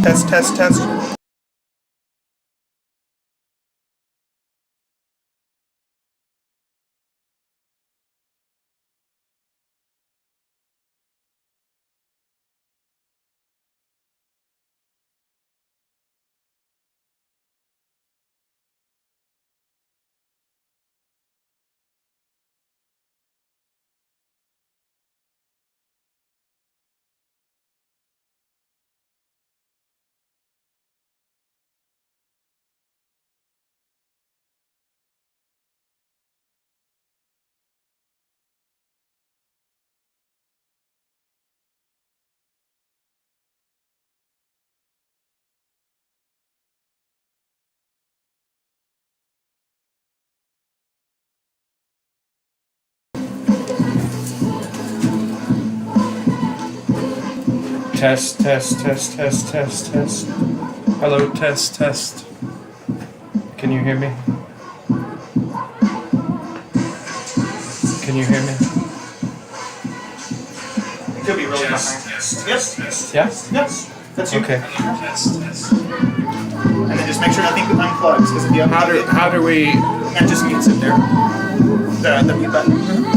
Test, test, test. Test, test, test, test, test, test. Hello, test, test. Can you hear me? Can you hear me? It could be really Yes. behind. Yes. Yep. Yeah? Yes. That's you. Okay. Test, test. And then just make sure nothing unplugs, because if you unplug How do we... that just mutes it there. The mute button.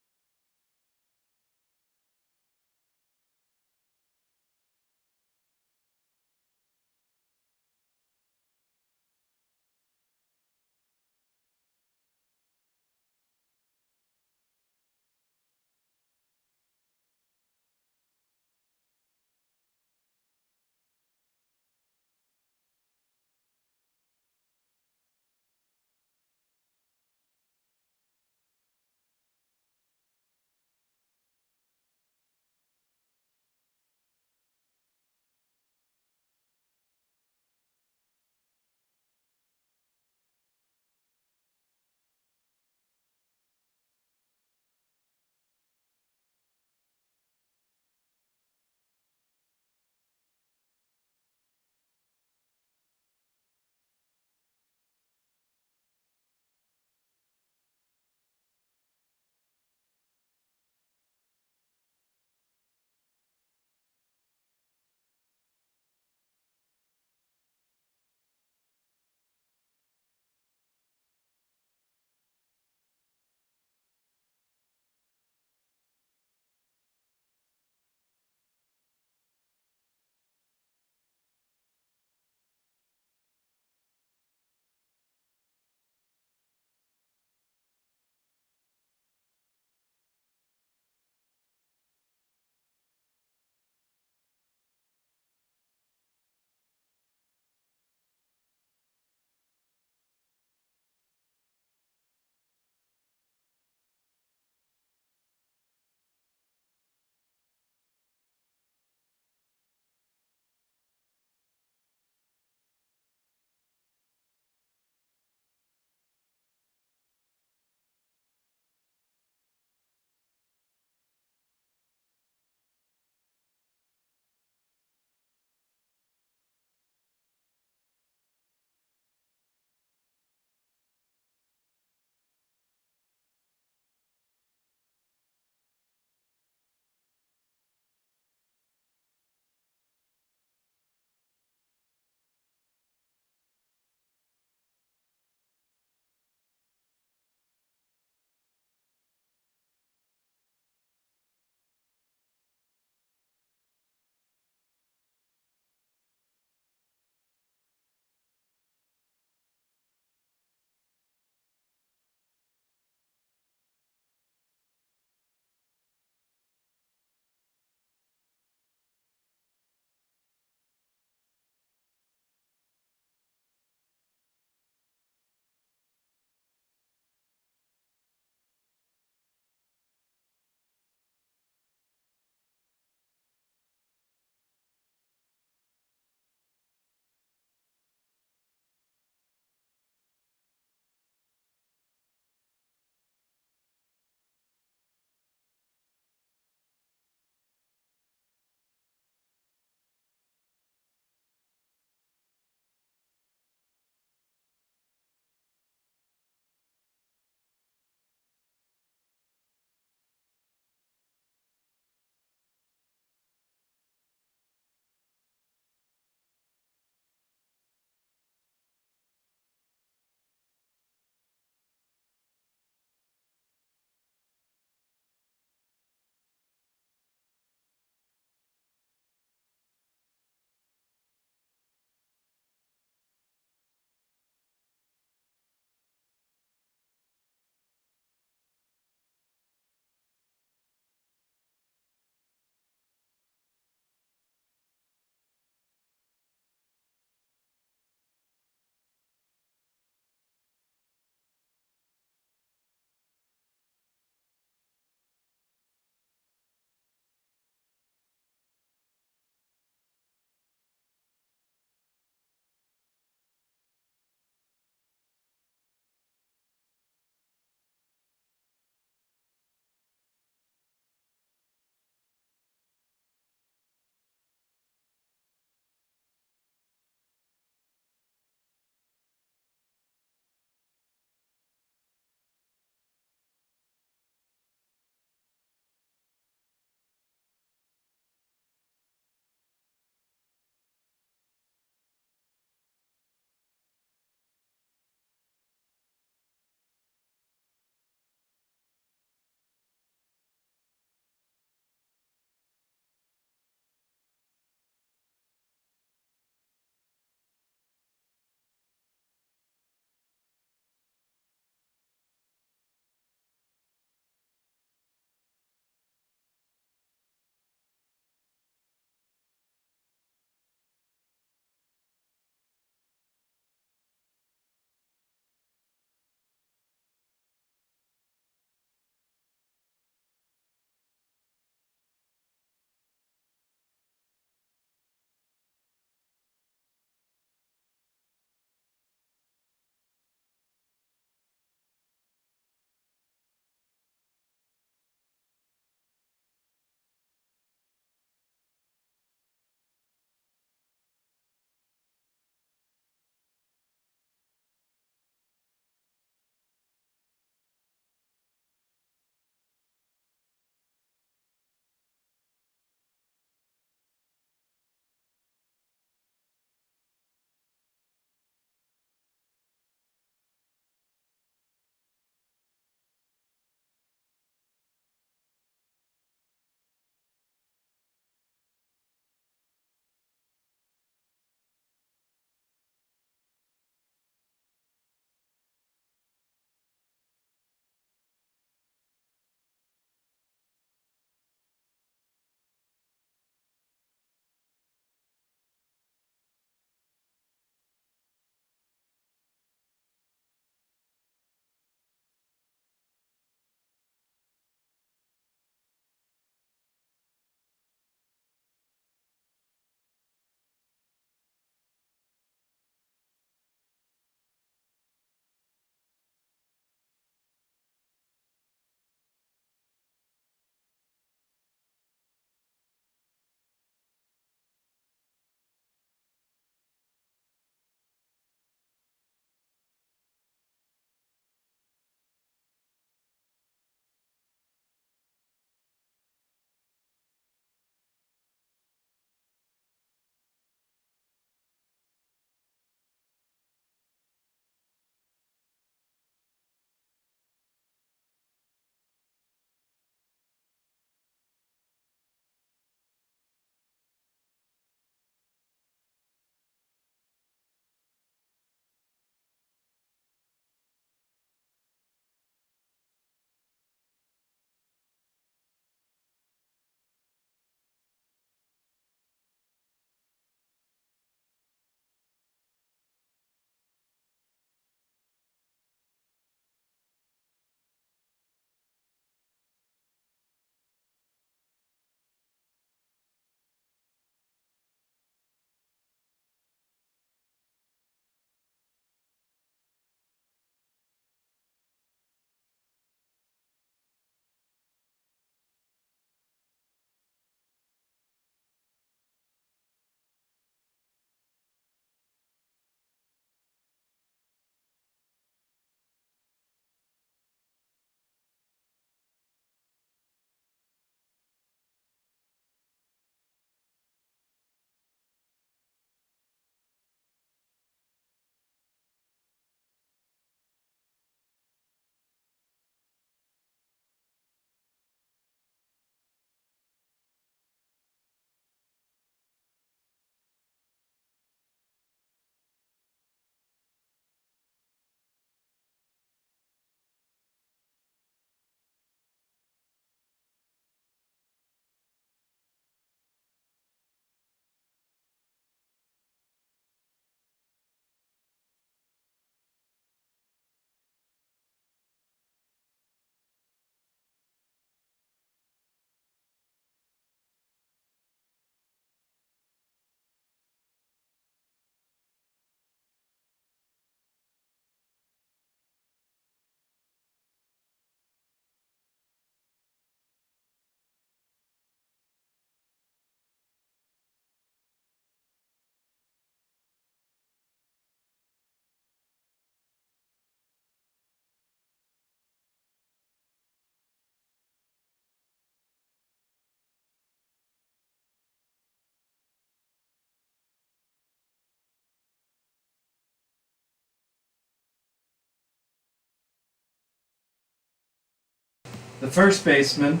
the first baseman,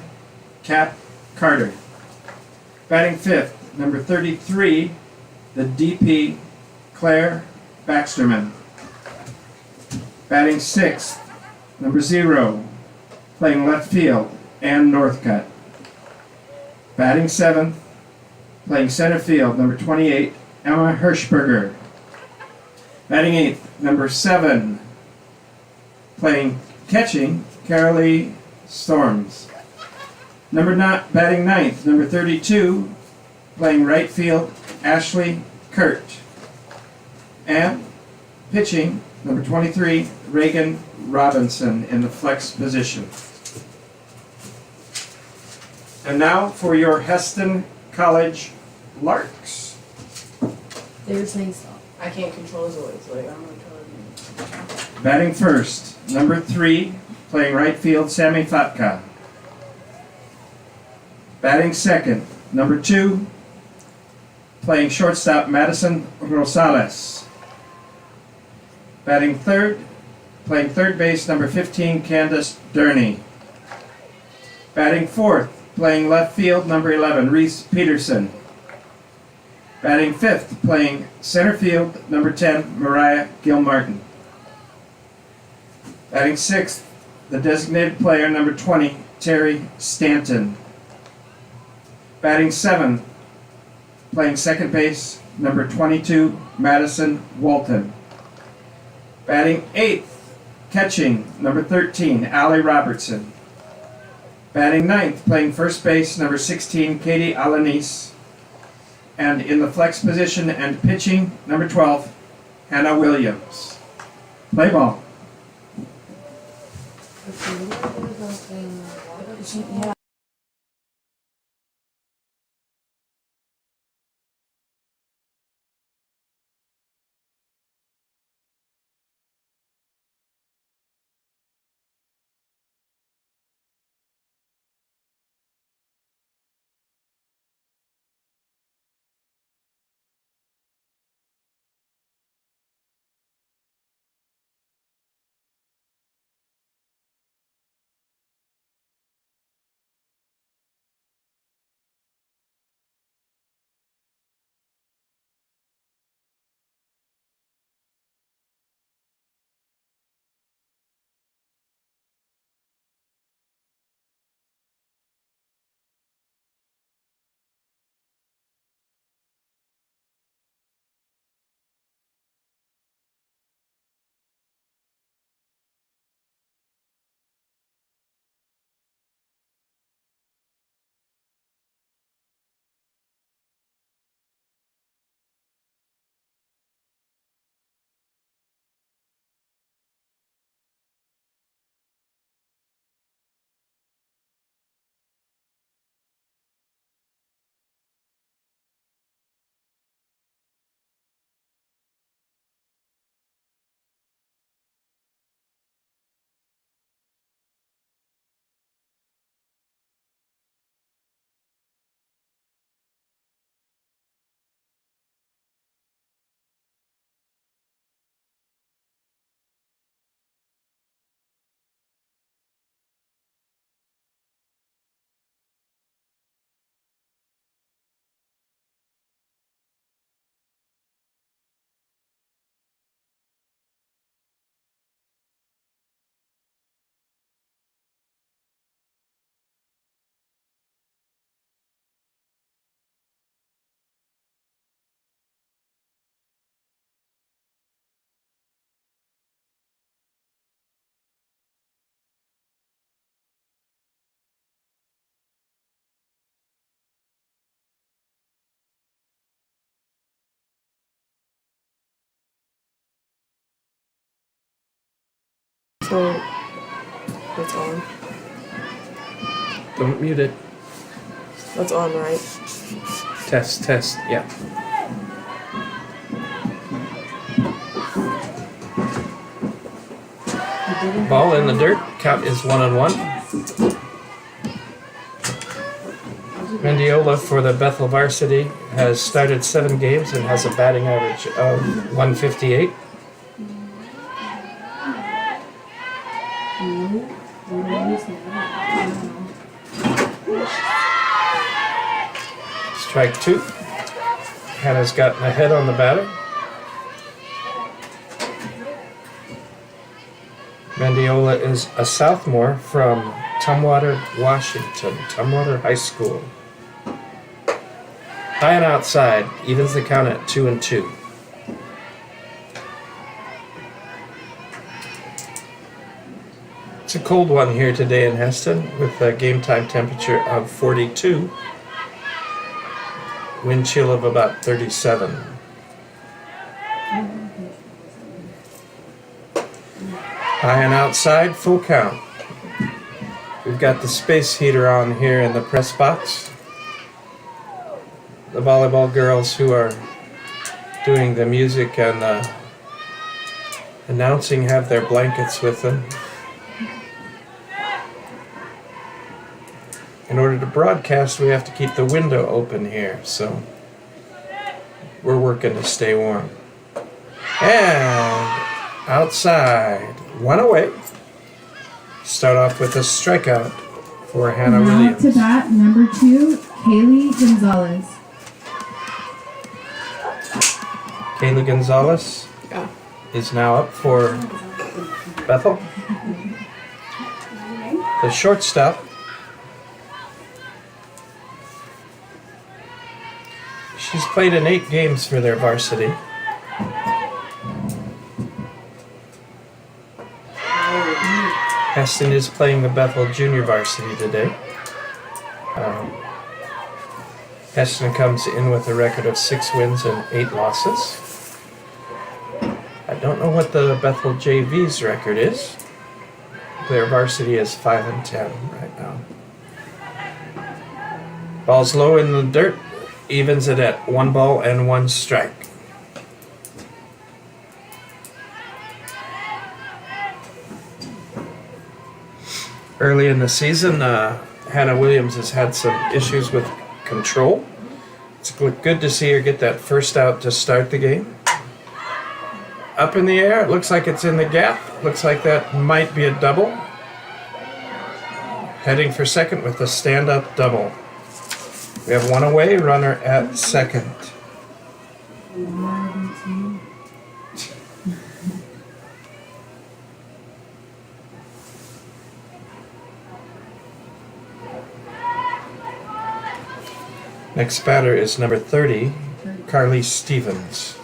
Cap Carter. Batting fifth, number 33, the DP, Claire Broxterman. Batting sixth, number 0, playing left field, Ann Northcutt. Batting seventh, playing center field, number 28, Emma Hirschberger. Batting eighth, number 7, playing catching, Carolee Storms. Batting ninth, number 32, playing right field, Ashley Kurt. And pitching, number 23, Reagan Robinson in the flex position. And now for your Hesston College Larks. They were saying stop. I can't control his voice. Like, I'm gonna tell him. Batting first, number 3, playing right field, Sammy Fatka. Batting second, number 2, playing shortstop, Madison Rosales. Batting third, playing third base, number 15, Candace Durney. Batting fourth, playing left field, number 11, Reese Peterson. Batting fifth, playing center field, number 10, Mariah Gilmartin. Batting sixth, the designated player, number 20, Terry Stanton. Batting seventh, playing second base, number 22, Madison Walton. Batting eighth, catching, number 13, Alvin Robertson. Batting ninth, playing first base, number 16, Katie Alaniz. And in the flex position and pitching, number 12, Hannah Williams. Play ball. Yeah. So, it's on. Don't mute it. That's on, right? Test, yeah. Ball in the dirt. Count is 1-1. Mendiola for the Bethel varsity has started 7 games and has a batting average of 158. Strike two. Hannah's gotten ahead on the batter. Mendiola is a sophomore from Tumwater, Washington, Tumwater High School. High and outside, evens the count at 2-2. It's a cold one here today in Hesston with a game time temperature of 42. Wind chill of about 37. High and outside, full count. We've got the space heater on here in the press box. The volleyball girls who are doing the music and announcing have their blankets with them. In order to broadcast, we have to keep the window open here, so we're working to stay warm. And outside, one away. Start off with a strikeout for Hannah Now Williams. to bat, number 2, Kaylie Gonzalez. Kaylie Gonzalez is now up for Bethel. The shortstop. She's played in 8 games for their varsity. Hesston is playing the Bethel junior varsity today. Hesston comes in with a record of 6 wins and 8 losses. I don't know what the Bethel JV's record is. Their varsity is 5-10 right now. Ball's low in the dirt, evens it at 1 ball and 1 strike. Early in the season, Hannah Williams has had some issues with control. It's good to see her get that first out to start the game. Up in the air, it looks like it's in the gap. Looks like that might be a double. Heading for second with a stand-up double. We have 1 away, runner at second. Next batter is number 30, Carly Stevens.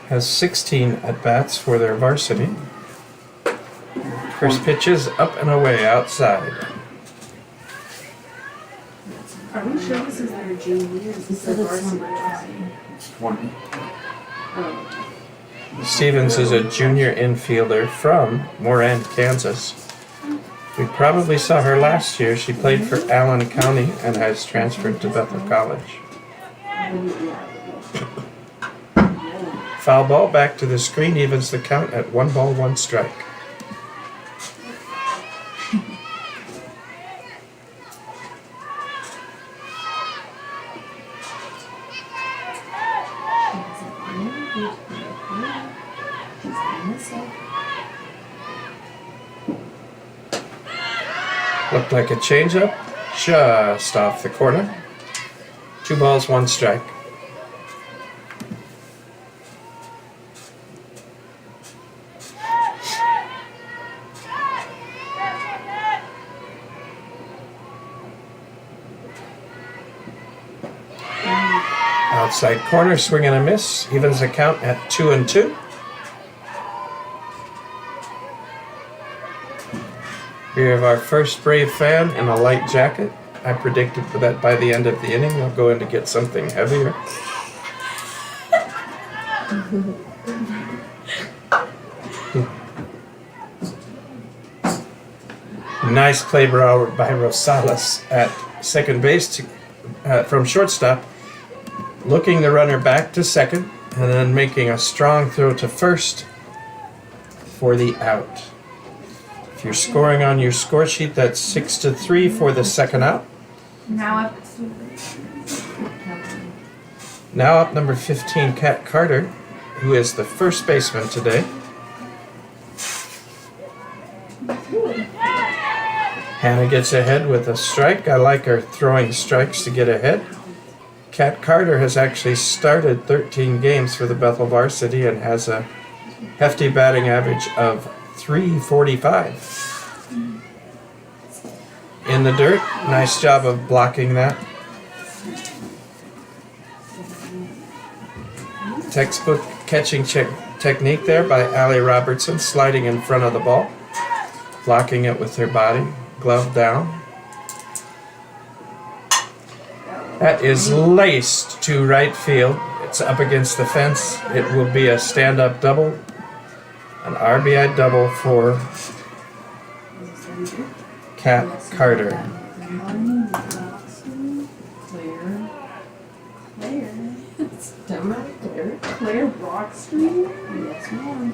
Has 16 at-bats for their varsity. First pitch is up and away outside. Are we sure this is their JV or is this their varsity? It's 20. Oh. Stevens is a junior infielder from Moran, Kansas. We probably saw her last year. She played for Allen County and has transferred to Bethel College. Foul ball back to the screen, evens the count at 1 ball, 1 strike. Looked like a changeup, just off the corner. 2 balls, 1 strike. Outside corner, swing and a miss, evens the count at 2-2. We have our first Brave fan in a light jacket. I predicted that by the end of the inning they'll go in to get something heavier. Nice play by Rosales at second base from shortstop, looking the runner back to second and then making a strong throw to first for the out. If you're scoring on your score sheet, that's 6-3 for the second out. Now Now up number 15, Kat Carter. who is the first baseman today. Hannah gets ahead with a strike. I like her throwing strikes to get ahead. Kat Carter has actually started 13 games for the Bethel varsity and has a hefty batting average of .345. In the dirt, nice job of blocking that. Textbook catching technique there by Allie Robertson, sliding in front of the ball, blocking it with her body, glove down. That is laced to right field. It's up against the fence. It will be a stand-up double, an RBI double for Kat Carter. Claire Broxterman? Yes, ma'am.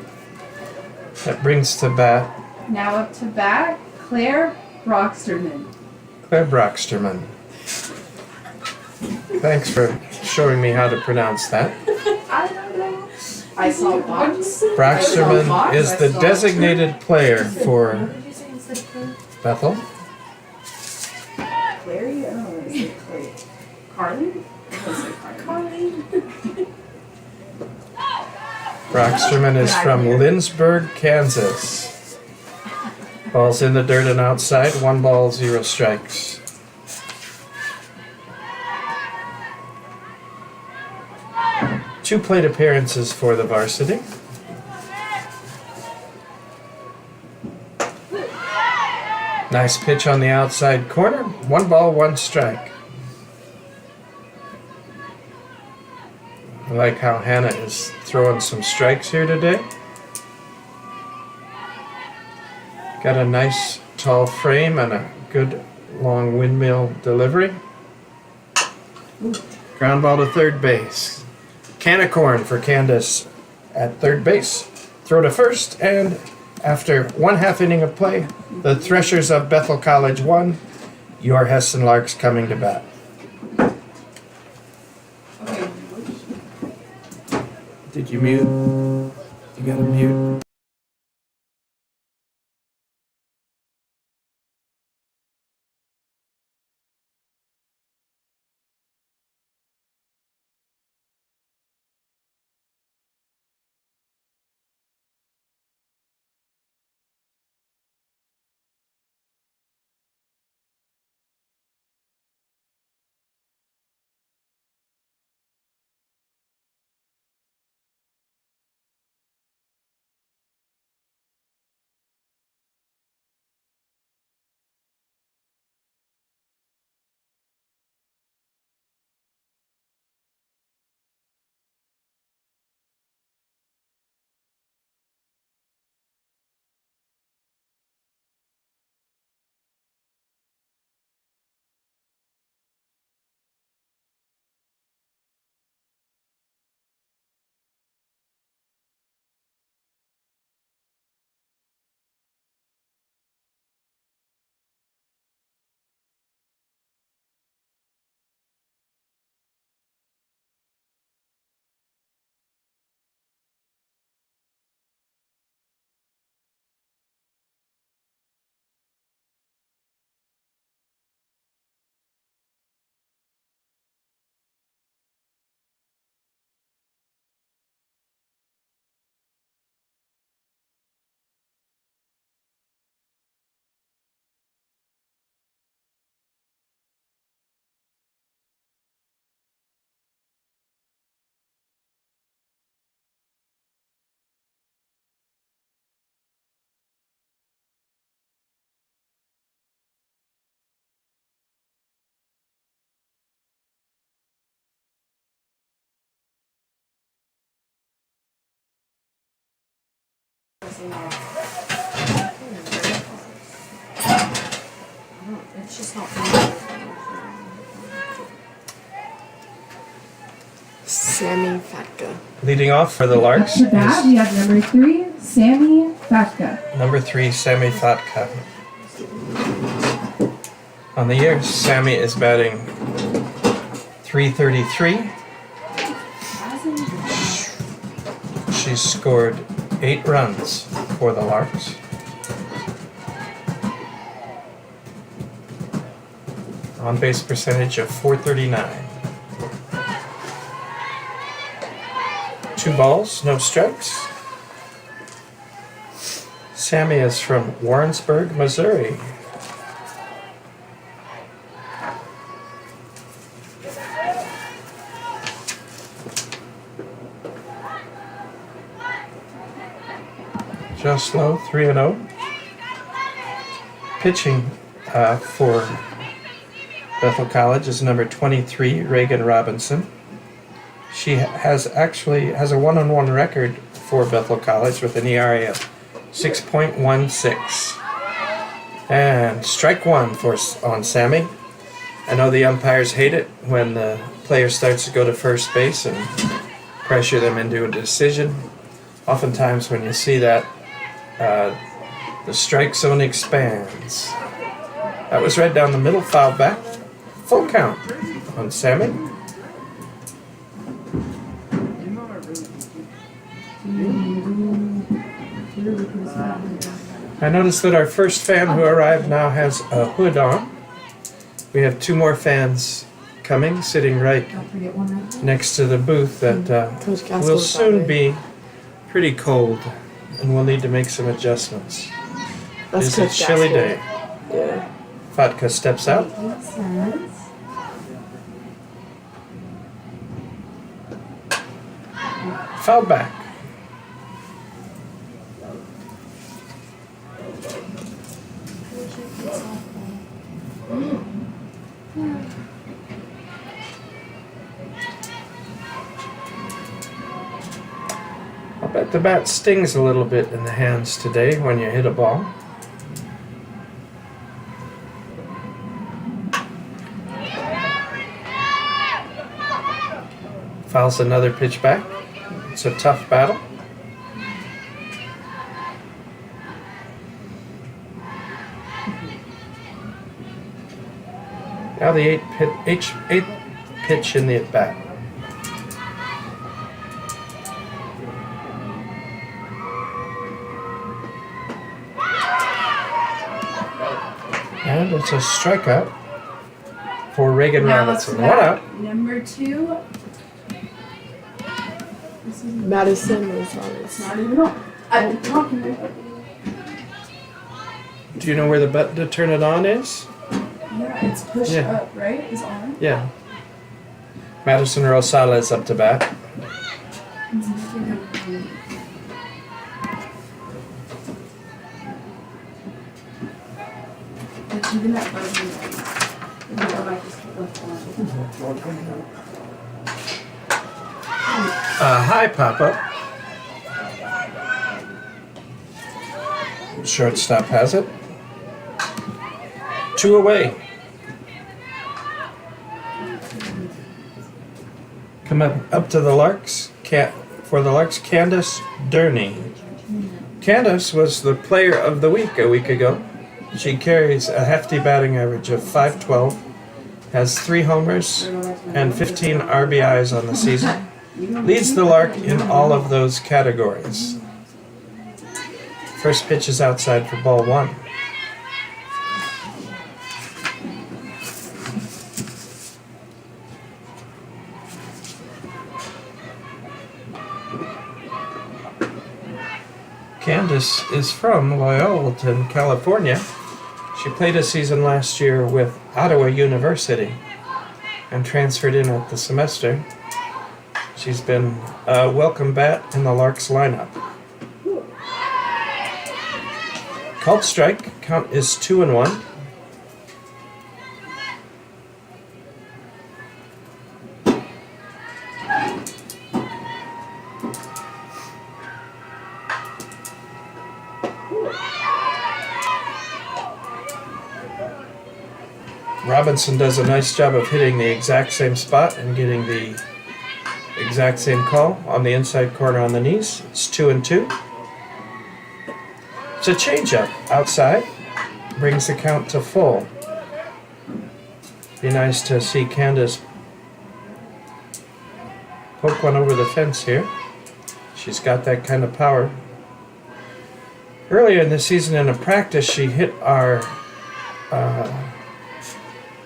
That brings to bat Now up to bat, Claire Broxterman. Claire Broxterman. Thanks for showing me how to pronounce that. I don't know. I saw Box. Broxterman is the designated player for What did you say instead of Claire? Bethel. Clary? Oh, is it Clary? Carly? Carly. Broxterman is from Lindsborg, Kansas. Ball's in the dirt and outside. 1 ball, 0 strikes. Two plate appearances for the varsity. Nice pitch on the outside corner. 1 ball, 1 strike. I like how Hannah is throwing some strikes here today. Got a nice tall frame and a good long windmill delivery. Ground ball to third base. Can of corn for Candace at third base. Throw to first, and after 1/2 inning of play, the Threshers of Bethel College won. Your Hesston Larks coming to bat. Did you mute? You gotta mute. It's just not me. Sammy Fatka. Leading off for the Larks To bat, is we have number 3, Sammy Fatka. number 3, Sammy Fatka. On the year, Sammy is batting .333. She's scored 8 runs for the Larks. On base percentage of .439. 2 balls, no strikes. Sammy is from Warrensburg, Missouri. Just low, 3-0. Pitching for Bethel College is number 23, Reagan Robinson. She has a 1-on-1 record for Bethel College with an ERA of 6.16. And strike one on Sammy. I know the umpires hate it when the player starts to go to first base and pressure them into a decision. Oftentimes when you see that, the strike zone expands. That was right down the middle, foul back. Full count on Sammy. I noticed that our first fan who arrived now has a hood on. We have 2 more fans coming, sitting right Don't forget one right there. next to the booth that Coach Gaskell's will soon daughter. be pretty cold, and we'll need to make some adjustments. That's It's a Coach chilly Gaskell. day. Yeah. Fatka steps out. Makes sense. Foul back. I bet the bat stings a little bit in the hands today when you hit a ball. Fouls another pitch back. It's a tough battle. Now the eighth pitch in the at-bat. And it's a strikeout for Reagan Now let's Robinson. go One back. out. Number 2. Madison was on It's it. not even on. I'm talking about it. Do you know where the button to turn it on is? Yeah, it's push Yeah. up, right? Is on. Yeah. Madison Rosales is up to bat. It's even that button. If you go back, just click on. High pop-up. Shortstop has it. 2 away. Come up to the Larks. For the Larks, Candace Durney. Candace was the player of the week a week ago. She carries a hefty batting average of .512, has 3 homers and 15 RBIs on the season. Leads the Lark in all of those categories. First pitch is outside for ball 1. Candace is from Loyalton, California. She played a season last year with Ottawa University and transferred in at the semester. She's been a welcome bat in the Larks lineup. Called strike. Count is 2-1. Robinson does a nice job of hitting the exact same spot and getting the exact same call on the inside corner on the knees. It's 2-2. It's a changeup outside. Brings the count to full. Be nice to see Candace poke one over the fence here. She's got that kind of power. Earlier in the season in a practice, she hit our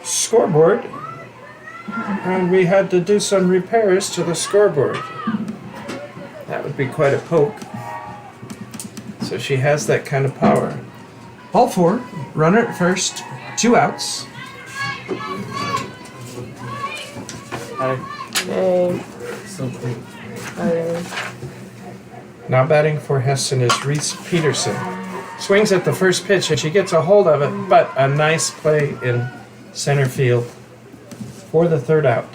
scoreboard, and we had to do some repairs to the scoreboard. That would be quite a poke. So she has that kind of power. Ball 4, runner at first, 2 outs. Hey. Now batting for Hesston is Reese Peterson. Swings at the first pitch and she gets a hold of it, but a nice play in center field for the 3rd out.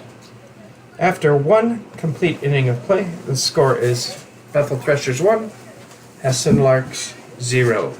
After 1 complete inning of play, the score is Bethel Threshers 1, Hesston Larks 0.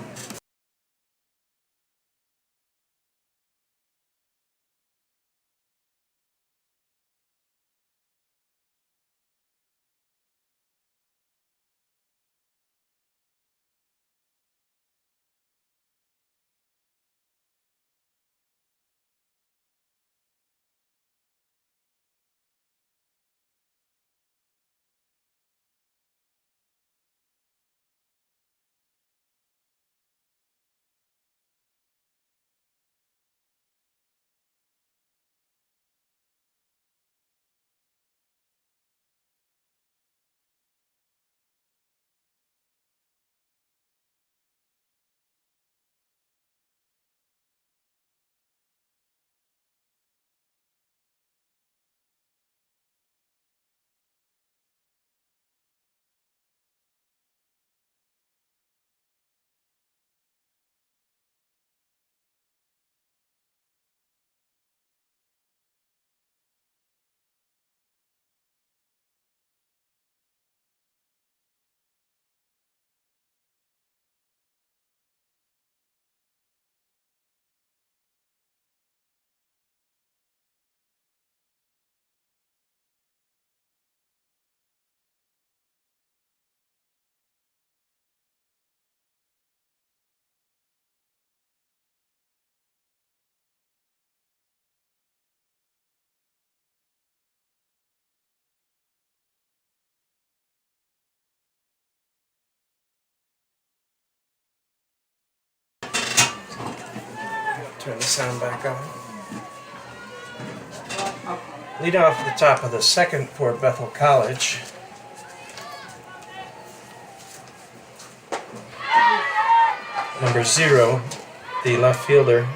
Turn the sound back on. Lead off at the top of the 2nd for Bethel College. Number 0, the left fielder,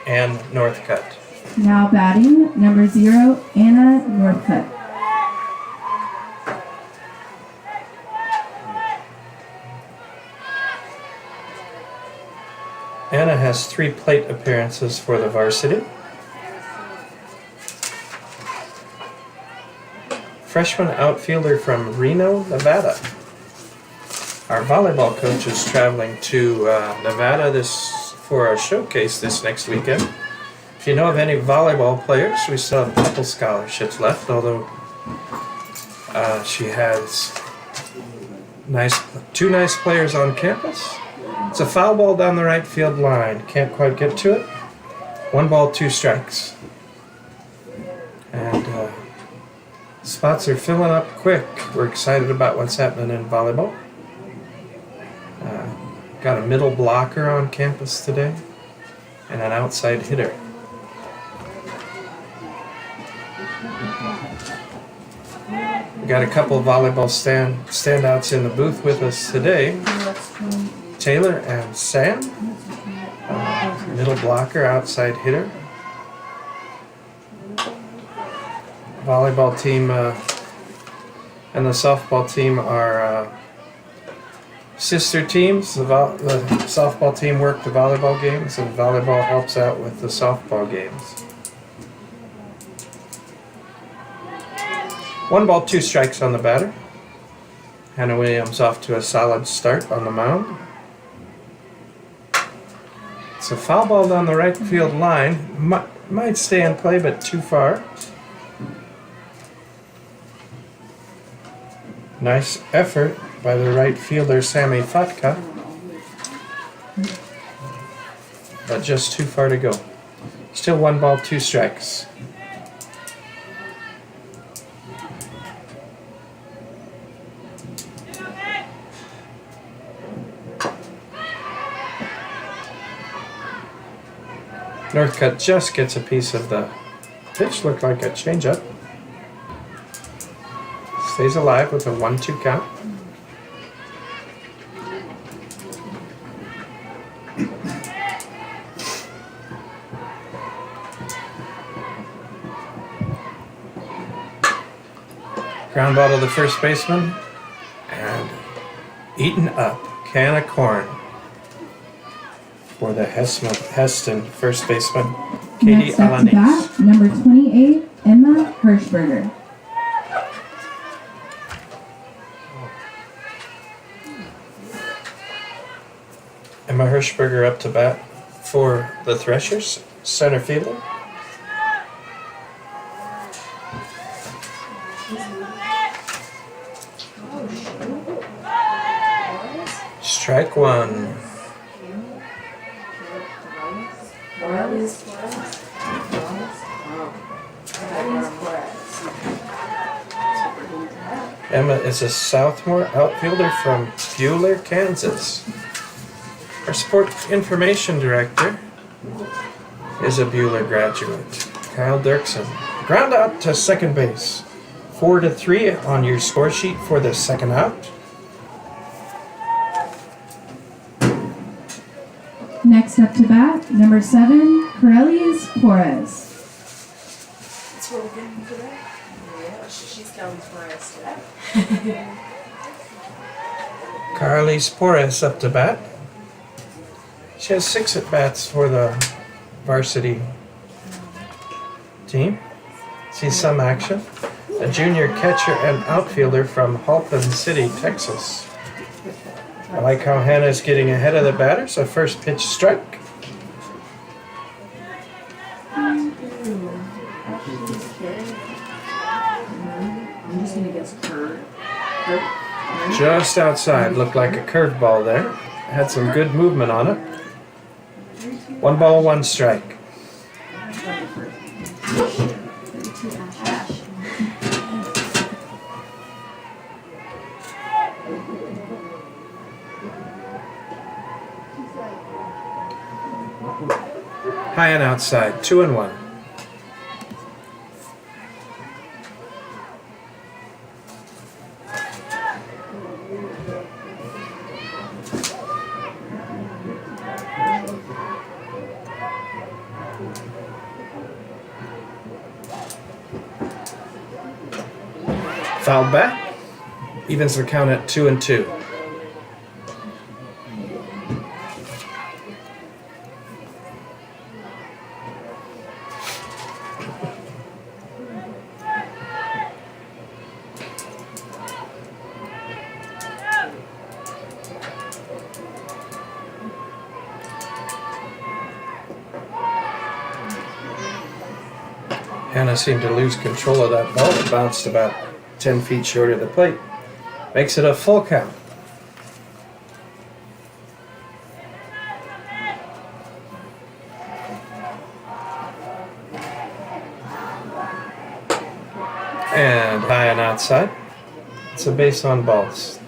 Ann Northcutt. Now batting, number 0, Anna Northcutt. Anna has 3 plate appearances for the varsity. Freshman outfielder from Reno, Nevada. Our volleyball coach is traveling to Nevada for a showcase this next weekend. If you know of any volleyball players, we still have a couple scholarships left, although she has 2 nice players on campus. It's a foul ball down the right field line. Can't quite get to it. 1 ball, 2 strikes. And spots are filling up quick. We're excited about what's happening in volleyball. Got a middle blocker on campus today and an outside hitter. We got a couple of volleyball standouts in the booth with us today. Taylor and Sam, middle blocker, outside hitter. Volleyball team and the softball team are sister teams. The softball team work the volleyball games, and volleyball helps out with the softball games. 1 ball, 2 strikes on the batter. Hannah Williams off to a solid start on the mound. It's a foul ball down the right field line. Might stay in play, but too far. Nice effort by the right fielder, Sammy Fatka. But just too far to go. Still 1 ball, 2 strikes. Northcutt just gets a piece of the pitch, looked like a changeup. Stays alive with a 1-2 count. Ground ball to the first baseman, and eaten up. Can of corn for the Hesston first baseman, Kaylie Next up to Manning. bat, number 28, Emma Hirschberger. Emma Hirschberger up to bat for the Threshers, center fielder. Strike one. Emma is a sophomore outfielder from Buhler, Kansas. Our sport information director is a Buhler graduate, Kyle Dirksen. Ground out to second base. 4-3 on your score sheet for the second out. Next up to bat, number 7, Corelli's Porras. That's what we're getting today. Yeah, she's coming for us today. Carly Spores up to bat. She has 6 at-bats for the varsity team. Sees some action. A junior catcher and outfielder from Halton City, Texas. I like how Hannah's getting ahead of the batters. A first pitch strike. I'm just gonna guess Kurt. Just outside. Looked like a curveball there. Had some good movement on it. 1 ball, 1 strike. High and outside, 2-1. Fouled back, evens the count at 2-2. Hannah seemed to lose control of that ball. It bounced about 10 feet short of the plate. Makes it a full count. And high and outside. It's a base on balls.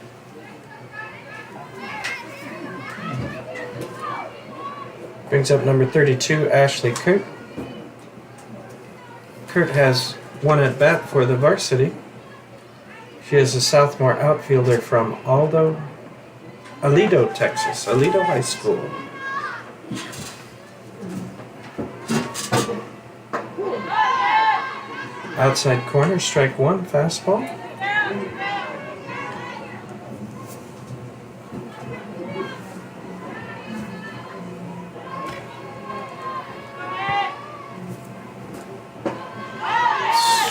Brings up number 32, Ashley Kurt. Kurt has 1 at bat for the varsity. She is a sophomore outfielder from Aledo, Texas, Aledo High School. Outside corner, strike 1, fastball.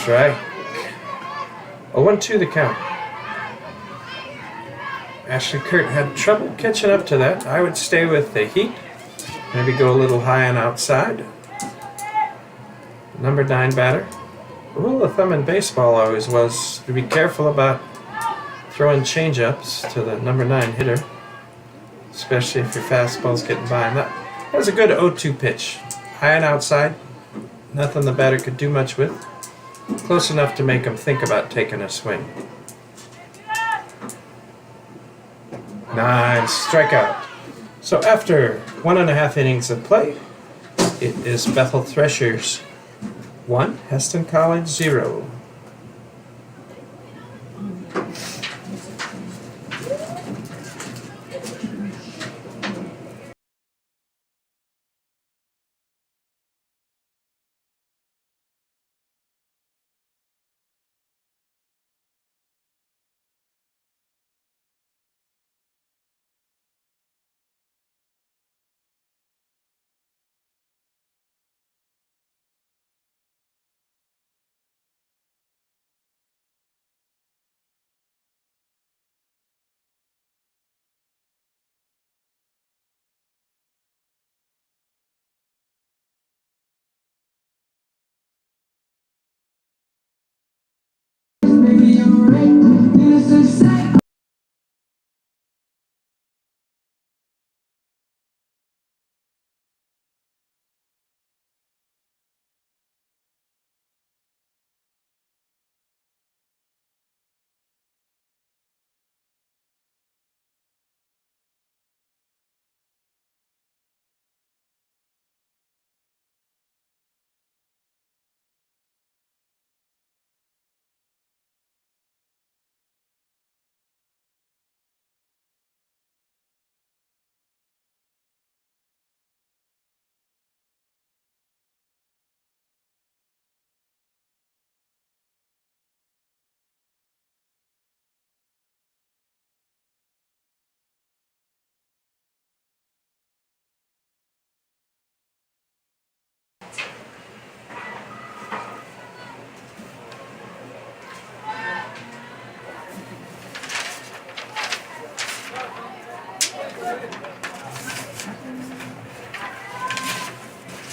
Strike. 0-2 the count. Ashley Kurt had trouble catching up to that. I would stay with the heat. Maybe go a little high and outside. Number 9 batter. The rule of thumb in baseball always was to be careful about throwing change-ups to the number 9 hitter, especially if your fastball's getting by. And that was a good 0-2 pitch. High and outside. Nothing the batter could do much with. Close enough to make him think about taking a swing. 9, strikeout. So after 1.5 innings of play, It is Bethel Threshers 1, Hesston College 0.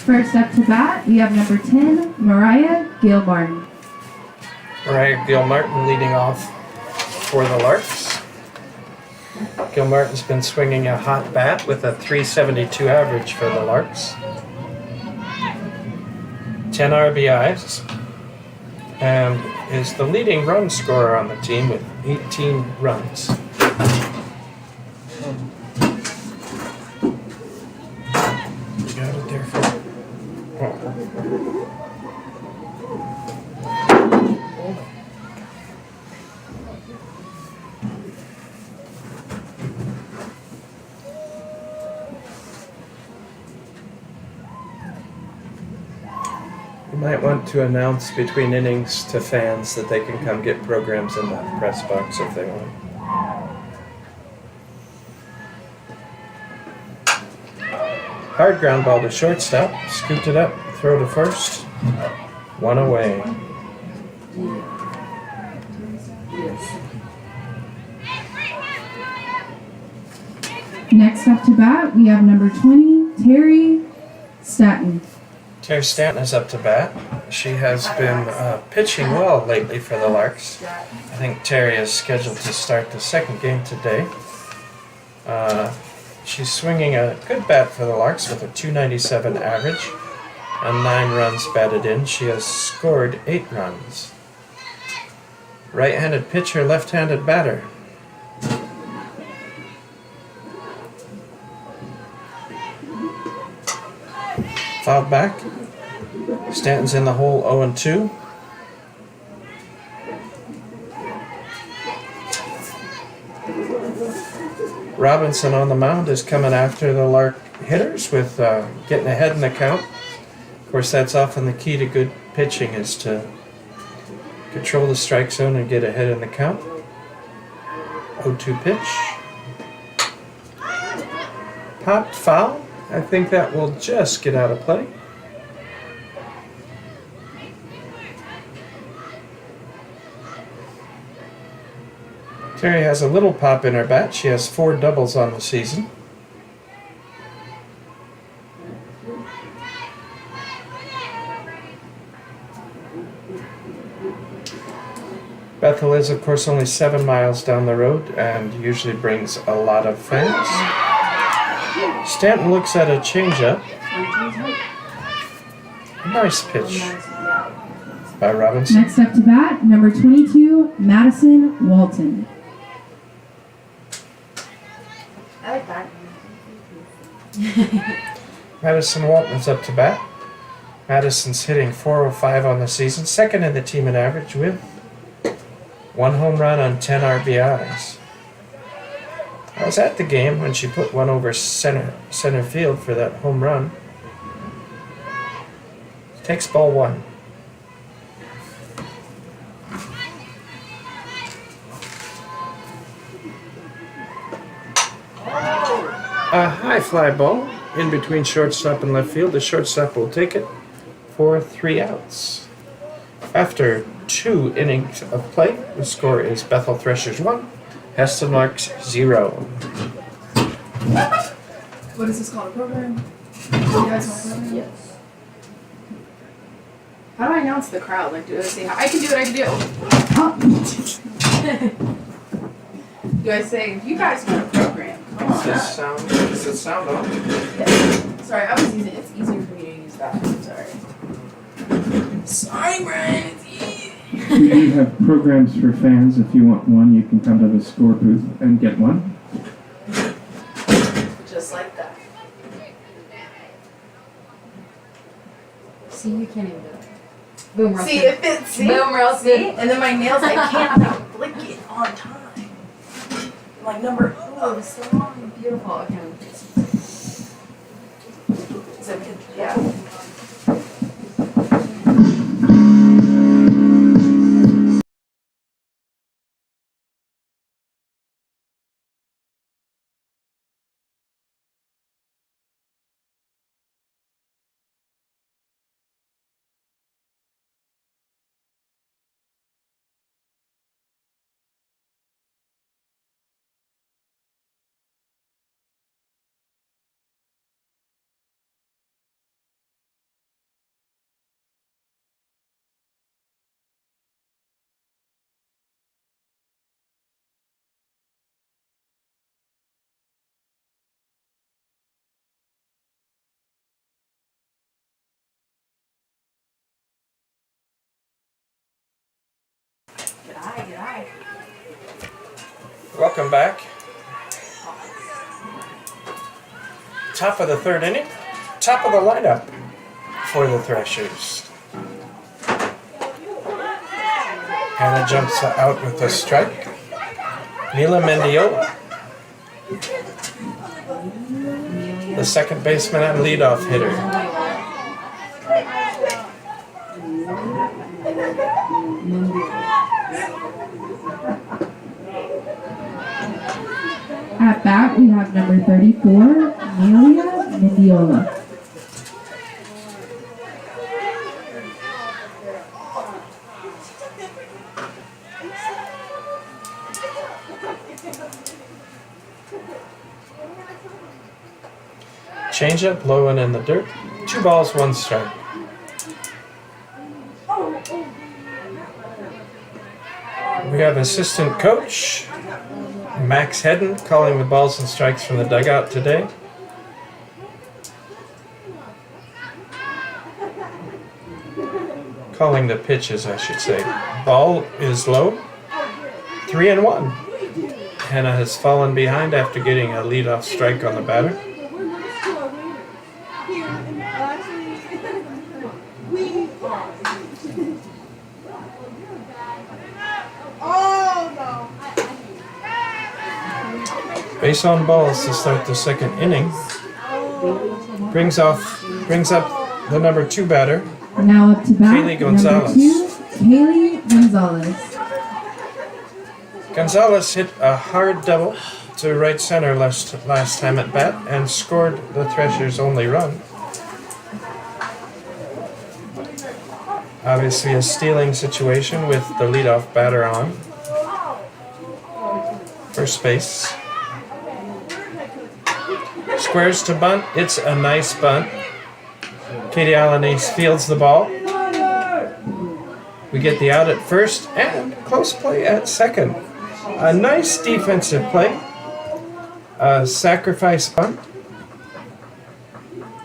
First up to bat, we have number 10, Mariah Gilmartin. Mariah Gilmartin leading off for the Larks. Gilmartin's been swinging a hot bat with a .372 average for the Larks. 10 RBIs and is the leading run scorer on the team with 18 runs. You got it there for You might want to announce between innings to fans that they can come get programs in the press box if they want. Hard ground ball to shortstop, scooped it up, throw to first, one away. Next up to bat, we have number 20, Terry Stanton. Terry Stanton is up to bat. She has been pitching well lately for the Larks. I think Terry is scheduled to start the second game today. She's swinging a good bat for the Larks with a .297 average and 9 runs batted in. She has scored 8 runs. Right-handed pitcher, left-handed batter. Fouled back. Stanton's in the hole 0-2. Robinson on the mound is coming after the Lark hitters with getting ahead in the count. Of course, that's often the key to good pitching, is to control the strike zone and get ahead in the count. 0-2 pitch. Popped foul. I think that will just get out of play. Terry has a little pop in her bat. She has 4 doubles on the season. Bethel is, of course, only 7 miles down the road and usually brings a lot of fans. Stanton looks at a changeup. Nice pitch by Robinson. Next up to bat, number 22, Madison Walton. I like that. Madison Walton is up to bat. Madison's hitting .405 on the season, second in the team in average with 1 home run on 10 RBIs. I was at the game when she put one over center field for that home run. Takes ball 1. A high fly ball in between shortstop and left field. The shortstop will take it for 3 outs. After 2 innings of play, the score is Bethel Threshers 1, Hesston Larks 0. What is this called? A program? Do you guys want a program? Yes. How do I announce the crowd? Like, do I say, I can do it, I can do it? Do I say, you guys want a program? Come on. Does it sound on? Sorry, I was using it's easier for me to use that. I'm sorry. Sorry, Brian, it's easy. We do have programs for fans. If you want one, you can come to the score booth and get one. Just like that. See, you can't even do it. Boom, Rusty. See, it fits. See? Boom, Rusty. And then my nails, I can't like, flick it on time. Like number, oh, it's so long. Beautiful. Okay. So, yeah. Good eye. Welcome back. Top of the 3rd inning. Top of the lineup for the Threshers. Hannah jumps out with a strike. Mila Mendiola, the second baseman and leadoff hitter. At bat, we have number 34, Amelia Mendiola. Changeup, low and in the dirt. 2 balls, 1 strike. We have assistant coach Max Hedden calling the balls and strikes from the dugout today. Calling the pitches, I should say. Ball is low. 3-1. Hannah has fallen behind after getting a leadoff strike on the batter. Base on balls to start the 2nd inning. Brings up the number 2 batter. Now up to bat, Kaylie number Gonzalez. 2, Kaylie Gonzalez. Gonzalez hit a hard double to right center last time at bat and scored the Threshers' only run. Obviously a stealing situation with the leadoff batter on. First base. Squares to bunt. It's a nice bunt. Katie Alaniz fields the ball. We get the out at first and close play at second. A nice defensive play. A sacrifice bunt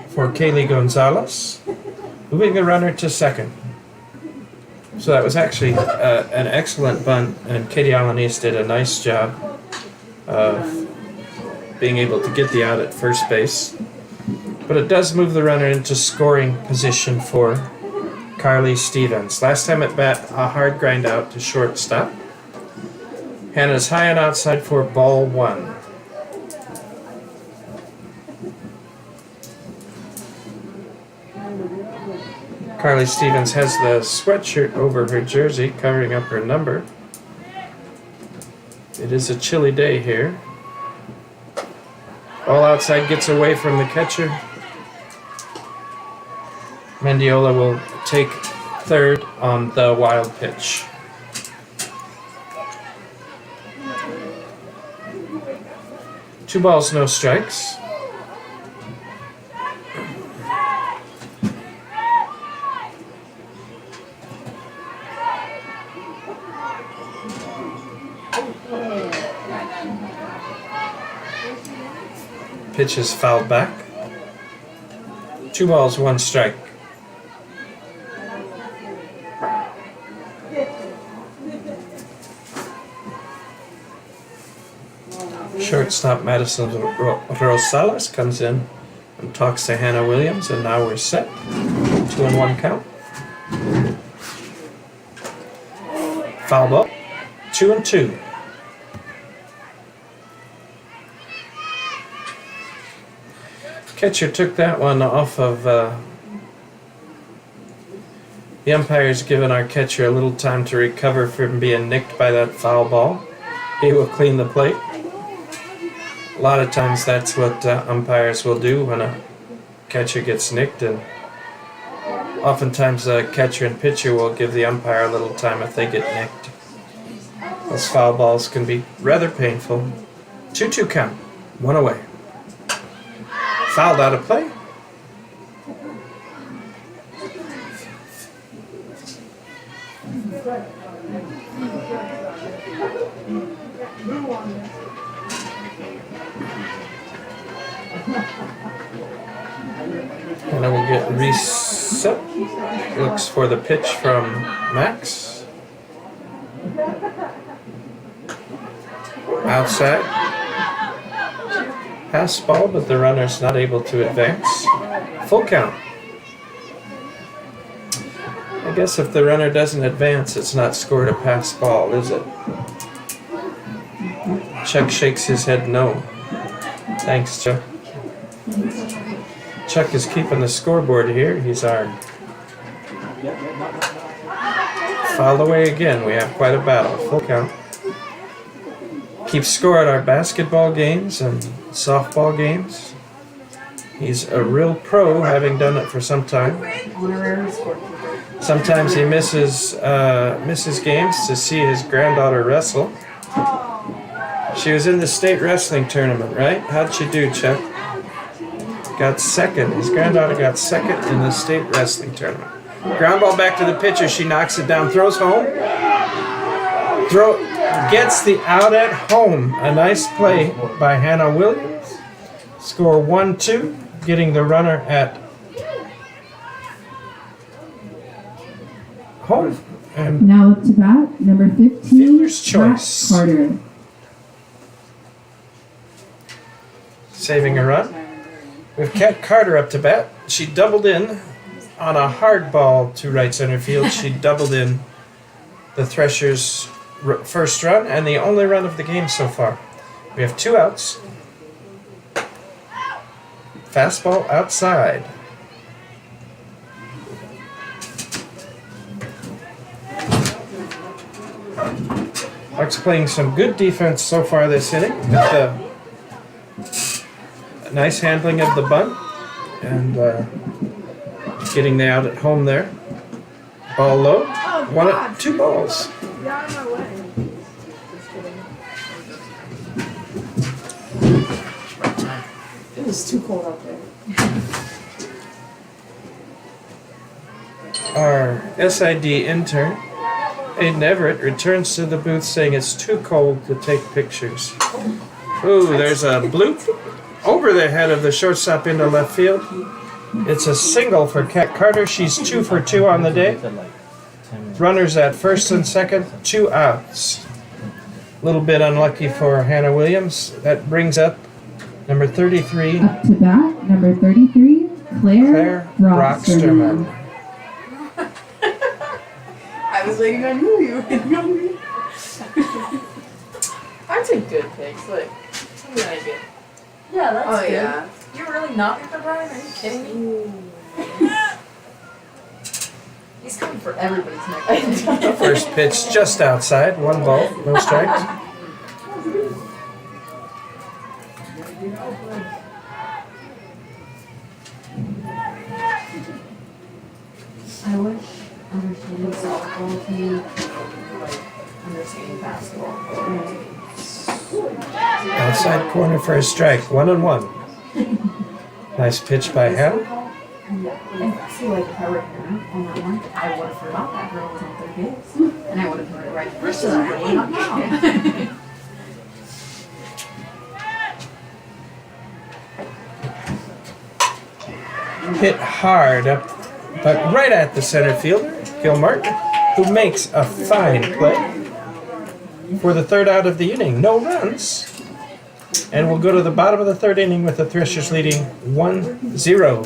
for Kaylie Gonzalez. Moving the runner to second. So that was actually an excellent bunt, and Katie Alaniz did a nice job of being able to get the out at first base. But it does move the runner into scoring position for Carly Stevens. Last time at bat, a hard grind out to shortstop. Hannah's high and outside for ball 1. Carly Stevens has the sweatshirt over her jersey covering up her number. It is a chilly day here. Ball outside gets away from the catcher. Mendiola will take third on the wild pitch. Two balls, no strikes. Pitch is fouled back. 2 balls, 1 strike. Shortstop Madison Rosales comes in and talks to Hannah Williams, and now we're set. 2-1 count. Foul ball. 2-2. Catcher took that one off of the umpire's given our catcher a little time to recover from being nicked by that foul ball. He will clean the plate. A lot of times that's what umpires will do when a catcher gets nicked, and oftentimes the catcher and pitcher will give the umpire a little time if they get nicked. Those foul balls can be rather painful. 2-2 count. 1 away. Fouled out of play. And I will get Reese set. Looks for the pitch from Max. Outside. Pass ball, but the runner's not able to advance. Full count. I guess if the runner doesn't advance, it's not scored a pass ball, is it? Chuck shakes his head no. Thanks, Chuck. Chuck is keeping the scoreboard here. He's our... Fouled away again. We have quite a battle. Full count. Keeps score at our basketball games and softball games. He's a real pro, having done it for some time. Sometimes he misses games to see his granddaughter wrestle. She was in the state wrestling tournament, right? How'd she do, Chuck? Got second. His granddaughter got second in the state wrestling tournament. Ground ball back to the pitcher. She knocks it down, throws home. Gets the out at home. A nice play by Hannah Williams. Score 1-2, getting the runner at home. And Now up to bat, number 15, Fielder's choice. Matt Carter. Saving a run. With Kat Carter up to bat, she doubled in on a hard ball to right center field. She doubled in the Threshers' first run and the only run of the game so far. We have 2 outs. Fastball outside. Bucks playing some good defense so far this inning. With a nice handling of the bunt and getting the out at home there. Ball low. 2 balls. You're out of my way. It was too cold out there. Our SID intern, Aiden Everett, returns to the booth saying it's too cold to take pictures. Ooh, there's a bloop over the head of the shortstop into left field. It's a single for Kat Carter. She's 2 for 2 on the day. Runners at first and second, 2 outs. A little bit unlucky for Hannah Williams. That brings up number 33. Up to bat, number 33, Claire Broxterman. I was waiting on you. You were waiting on me. I take good picks. Like, what did I get? Yeah, that's Oh good. yeah. You're really not for Brian? Are you kidding me? He's coming for everybody's neck. The first pitch just outside, 1 ball, no strikes. I wish understanding softball to me like understanding basketball. Outside corner for a strike, 1-1. Nice pitch by Hal. And see, like if I were here on that one, I would have forgot that girl was on third base, and I would have heard it right first, so that I would not know. Hit hard up, but right at the center fielder, Gilmartin, who makes a fine play for the third out of the inning. No runs. And we'll go to the bottom of the third inning with the Threshers leading 1-0.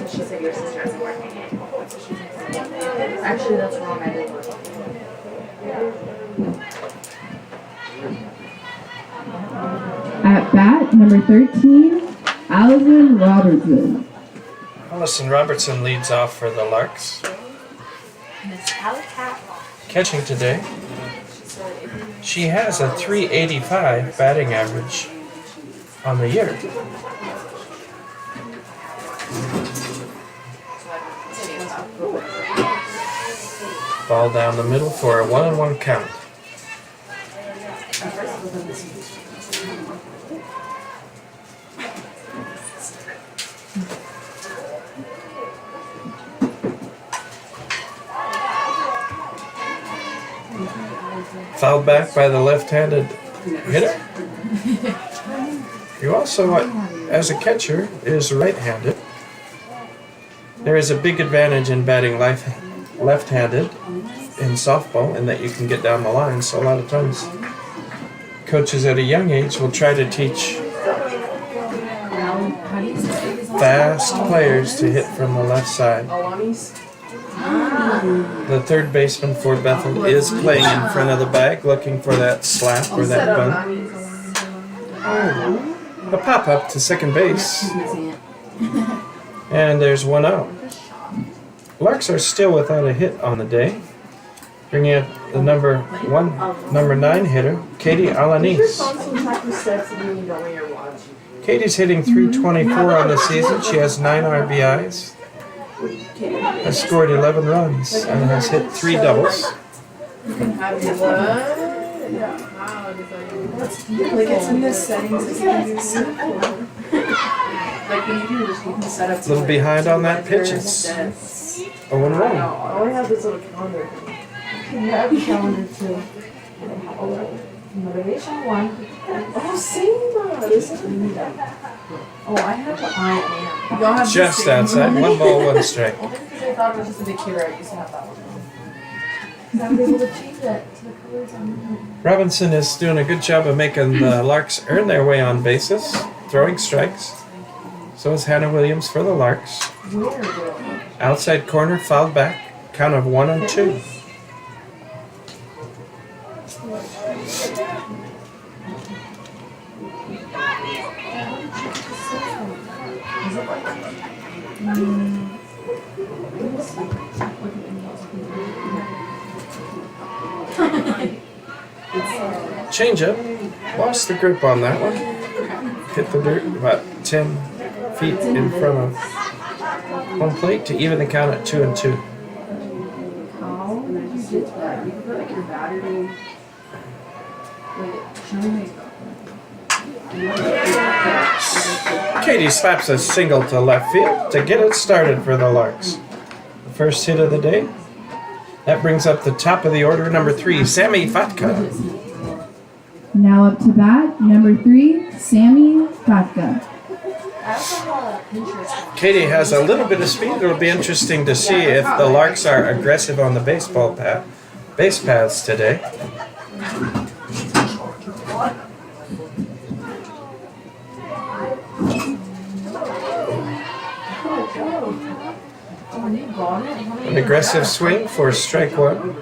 She said your sister isn't working it. Actually, that's wrong. I did work. At bat, number 13, Alvin Robertson. Madison Robertson leads off for the Larks. Catching today, she has a .385 batting average on the year. Ball down the middle for a 1-1 count. Fouled back by the left-handed hitter. You also, as a catcher, is right-handed. There is a big advantage in batting left-handed in softball in that you can get down the line. So a lot of times, coaches at a young age will try to teach fast players to hit from the left side. Alaniz? The third baseman for Bethel is playing in front of the bag, looking for that slap or that bunt. A pop-up to second base. And there's 1 out. Larks are still without a hit on the day. Bringing up the number 9 hitter, Kaylie Alaniz. Katie's hitting .324 on the season. She has 9 RBIs, has scored 11 runs, and has hit 3 doubles. Like it's in the settings. Like when you do this, you can set up. A little behind on that pitch. It's 0-1. I only have this little calendar. You have a calendar too. Motivation 1. Oh, same. Listen. Oh, I have the I am. Y'all have Just outside, 1 ball, 1 strike. Only because I thought it was just a big kid. I used to have that one. I was able to change that to the colors on Robinson is doing a good job of making the Larks earn their way on bases, throwing strikes. So is Hannah Williams for the Larks. Where? Outside corner, fouled back. Count of 1 and 2. Change up. Lost the grip on that one. Hit the dirt about 10 feet in front of home plate to even the count at 2 and 2. How did you get that? You put like your battery. Wait, show me. Katie slaps a single to left field to get it started for the Larks. The first hit of the day. That brings up the top of the order, number 3, Sammy Fatka. Now up to bat, number 3, Sammy Fatka. I also have a Pinterest. Katie has a little bit of speed. It'll be interesting to see if the Larks are aggressive on the base paths today. An aggressive swing for strike 1.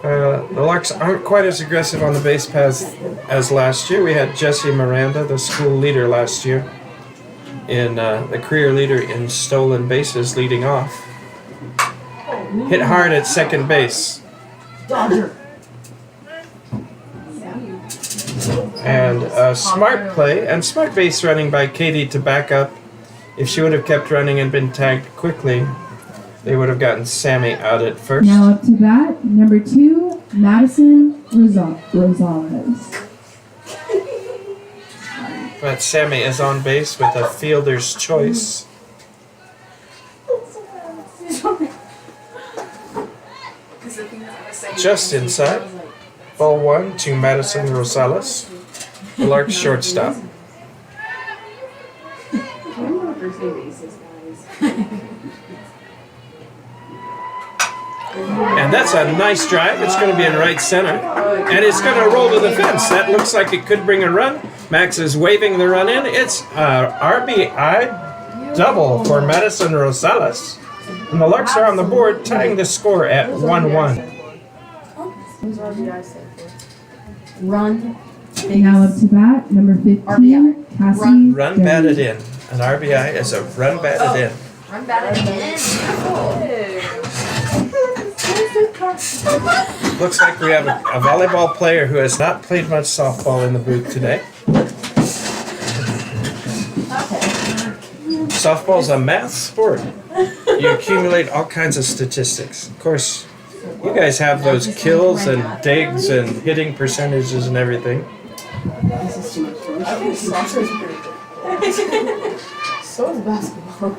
The Larks aren't quite as aggressive on the base paths as last year. We had Jesse Miranda, the school leader last year, in the career leader in stolen bases, leading off. Hit hard at second base. Dodger. And a smart play and smart base running by Katie to back up. If she would have kept running and been tagged quickly, they would have gotten Sammy out at first. Now up to bat, number 2, Madison Rosales. But Sammy is on base with a fielder's choice. Just inside. Ball 1 to Madison Rosales, the Larks shortstop. And that's a nice drive. It's going to be in right center. And it's going to roll to the fence. That looks like it could bring a run. Max is waving the run in. It's RBI double for Madison Rosales. And the Larks are on the board, tying the score at 1-1. Run. Now up to bat, number 15, Cassie Run Berry. batted in. An RBI is a run batted in. Run batted in. Looks like we have a volleyball player who has not played much softball in the booth today. Softball's a math sport. You accumulate all kinds of statistics. Of course, you guys have those kills and digs and hitting percentages and everything. This is too much fun. I think soccer is pretty good. So is basketball.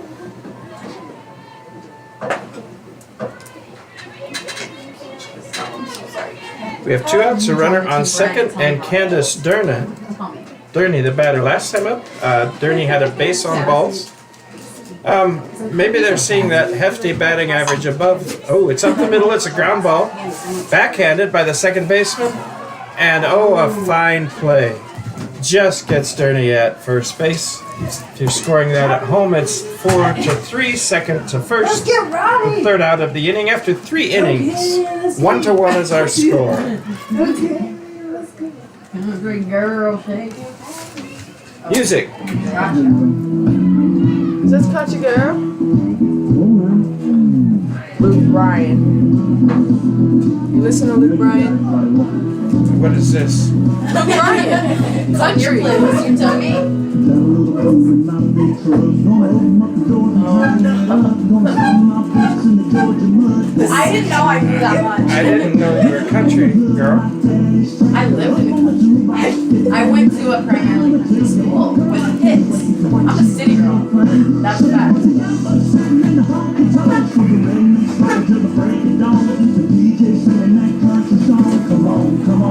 We have 2 outs, a runner on second, and Candace Durney, the batter. Last time up, Durney had a base on balls. Maybe they're seeing that hefty batting average above. Oh, it's up the middle. It's a ground ball. Backhanded by the second baseman. And a fine play. Just gets Durney at first base. If you're scoring that at home, it's 4-3, second to first. The third out of the inning after 3 innings. 1-1 is our score. Good girl, shake. Music. Is this Country Girl? Luke Bryan. You listen to Luke Bryan? What is this? Luke Bryan. Country. You tell me. I didn't know I knew that much. I didn't know you were a country girl. I lived in the country. I went to a primarily country school with hits. I'm a city girl. That's a fact.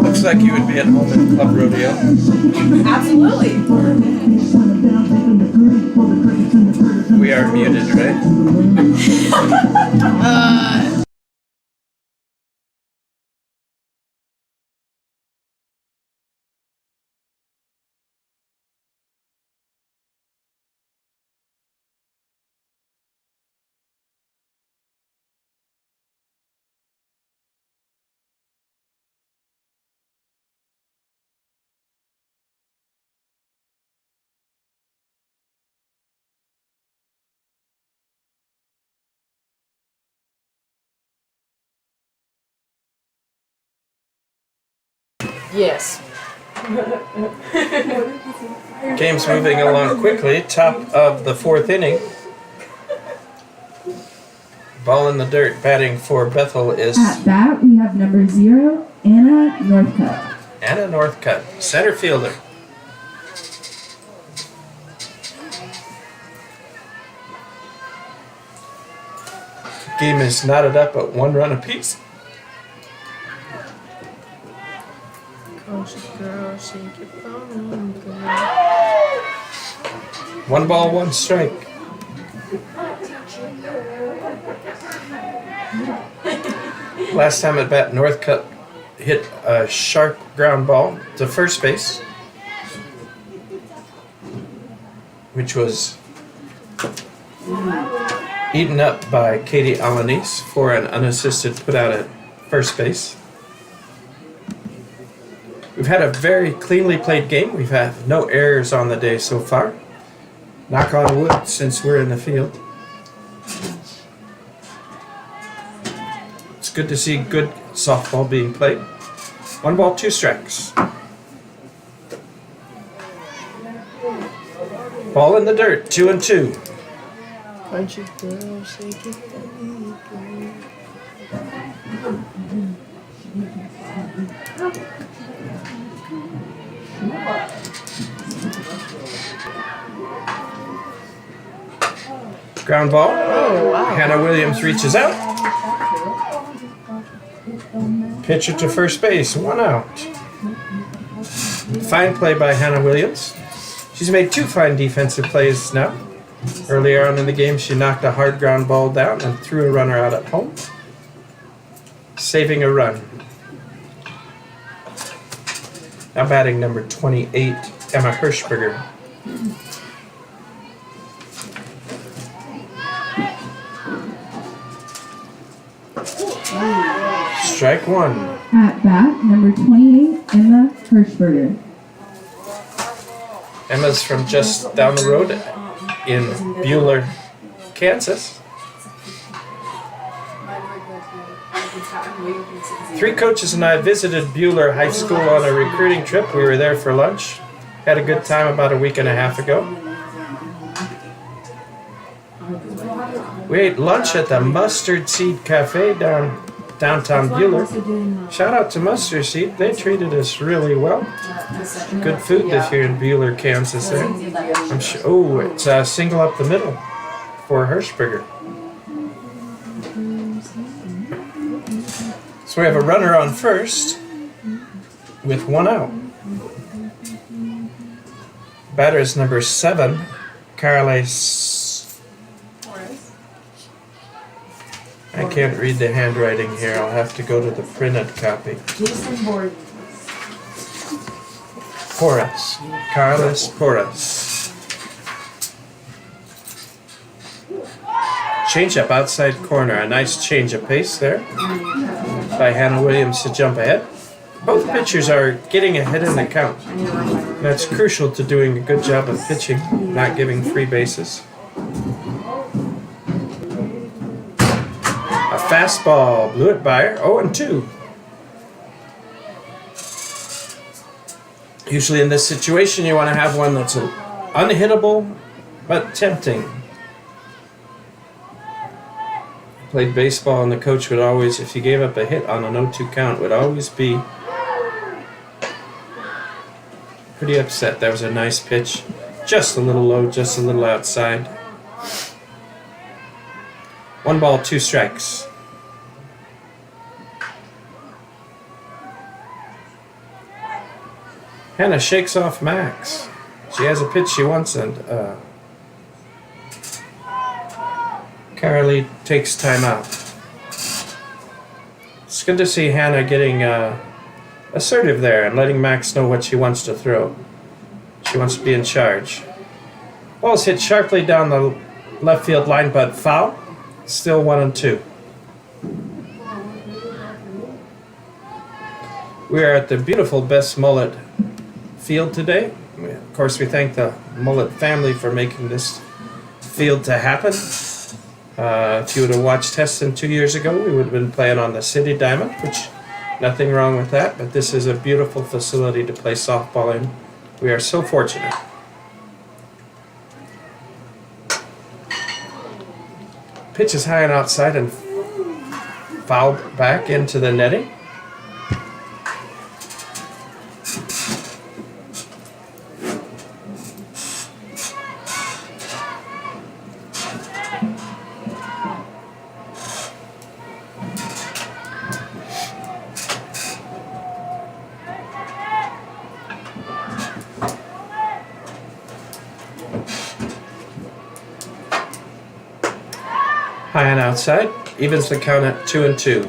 Looks like you would be at home in Club Rodeo. Absolutely. We are muted, right? Yes. Game's moving along quickly. Top of the fourth inning. Ball in the dirt. Batting for Bethel is At bat, we have number 0, Anna Northcutt. Anna Northcutt, center fielder. Game is knotted up at 1 run apiece. Cautious girl, shake your phone, girl. 1 ball, 1 strike. Last time at bat, Northcutt hit a sharp ground ball to first base, which was eaten up by Katie Alaniz for an unassisted put out at first base. We've had a very cleanly played game. We've had no errors on the day so far. Knock on wood since we're in the field. It's good to see good softball being played. 1 ball, 2 strikes. Ball in the dirt, 2-2. Country girl, shake your phone, Ground ball. Oh, wow. Hannah Williams reaches out. Pitcher to first base, 1 out. Fine play by Hannah Williams. She's made 2 fine defensive plays now. Earlier on in the game, she knocked a hard ground ball down and threw a runner out at home, saving a run. Now batting number 28, Emma Hirschberger. Strike 1. At bat, number 28, Emma Hirschberger. Emma's from just down the road in Buhler, Kansas. 3 coaches and I visited Buhler High School on a recruiting trip. We were there for lunch. Had a good time about a week and a half ago. We ate lunch at the Mustard Seed Cafe downtown Buhler. Shout out to Mustard Seed. They treated us really well. Good food if you're in Buhler, Kansas there. I'm sure. Oh, it's a single up the middle for Hirschberger. So we have a runner on first with 1 out. Batter is number 7, Kaylie. I can't read the handwriting here. I'll have to go to the printed copy. Porras. Carlos Porras. Change up outside corner. A nice change of pace there by Hannah Williams to jump ahead. Both pitchers are getting ahead in the count. That's crucial to doing a good job of pitching, not giving free bases. A fastball blew it by her. 0-2. Usually in this situation, you want to have one that's unhittable but tempting. Played baseball, and the coach would always, if you gave up a hit on an 0-2 count, would always be pretty upset. That was a nice pitch. Just a little low, just a little outside. 1 ball, 2 strikes. Hannah shakes off Max. She has a pitch she wants, and Kaylie takes time out. It's good to see Hannah getting assertive there and letting Max know what she wants to throw. She wants to be in charge. Ball's hit sharply down the left field line, but foul. Still 1-2. We are at the beautiful Best Mullet field today. Of course, we thank the Mullet family for making this field to happen. If you would have watched Hesston 2 years ago, we would have been playing on the City Diamond, which Nothing wrong with that, but this is a beautiful facility to play softball in. We are so fortunate. Pitch is high and outside and fouled back into the netting. High and outside, evens the count at 2-2.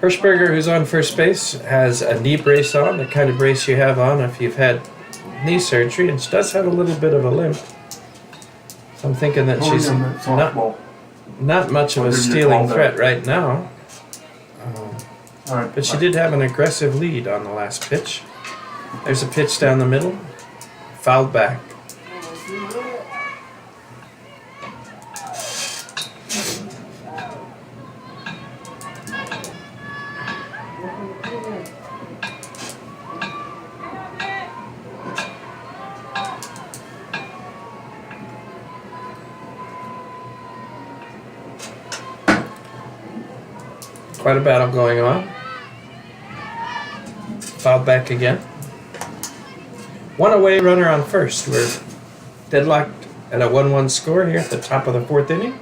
Hirschberger, who's on first base, has a knee brace on, the kind of brace you have on if you've had knee surgery, and she does have a little bit of a limp. So I'm thinking that she's not much of a stealing threat right now. But she did have an aggressive lead on the last pitch. There's a pitch down the middle, fouled back. Quite a battle going on. Fouled back again. One away runner on first. We're deadlocked at a 1-1 score here at the top of the 4th inning.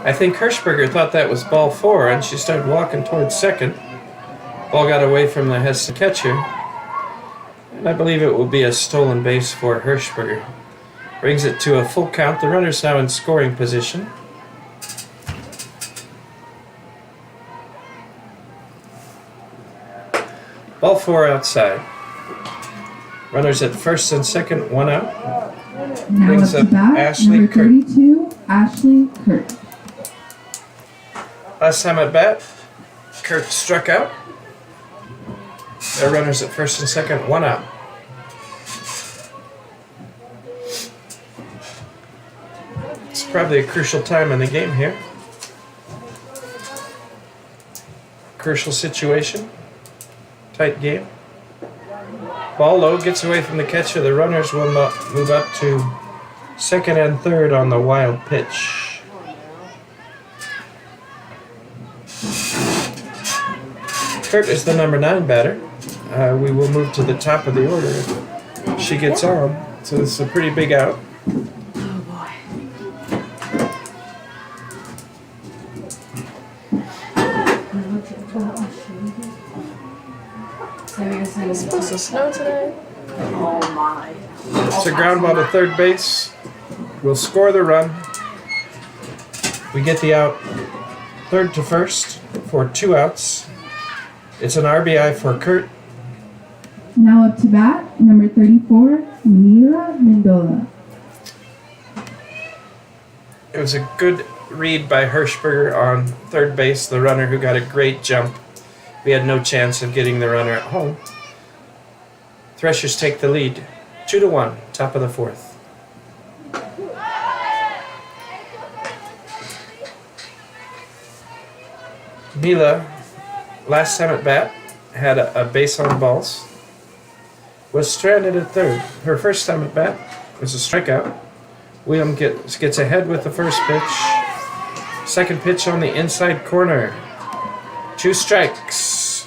I think Hirschberger thought that was ball 4, and she started walking towards second. Ball got away from the Hesston catcher, and I believe it will be a stolen base for Hirschberger. Brings it to a full count. The runner's now in scoring position. Ball 4 outside. Runners at first and second, 1 out. Now Brings up up to bat, Ashley number Kurt. 32, Ashley Kurt. Last time at bat, Kurt struck out. Their runners at first and second, 1 out. It's probably a crucial time in the game here. Crucial situation. Tight game. Ball low, gets away from the catcher. The runners will move up to second and third on the wild pitch. Kurt is the number 9 batter. We will move to the top of the order if she gets on. So this is a pretty big out. Oh boy. It's supposed to snow today. Oh my. It's a ground ball to third base. We'll score the run. We get the out third to first for 2 outs. It's an RBI for Kurt. Now up to bat, number 34, Mila Mendola. It was a good read by Hirschberger on third base, the runner who got a great jump. We had no chance of getting the runner at home. Threshers take the lead, 2-1, top of the 4th. Mila, last time at bat, had a base on balls. Was stranded at third. Her first time at bat was a strikeout. William gets ahead with the first pitch. Second pitch on the inside corner. 2 strikes.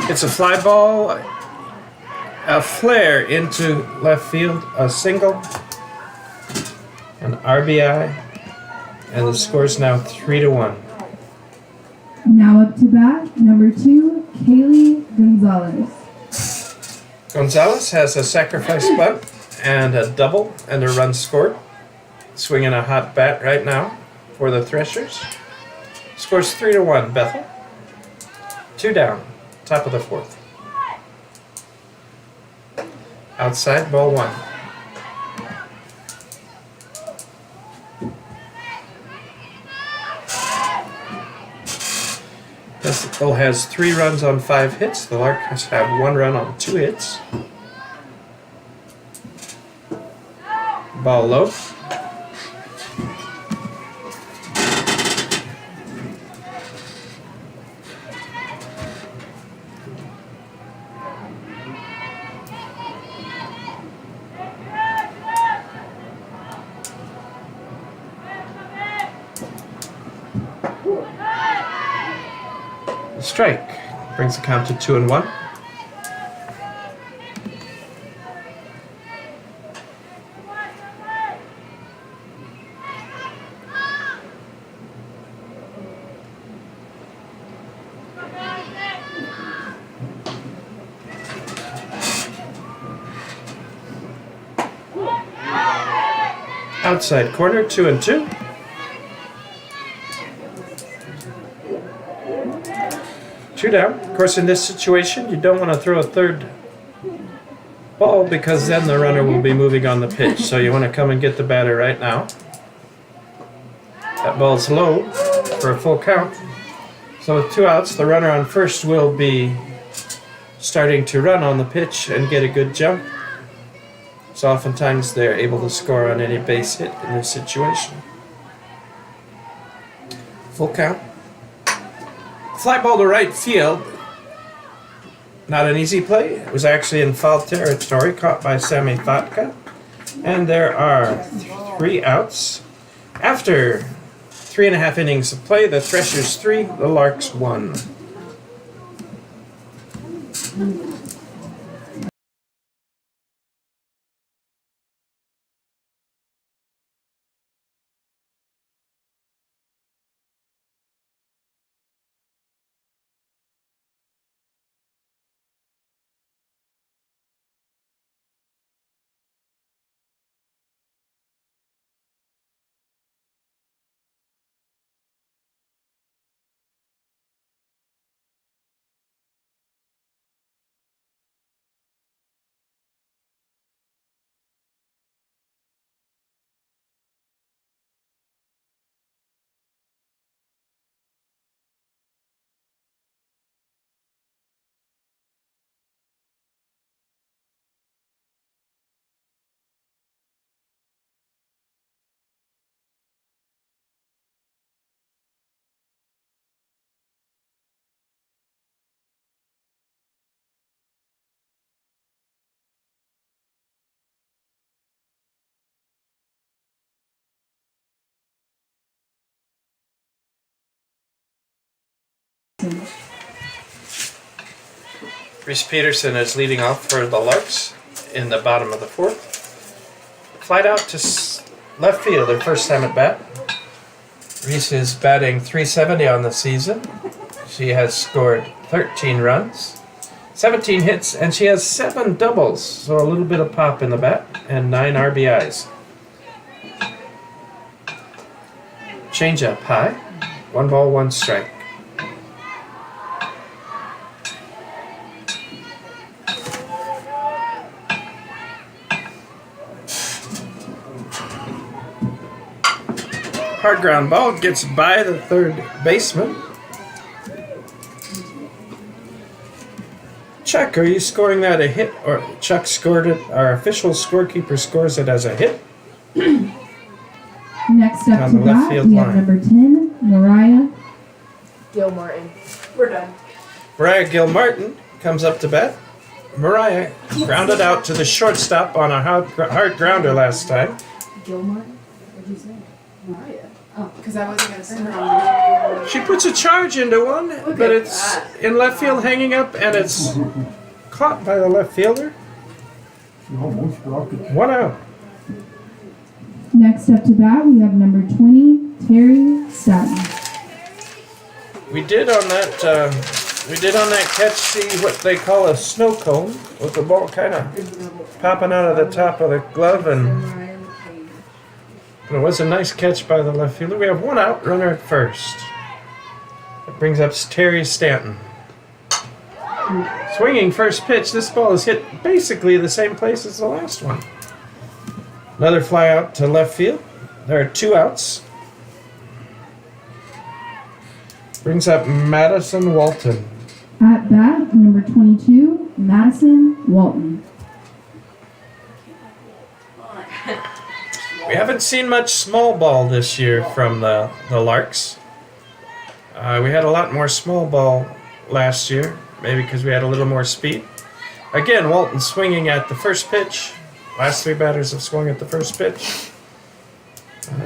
It's a fly ball, a flare into left field, a single, an RBI, and the score's now 3-1. Now up to bat, number 2, Kaylie Gonzalez. Gonzalez has a sacrifice bunt and a double and a run scored. swinging a hot bat right now for the Threshers. Scores 3-1, Bethel. 2 down, top of the 4th. Outside, ball 1. Bethel has 3 runs on 5 hits. The Larks have 1 run on 2 hits. Ball low. Strike brings the count to 2-1. Outside corner, 2-2. Two down. Of course, in this situation, you don't want to throw a third ball because then the runner will be moving on the pitch. So you want to come and get the batter right now. That ball's low for a full count. So with 2 outs, the runner on first will be starting to run on the pitch and get a good jump. So oftentimes they're able to score on any base hit in this situation. Full count. Fly ball to right field. Not an easy play. It was actually in foul territory, caught by Sammy Fatka. And there are 3 outs. After 3.5 innings of play, the Threshers 3, the Larks 1. Reese Peterson is leading off for the Larks in the bottom of the 4th. Flied out to left field their first time at bat. Reese is batting .370 on the season. She has scored 13 runs, 17 hits, and she has 7 doubles, so a little bit of pop in the bat, and 9 RBIs. Change up high. 1 ball, 1 strike. Hard ground ball gets by the third baseman. Chuck, are you scoring that a hit? Or Chuck scored it, our official scorekeeper scores it as a hit. Next up On to the left bat, field we have line. number 10, Mariah. Gilmartin. We're done. Mariah Gilmartin comes up to bat. Mariah grounded out to the shortstop on a hard grounder last time. Gilmartin? What'd you say? Mariah. Oh. Because I wasn't going to send her. She puts a charge into one, but it's in left field hanging up, and it's caught by the left fielder. 1 out. Next up to bat, we have number 20, Terry Staton. We did on that catch see what they call a snow cone, with the ball kind of popping out of the top of the glove, and It was a nice catch by the left fielder. We have one out, runner at first. That brings up Terry Stanton. Swinging first pitch. This ball is hit basically the same place as the last one. Another fly out to left field. There are 2 outs. Brings up Madison Walton. At bat, number 22, Madison Walton. We haven't seen much small ball this year from the Larks. We had a lot more small ball last year, maybe because we had a little more speed. Again, Walton swinging at the first pitch. Last 3 batters have swung at the first pitch.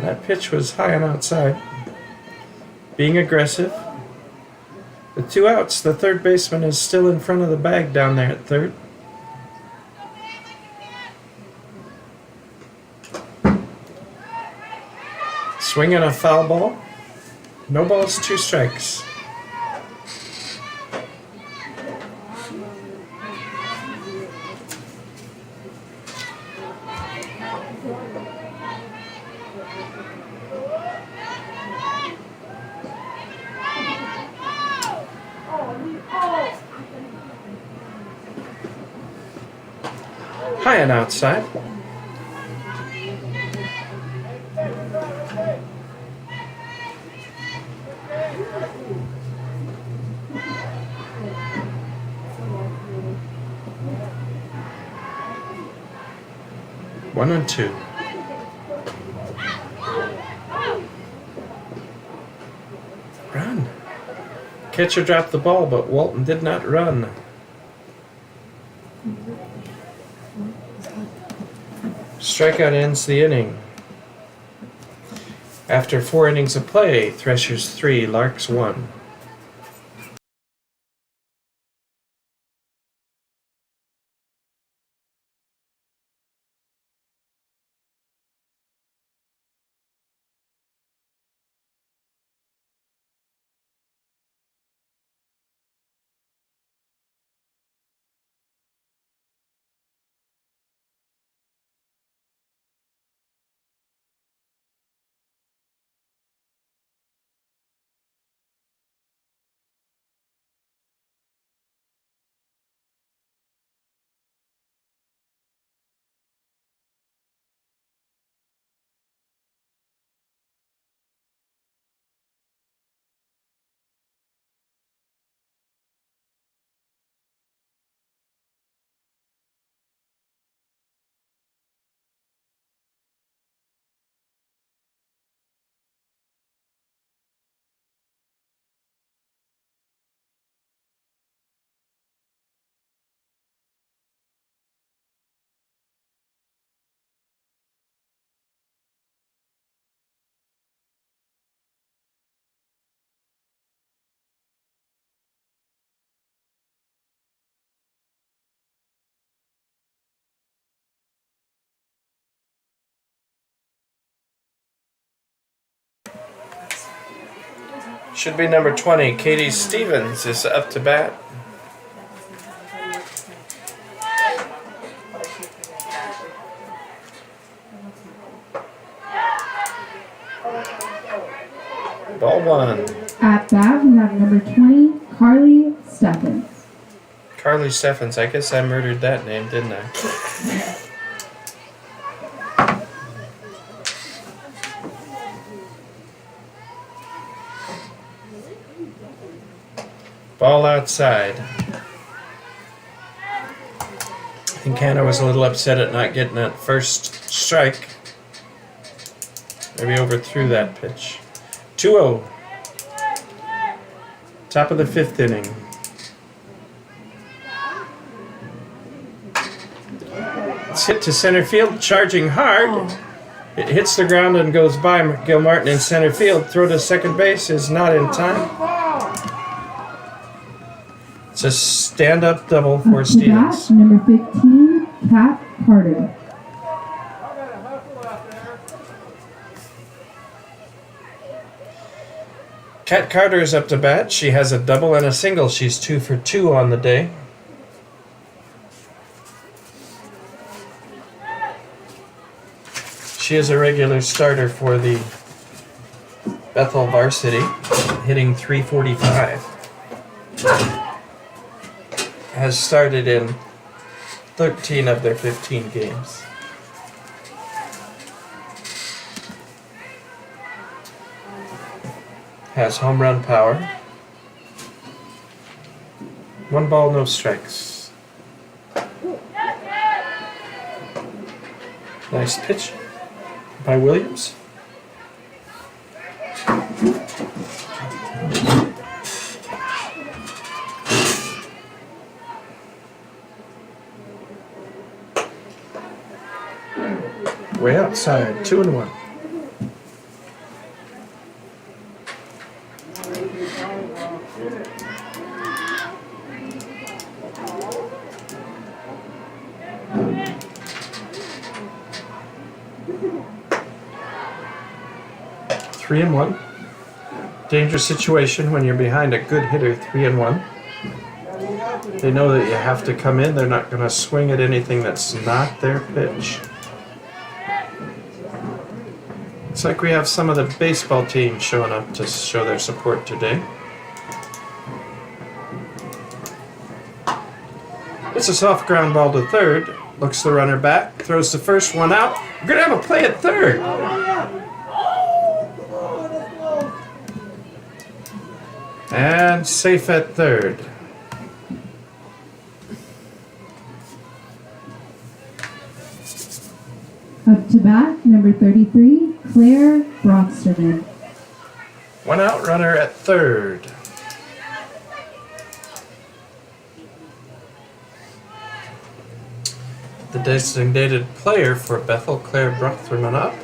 That pitch was high and outside. Being aggressive. The 2 outs, the third baseman is still in front of the bag down there at third. Swinging a foul ball. No balls, 2 strikes. High and outside. One and 2. Run. Catcher dropped the ball, but Walton did not run. Strikeout ends the inning. After 4 innings of play, Threshers 3, Larks 1. Should be number 20. Katie Stevens is up to bat. Ball 1. At bat, we have number 20, Carly Steffens. Carly Steffens. I guess I murdered that name, didn't I? Ball outside. I think Hannah was a little upset at not getting that first strike. Maybe overthrew that pitch. 2-0. Top of the 5th inning. It's hit to center field, charging hard. It hits the ground and goes by Gilmartin in center field. Throw to second base is not in time. It's a stand-up double for Up to Stevens. bat, number 15, Kat Carter. Kat Carter is up to bat. She has a double and a single. She's 2 for 2 on the day. She is a regular starter for the Bethel varsity, hitting .345. Has started in 13 of their 15 games. Has home run power. 1 ball, no strikes. Nice pitch by Williams. Way outside, 2-1. Three and one. Dangerous situation when you're behind a good hitter, 3-1. They know that you have to come in. They're not going to swing at anything that's not their pitch. It's like we have some of the baseball teams showing up to show their support today. It's a soft ground ball to third. Looks the runner back. Throws the first one out. We're going to have a play at third. And safe at third. Up to bat, number 33, Claire Broxterman. 1 out, runner at third. The designated player for Bethel, Claire Broxterman, up.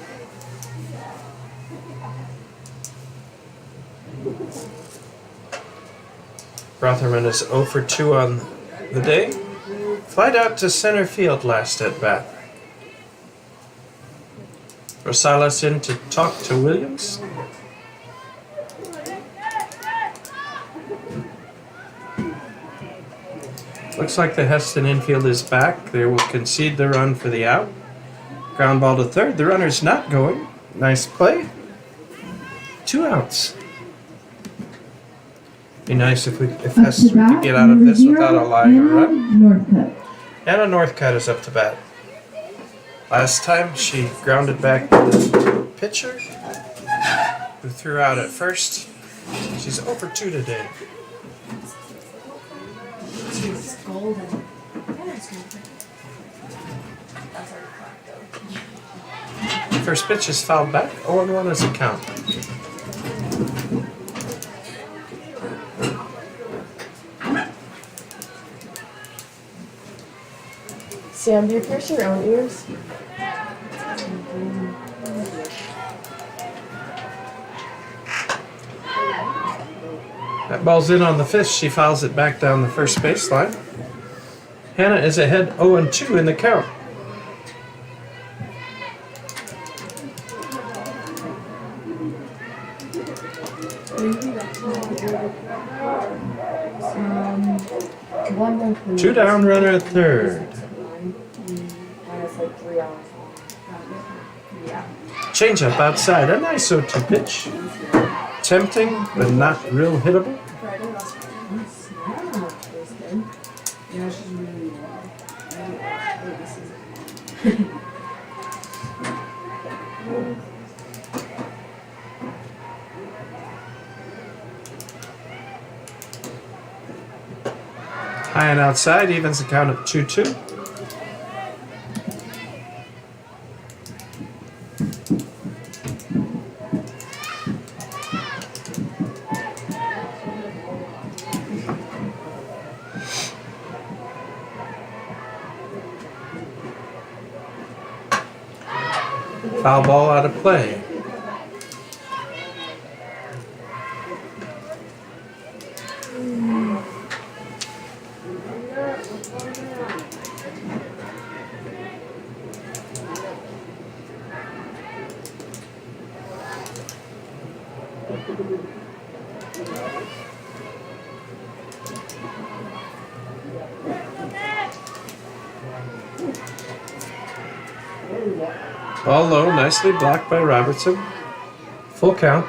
Broxterman is 0 for 2 on the day. Flied out to center field last at bat. Rosales in to talk to Williams. Looks like the Hesston infield is back. They will concede the run for the out. Ground ball to third. The runner's not going. Nice play. 2 outs. Be nice if Hesston could get out of this without allowing a run. Northcutt. Anna Northcutt is up to bat. Last time she grounded back to the pitcher, who threw out at first. She's 0 for 2 today. She's golden. First pitch is fouled back. 0-1 is the count. Sam, do you pierce your own ears? That ball's in on the fifth. She fouls it back down the first baseline. Hannah is ahead 0-2 in the count. Two down, runner at third. Change up outside. A nice 0-2 pitch. Tempting, but not real hittable. High and outside, evens the count of 2-2. Foul ball out of play. Ball low, nicely blocked by Robertson. Full count.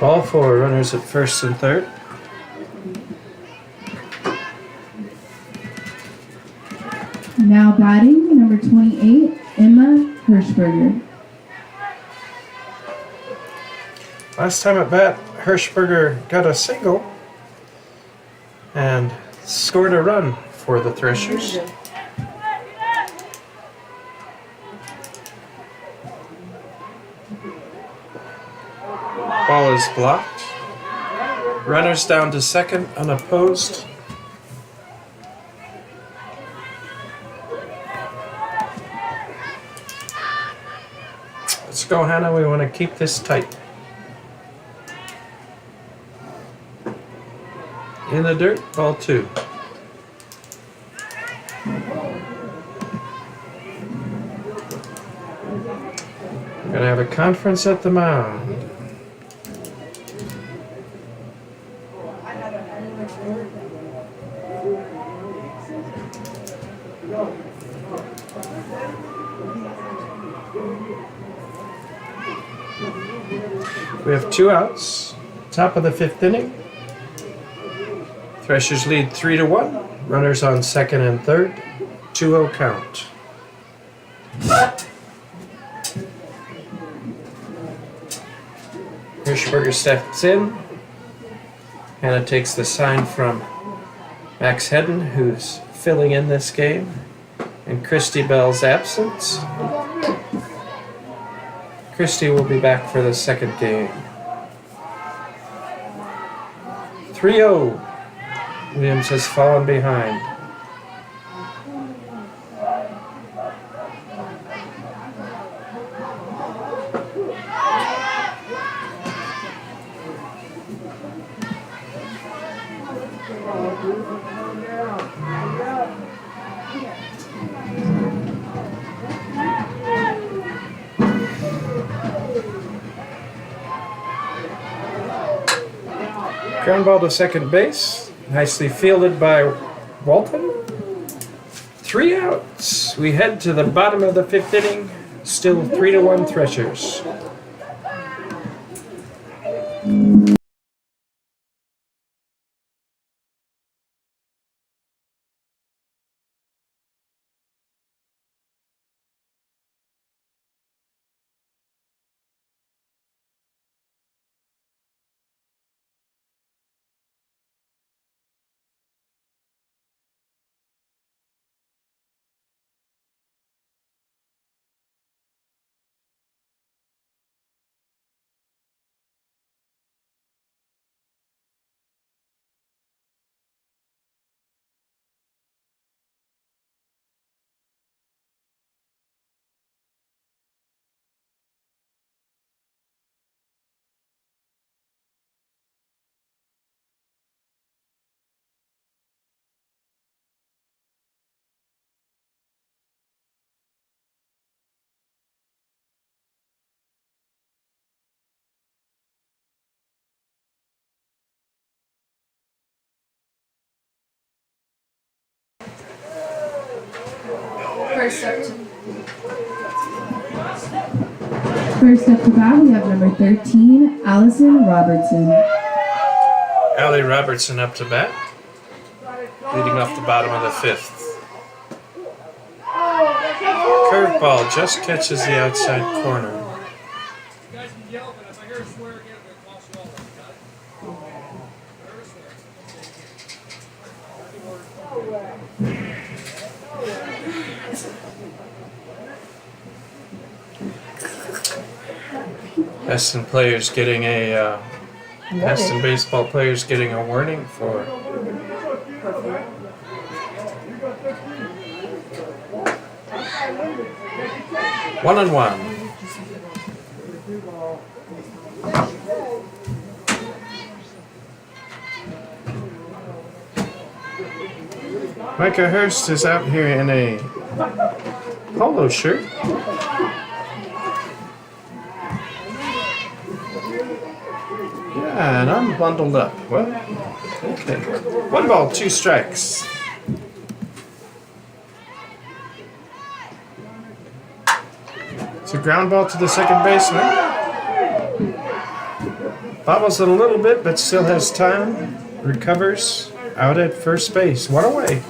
Ball four, runners at first and third. Now batting, number 28, Emma Hirschberger. Last time at bat, Hirschberger got a single and scored a run for the Threshers. Ball is blocked. Runners down to second, unopposed. Let's go, Hannah. We want to keep this tight. In the dirt, ball two. We're going to have a conference at the mound. We have 2 outs. Top of the 5th inning. Threshers lead 3-1. Runners on second and third. 2-0 count. Hirschberger steps in. Hannah takes the sign from Max Hedden, who's filling in this game, in Christy Bell's absence. Christy will be back for the second game. 3-0. Williams has fallen behind. Ground ball to second base. Nicely fielded by Walton. 3 outs. We head to the bottom of the 5th inning. Still 3-1 Threshers. First up to bat, we have number 13, Alvin Robertson. Allie Robertson up to bat. Leading off the bottom of the 5th. Curveball just catches the outside corner. Hesston players getting a Hesston baseball players getting a warning for one on one. Micah Hurst is out here in a polo shirt. Yeah, and I'm bundled up. Well, okay. 1 ball, 2 strikes. It's a ground ball to the second baseman. Bobbles it a little bit, but still has time. Recovers out at first base. 1 away.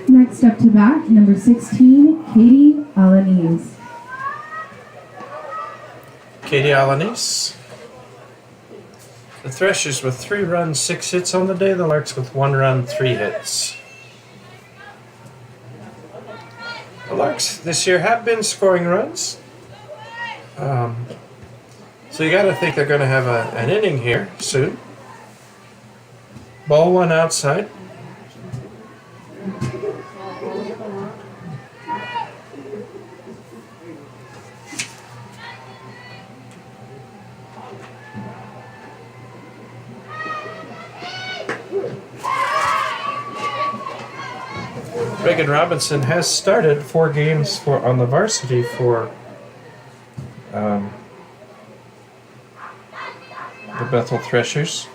Next up to bat, number 16, Katie Alaniz. Katie Alaniz. The Threshers with 3 runs, 6 hits on the day. The Larks with 1 run, 3 hits. The Larks this year have been scoring runs. So you got to think they're going to have an inning here soon. Ball 1 outside. Reagan Robinson has started 4 games on the varsity for the Bethel Threshers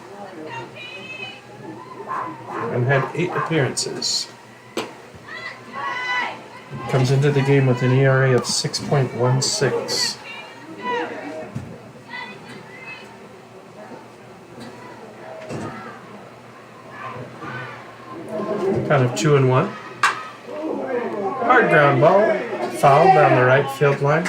and had 8 appearances. Comes into the game with an ERA of 6.16. Kind of 2-1. Hard ground ball, foul down the right field line.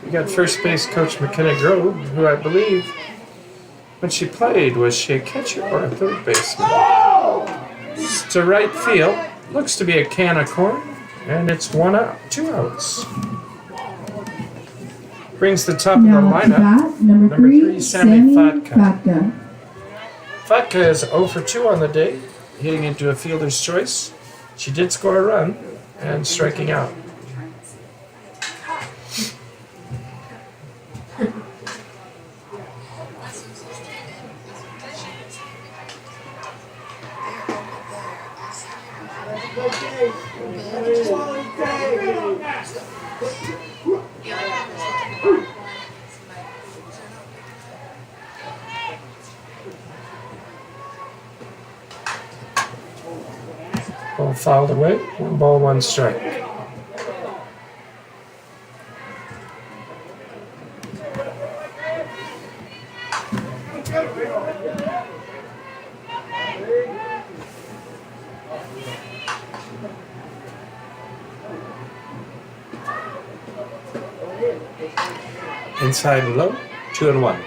We got first base coach McKenna Grove, who I believe when she played, was she a catcher or a third baseman? It's to right field. Looks to be a can of corn, and it's 1 out, 2 outs. Brings the top of the Now up to lineup. bat, number 3, Sammy Sammy Fatka. Fatka. Fatka is 0 for 2 on the day, hitting into a fielder's choice. She did score a run and striking out. Ball fouled away. 1 ball, 1 strike. Inside low, 2-1.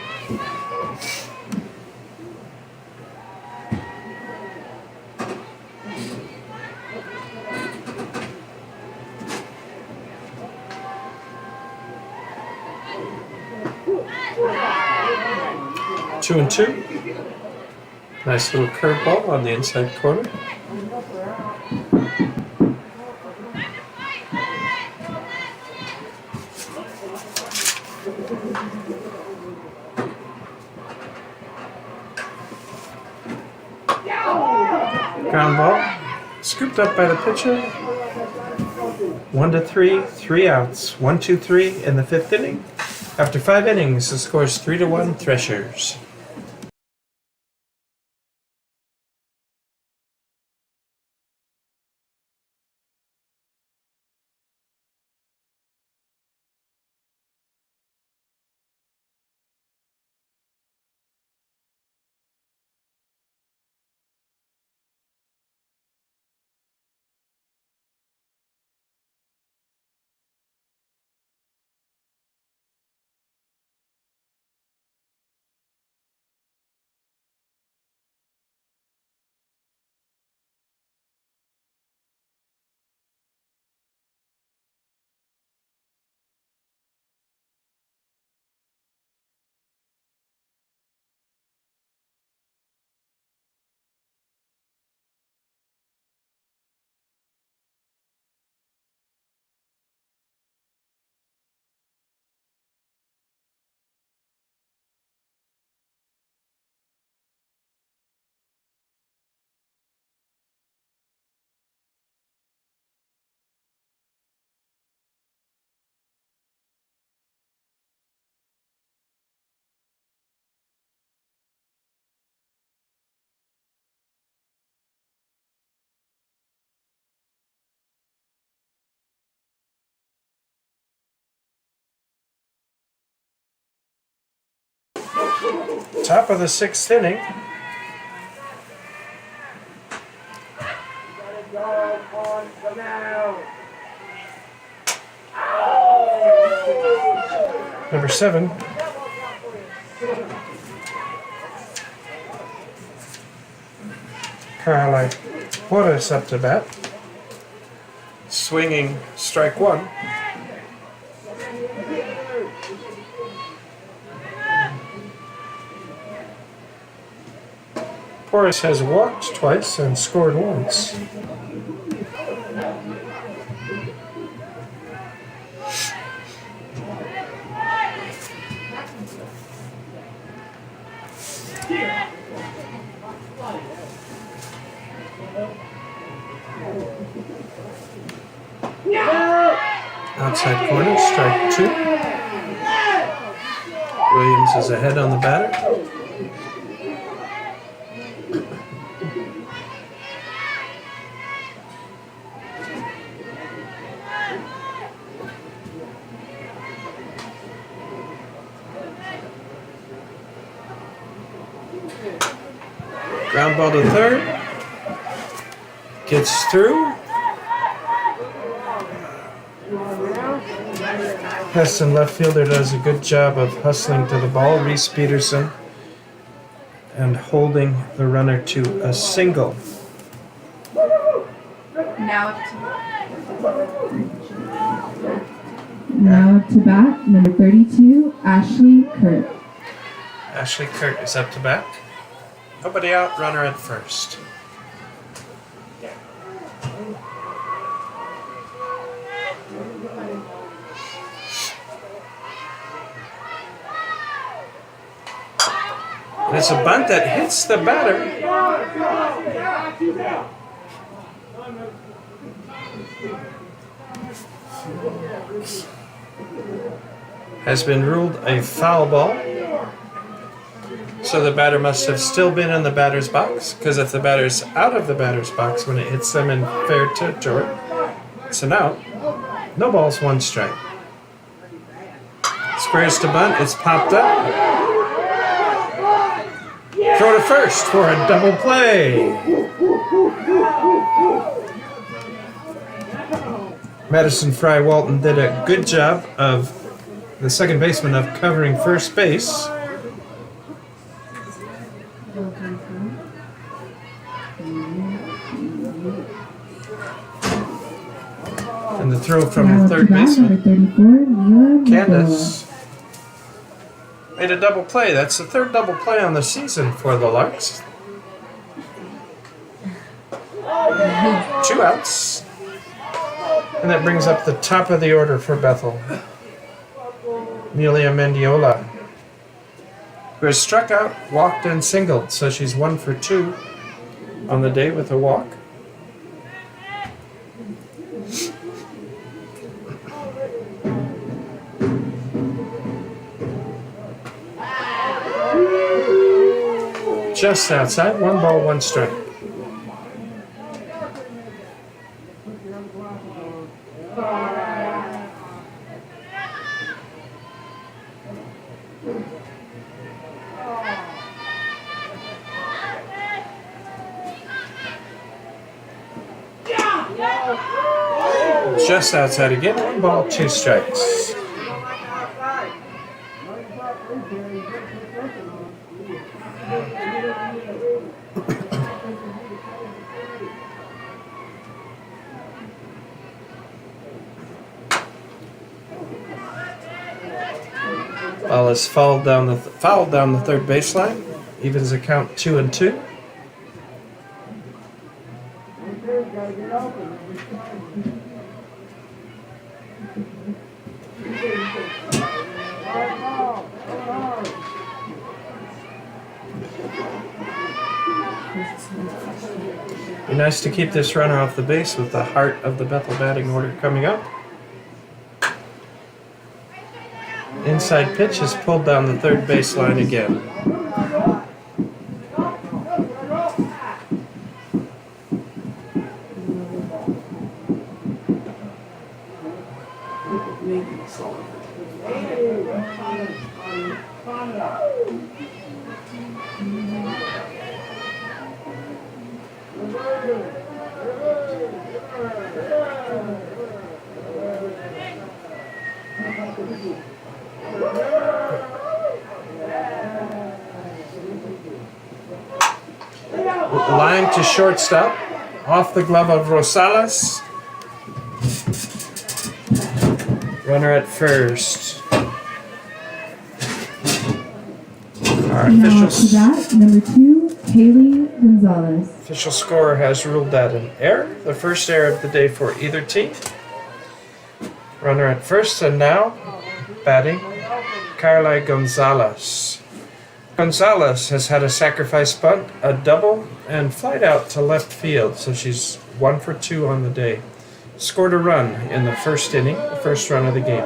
Two and 2. Nice little curveball on the inside corner. Ground ball, scooped up by the pitcher. 1-3, 3 outs. 1, 2, 3 in the 5th inning. After 5 innings, the score is 3-1 Threshers. Top of the 6th inning. Number 7. Kaylie Manning up to bat. Swinging strike 1. Porras has walked twice and scored once. Outside corner, strike 2. Williams is ahead on the batter. Ground ball to third. Gets through. Hesston, left fielder, does a good job of hustling to the ball. Reese Peterson and holding the runner to a single. Now up to bat, number 32, Ashley Kurt. Ashley Kurt is up to bat. Nobody out, runner at first. And it's a bunt that hits the batter. Has been ruled a foul ball. So the batter must have still been in the batter's box, because if the batter's out of the batter's box when it hits them in fair territory, it's an out. No balls, 1 strike. Squares to bunt, it's popped up. Throw to first for a double play. Madison Walton did a good job of the second baseman of covering first base. And the throw from the third baseman. Candace made a double play. That's the third double play on the season for the Larks. 2 outs. And that brings up the top of the order for Bethel. Amelia Mendiola, who has struck out, walked, and singled. So she's 1 for 2 on the day with a walk. Just outside, 1 ball, 1 strike. Just outside again, 1 ball, 2 strikes. Ball is fouled down the third baseline. Evens the count 2-2. Be nice to keep this runner off the base with the heart of the Bethel batting order coming up. Inside pitch is pulled down the third baseline again. Line to shortstop, off the glove of Rosales. Runner at first. Our Now up to bat, number 2, Kaylie Gonzalez. official scorer has ruled that an error, the first error of the day for either team. Runner at first, and now batting, Kaylie Gonzalez. Gonzalez has had a sacrifice bunt, a double, and flight out to left field, so she's 1 for 2 on the day. Scored a run in the first inning, the first run of the game.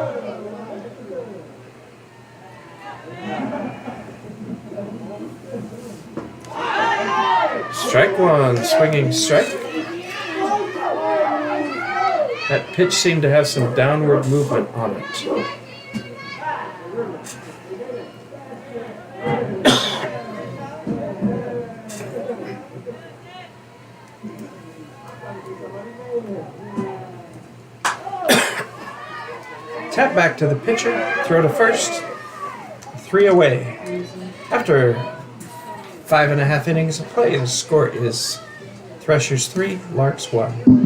Strike one, swinging strike. That pitch seemed to have some downward movement on it. Tap back to the pitcher, throw to first, 3 away. After 5.5 innings of play, the score is Threshers 3, Larks 1.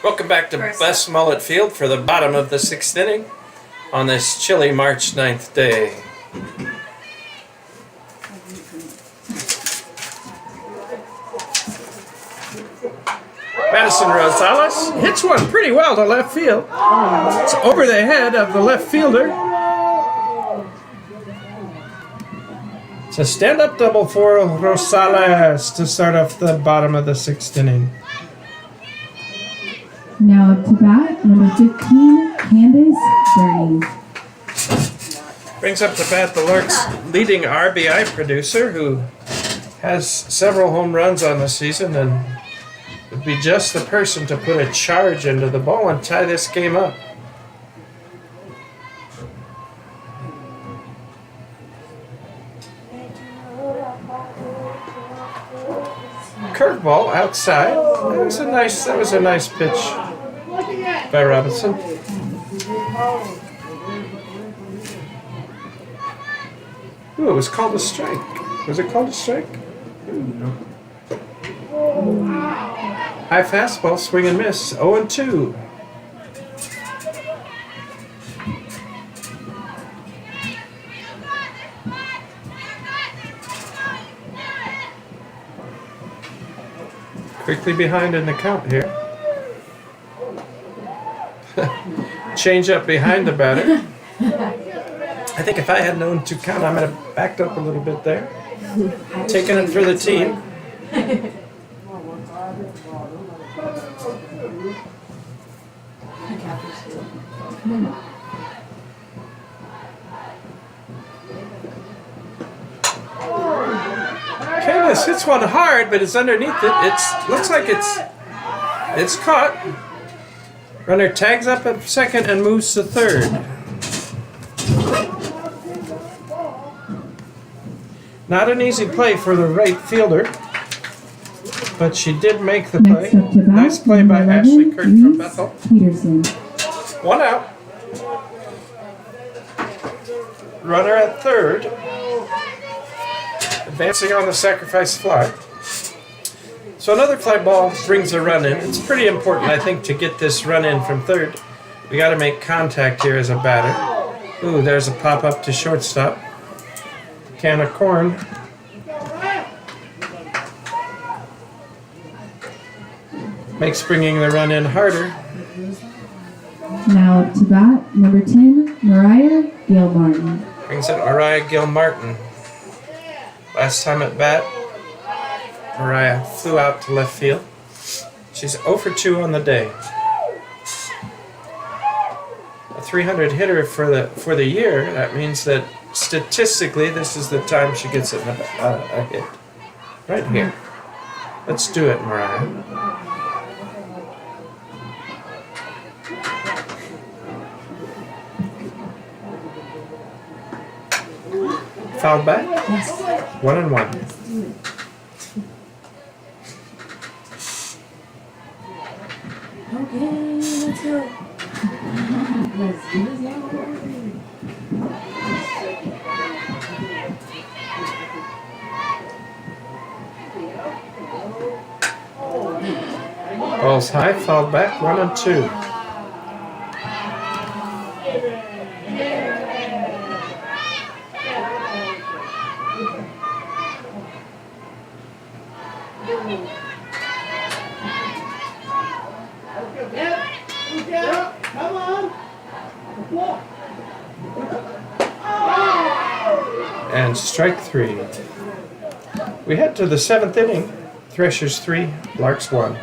Welcome back to Best Mullet Field for the bottom of the 6th inning on this chilly March 9th day. Madison Rosales hits one pretty well to left field. It's over the head of the left fielder. It's a stand-up double for Rosales to start off the bottom of the 6th inning. Now up to bat, number 15, Candace Burns. Brings up to bat the Larks' leading RBI producer, who has several home runs on the season and would be just the person to put a charge into the ball and tie this game up. Curveball outside. That was a nice pitch by Robinson. Ooh, it was called a strike. Was it called a strike? Ooh, no. High fastball, swing and miss. 0-2. Quickly behind in the count here. Change up behind the batter. I think if I had known to count, I might have backed up a little bit there. Taking it for the team. Alaniz hits one hard, but it's underneath it. Looks like it's caught. Runner tags up at second and moves to third. Not an easy play for the right fielder, but she did make the play. Next up to bat, Nice play by number Ashley 11, Kurt from Reese Bethel. Peterson. 1 out. Runner at third. Advancing on the sacrifice fly. So another fly ball brings a run in. It's pretty important, I think, to get this run in from third. We got to make contact here as a batter. Ooh, there's a pop up to shortstop. Can of corn. Makes bringing the run in harder. Now up to bat, number 10, Mariah Gilmartin. Brings it Mariah Gilmartin. Last time at bat, Mariah flew out to left field. She's 0 for 2 on the day. A 300 hitter for the year. That means that statistically, this is the time she gets a hit. Right here. Let's do it, Mariah. Foul back? Yes. 1-1. Okay, let's go. Let's do this now. Ball's high, fouled back, 1-2. And strike 3. We head to the 7th inning. Threshers 3, Larks 1.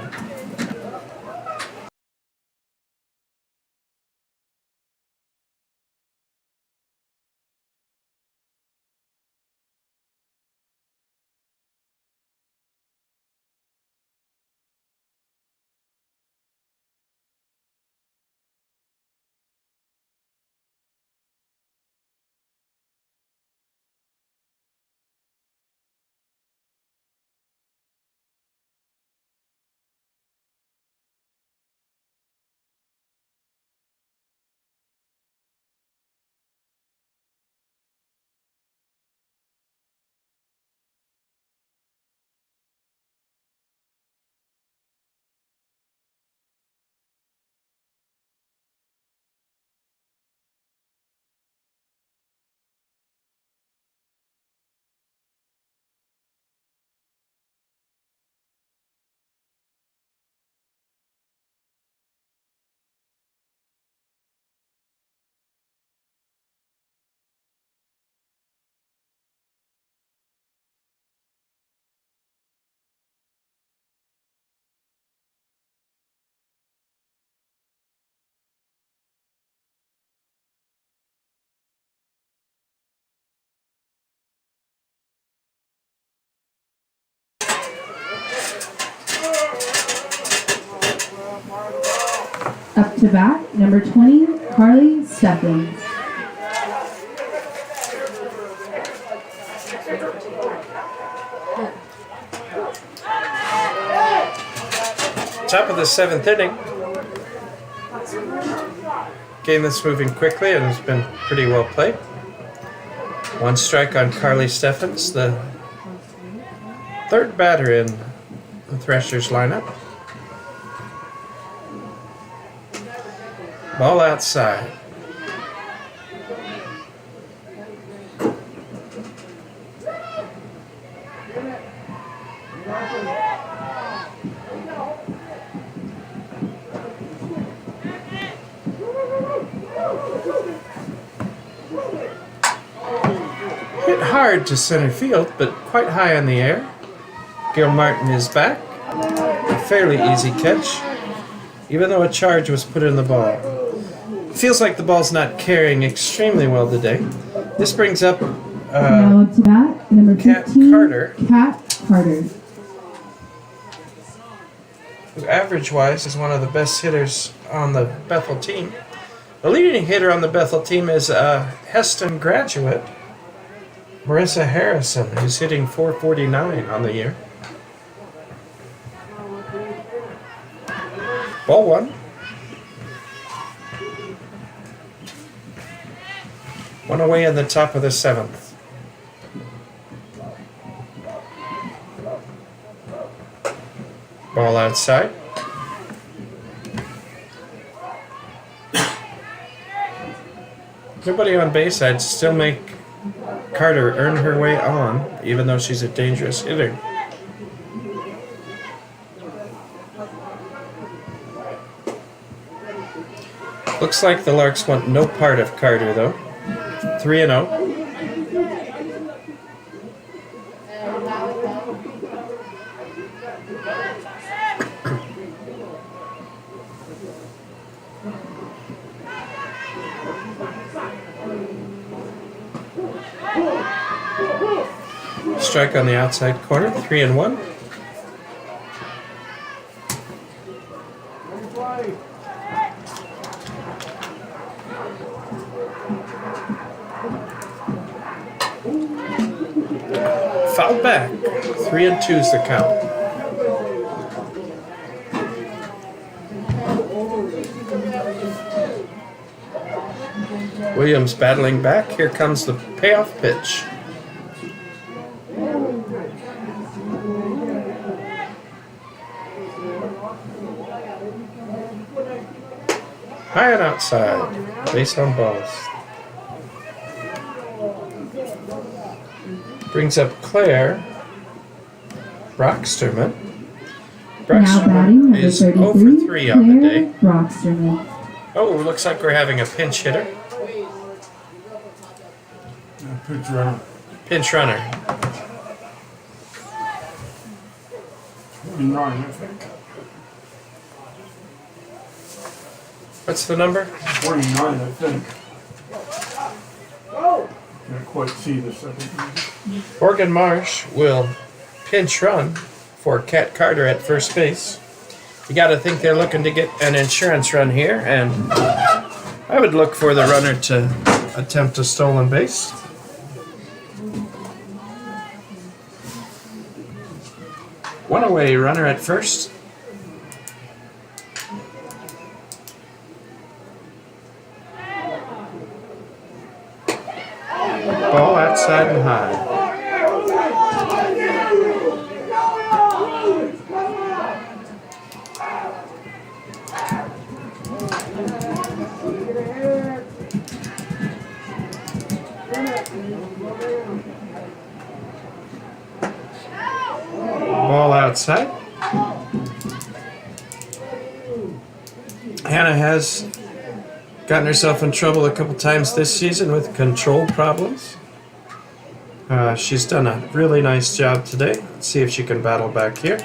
Up to bat, number 20, Kaylie Stephens. Top of the 7th inning. Game that's moving quickly and has been pretty well played. 1 strike on Kaylie Stephens, the 3rd batter in the Threshers lineup. Ball outside. Hit hard to center field, but quite high in the air. Gilmartin is back. A fairly easy catch, even though a charge was put in the ball. Feels like the ball's not carrying extremely well today. This brings up Now up to bat, number Kat 15, Carter. Kat Carter. Who average-wise is one of the best hitters on the Bethel team. The leading hitter on the Bethel team is a Hesston graduate, Marissa Harrison, who's hitting .449 on the year. Ball one. One away in the top of the seventh. Ball outside. Nobody on base. I'd still make Carter earn her way on, even though she's a dangerous hitter. Looks like the Larks want no part of Carter, though. 3-0. Strike on the outside corner, 3-1. Foul back, 3-2 is the count. Williams battling back. Here comes the payoff pitch. High and outside. Base on balls. Brings up Claire Broxterman. Now batting number is 0 for 33, 3 on the Claire day. Broxterman. Oh, looks like we're having a pinch hitter. Pitch runner. Pinch runner. 29, I think. What's the number? 49, I think. Can't quite see the second. Morgan Marsh will pinch run for Kat Carter at first base. You got to think they're looking to get an insurance run here, and I would look for the runner to attempt a stolen base. One away, runner at first. Ball outside and high. Ball outside. Hannah has gotten herself in trouble a couple times this season with control problems. She's done a really nice job today. Let's see if she can battle back here.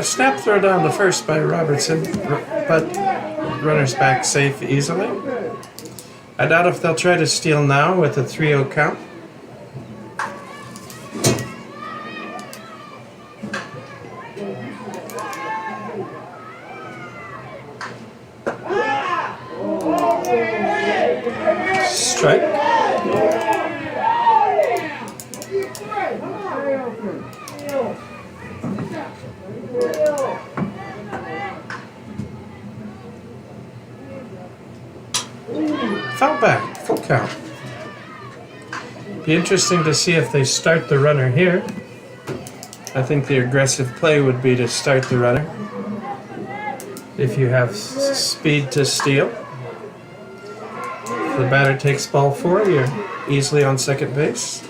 Snap throw down to first by Robertson, but runner's back safe easily. I doubt if they'll try to steal now with a 3-0 count. Strike. Foul back, full count. Be interesting to see if they start the runner here. I think the aggressive play would be to start the runner if you have speed to steal. If the batter takes ball 4, you're easily on second base.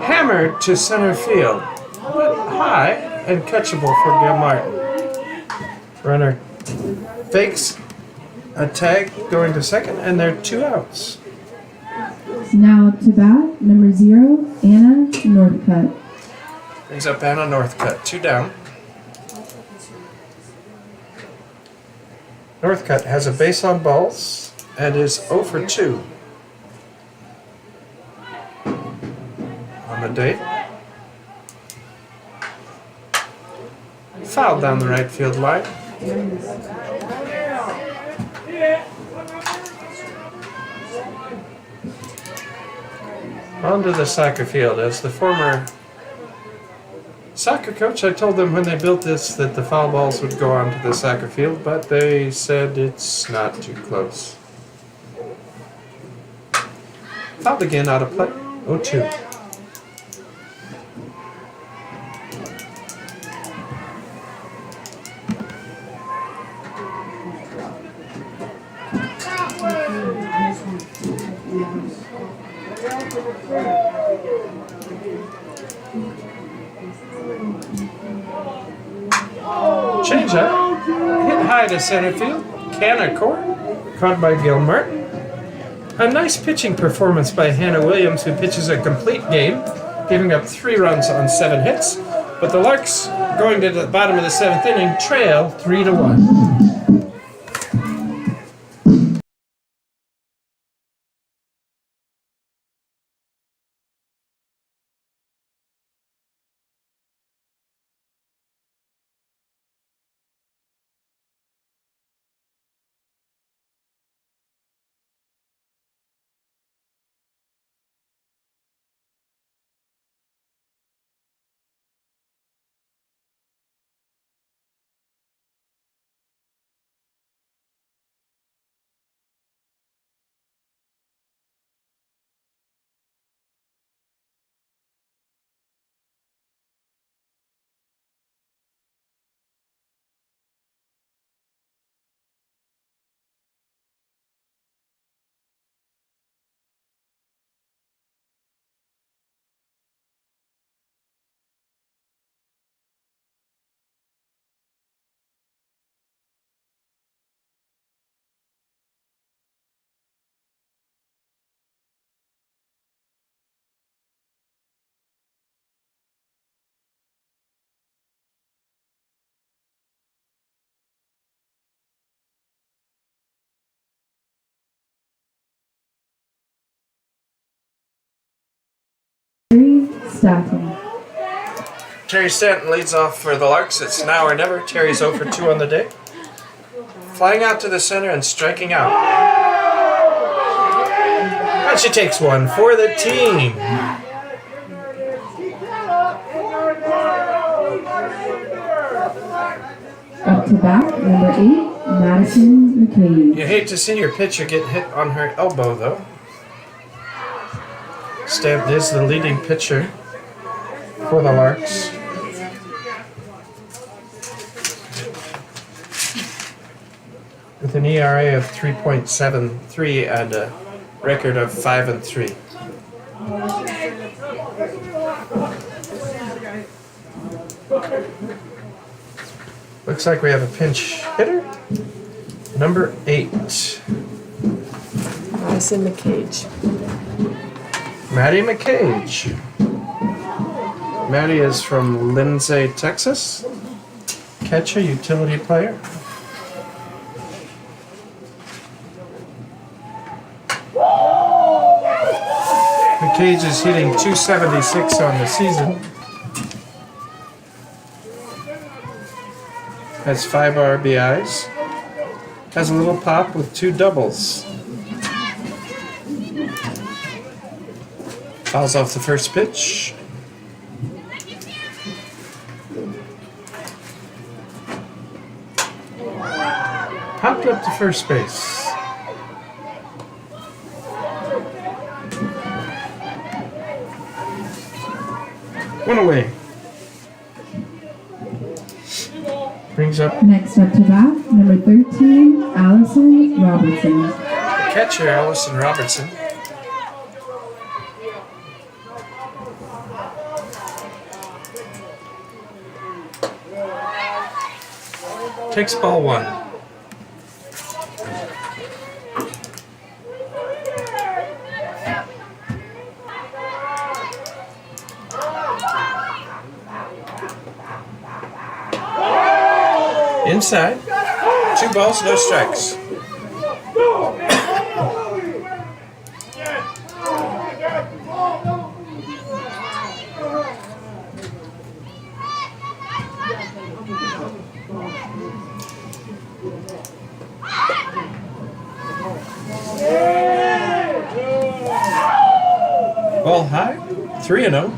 Hammered to center field, but high and catchable for Gilmartin. Runner fakes a tag going to second, and there are 2 outs. Now up to bat, number 0, Anna Northcutt. Brings up Anna Northcutt, 2 down. Northcutt has a base on balls and is 0 for 2 on the day. Foul down the right field line. Onto the soccer field. As the former soccer coach, I told them when they built this that the foul balls would go onto the soccer field, but they said it's not too close. Fouled again, out of play. 0-2. Change up, hit high to center field, Canna court, caught by Gilmartin. A nice pitching performance by Hannah Williams, who pitches a complete game, giving up 3 runs on 7 hits. But the Larks, going to the bottom of the 7th inning, trail 3-1. Staffing. Terry Stanton leads off for the Larks. It's now or never. Terry's 0 for 2 on the day. Flying out to the center and striking out. And she takes one for the team. Up to bat, number 8, Madison Mcfee. You hate to see your pitcher get hit on her elbow, though. Stanton is the leading pitcher for the Larks. With an ERA of 3.73 and a record of 5-3. Looks like we have a pinch hitter. Number 8. Madison McCage. Maddie McCage. Maddie is from Lindsay, Texas. Catcher, utility player. McCage is hitting .276 on the season. Has 5 RBIs. Has a little pop with 2 doubles. Fouls off the first pitch. Popped up to first base. One away. Brings up Next up to bat, number 13, Alvin Robertson. the catcher, Allison Robertson. Takes ball 1. Inside. 2 balls, no strikes. Ball high, 3-0.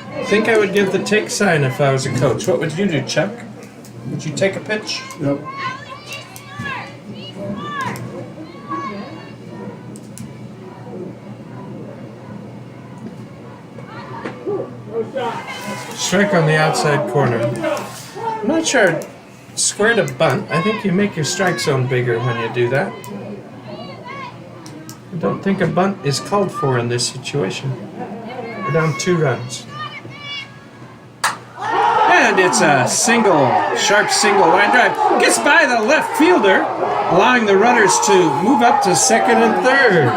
I think I would give the take sign if I was a coach. What would you do, Chuck? Would you take a pitch? Yep. Strike on the outside corner. I'm not sure I'd square to bunt. I think you make your strike zone bigger when you do that. I don't think a bunt is called for in this situation. We're down 2 runs. And it's a single, sharp single line drive. Gets by the left fielder, allowing the runners to move up to second and third.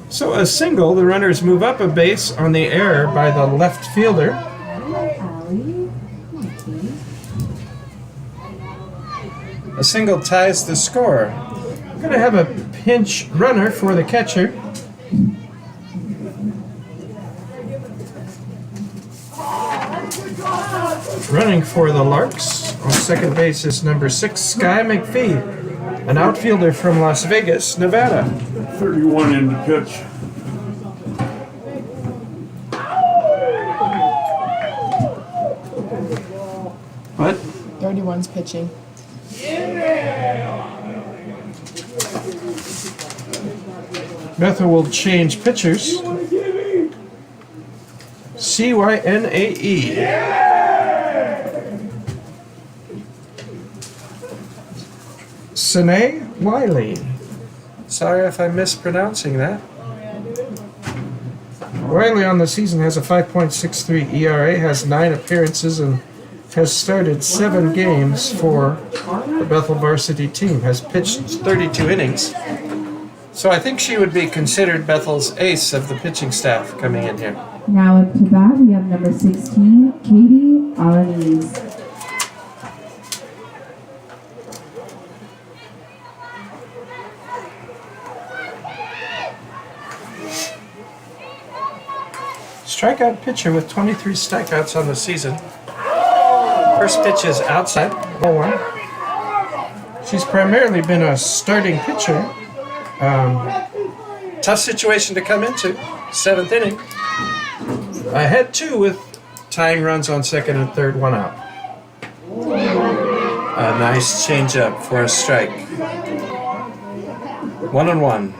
So a single, the runners move up a base on the error by the left fielder. A single ties the score. We're going to have a pinch runner for the catcher. Running for the Larks on second base is number 6, Skye Mcfee, an outfielder from Las Vegas, Nevada. 31 in the pitch. What? 31's pitching. Bethel will change pitchers. CYNAE. Sine Wiley. Sorry if I'm mispronouncing that. Wiley on the season has a 5.63 ERA, has 9 appearances, and has started 7 games for the Bethel varsity team, has pitched 32 innings. So I think she would be considered Bethel's ace of the pitching staff coming in here. Now up to bat, we have number 16, Katie Alaniz. Strikeout pitcher with 23 strikeouts on the season. First pitch is outside, 0-1. She's primarily been a starting pitcher. Tough situation to come into, 7th inning. Ahead 2 with tying runs on second and third, 1 out. A nice changeup for a strike. 1-1.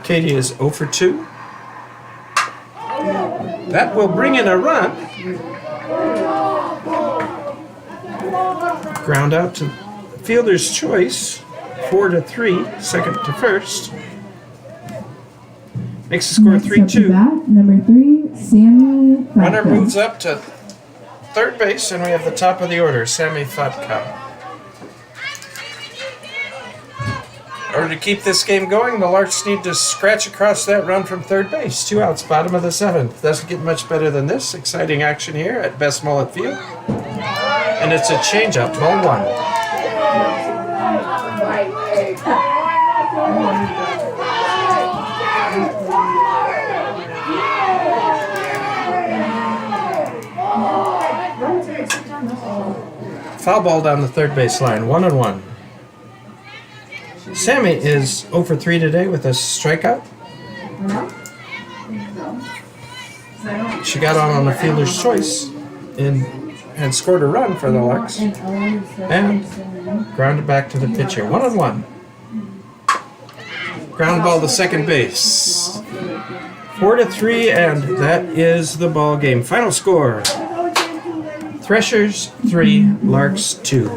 Katie is 0 for 2. That will bring in a run. Ground out to fielder's choice. 4-3, second to first. Makes the score Next up to 3-2. bat, number 3, Sammy Runner Fatka. moves up to third base, and we have the top of the order, Sammy Fatka. In order to keep this game going, the Larks need to scratch across that run from third base. 2 outs, bottom of the 7th. Doesn't get much better than this. Exciting action here at Best Mullet Field. And it's a changeup, ball 1. Foul ball down the third base line, 1-1. Sammy is 0 for 3 today with a strikeout. She got on a fielder's choice and scored a run for the Larks. And grounded back to the pitcher. 1-1. Ground ball to second base. 4-3, and that is the ball game. Final score: Threshers 3, Larks 2.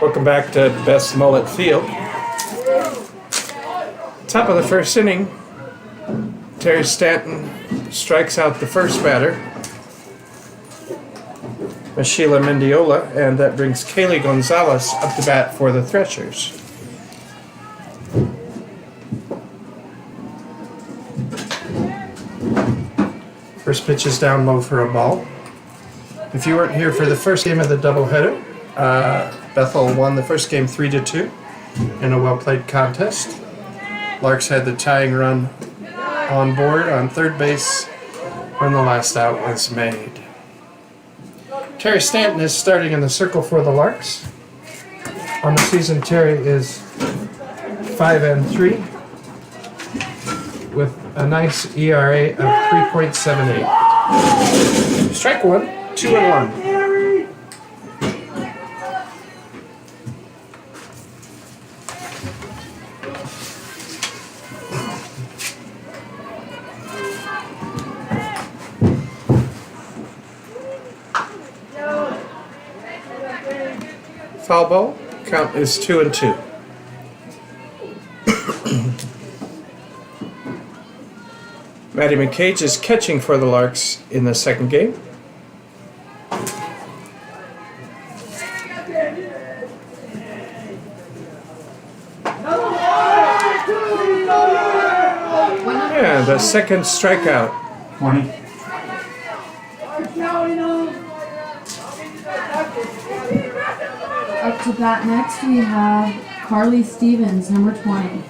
Welcome back to Best Mullet Field. Top of the first inning, Terry Stanton strikes out the first batter, Sheila Mendiola, and that brings Kaylie Gonzalez up to bat for the Threshers. First pitch is down low for a ball. If you weren't here for the first game of the doubleheader, Bethel won the first game 3-2 in a well-played contest. Larks had the tying run on board on third base when the last out was made. Terry Stanton is starting in the circle for the Larks. On the season, Terry is 5-3 with a nice ERA of 3.78. Strike one, 2-1. Foul ball, count is 2-2. Maddie McCage is catching for the Larks in the second game. And a second strikeout. 20. Up to bat next, we have Carly Stevens, number 20.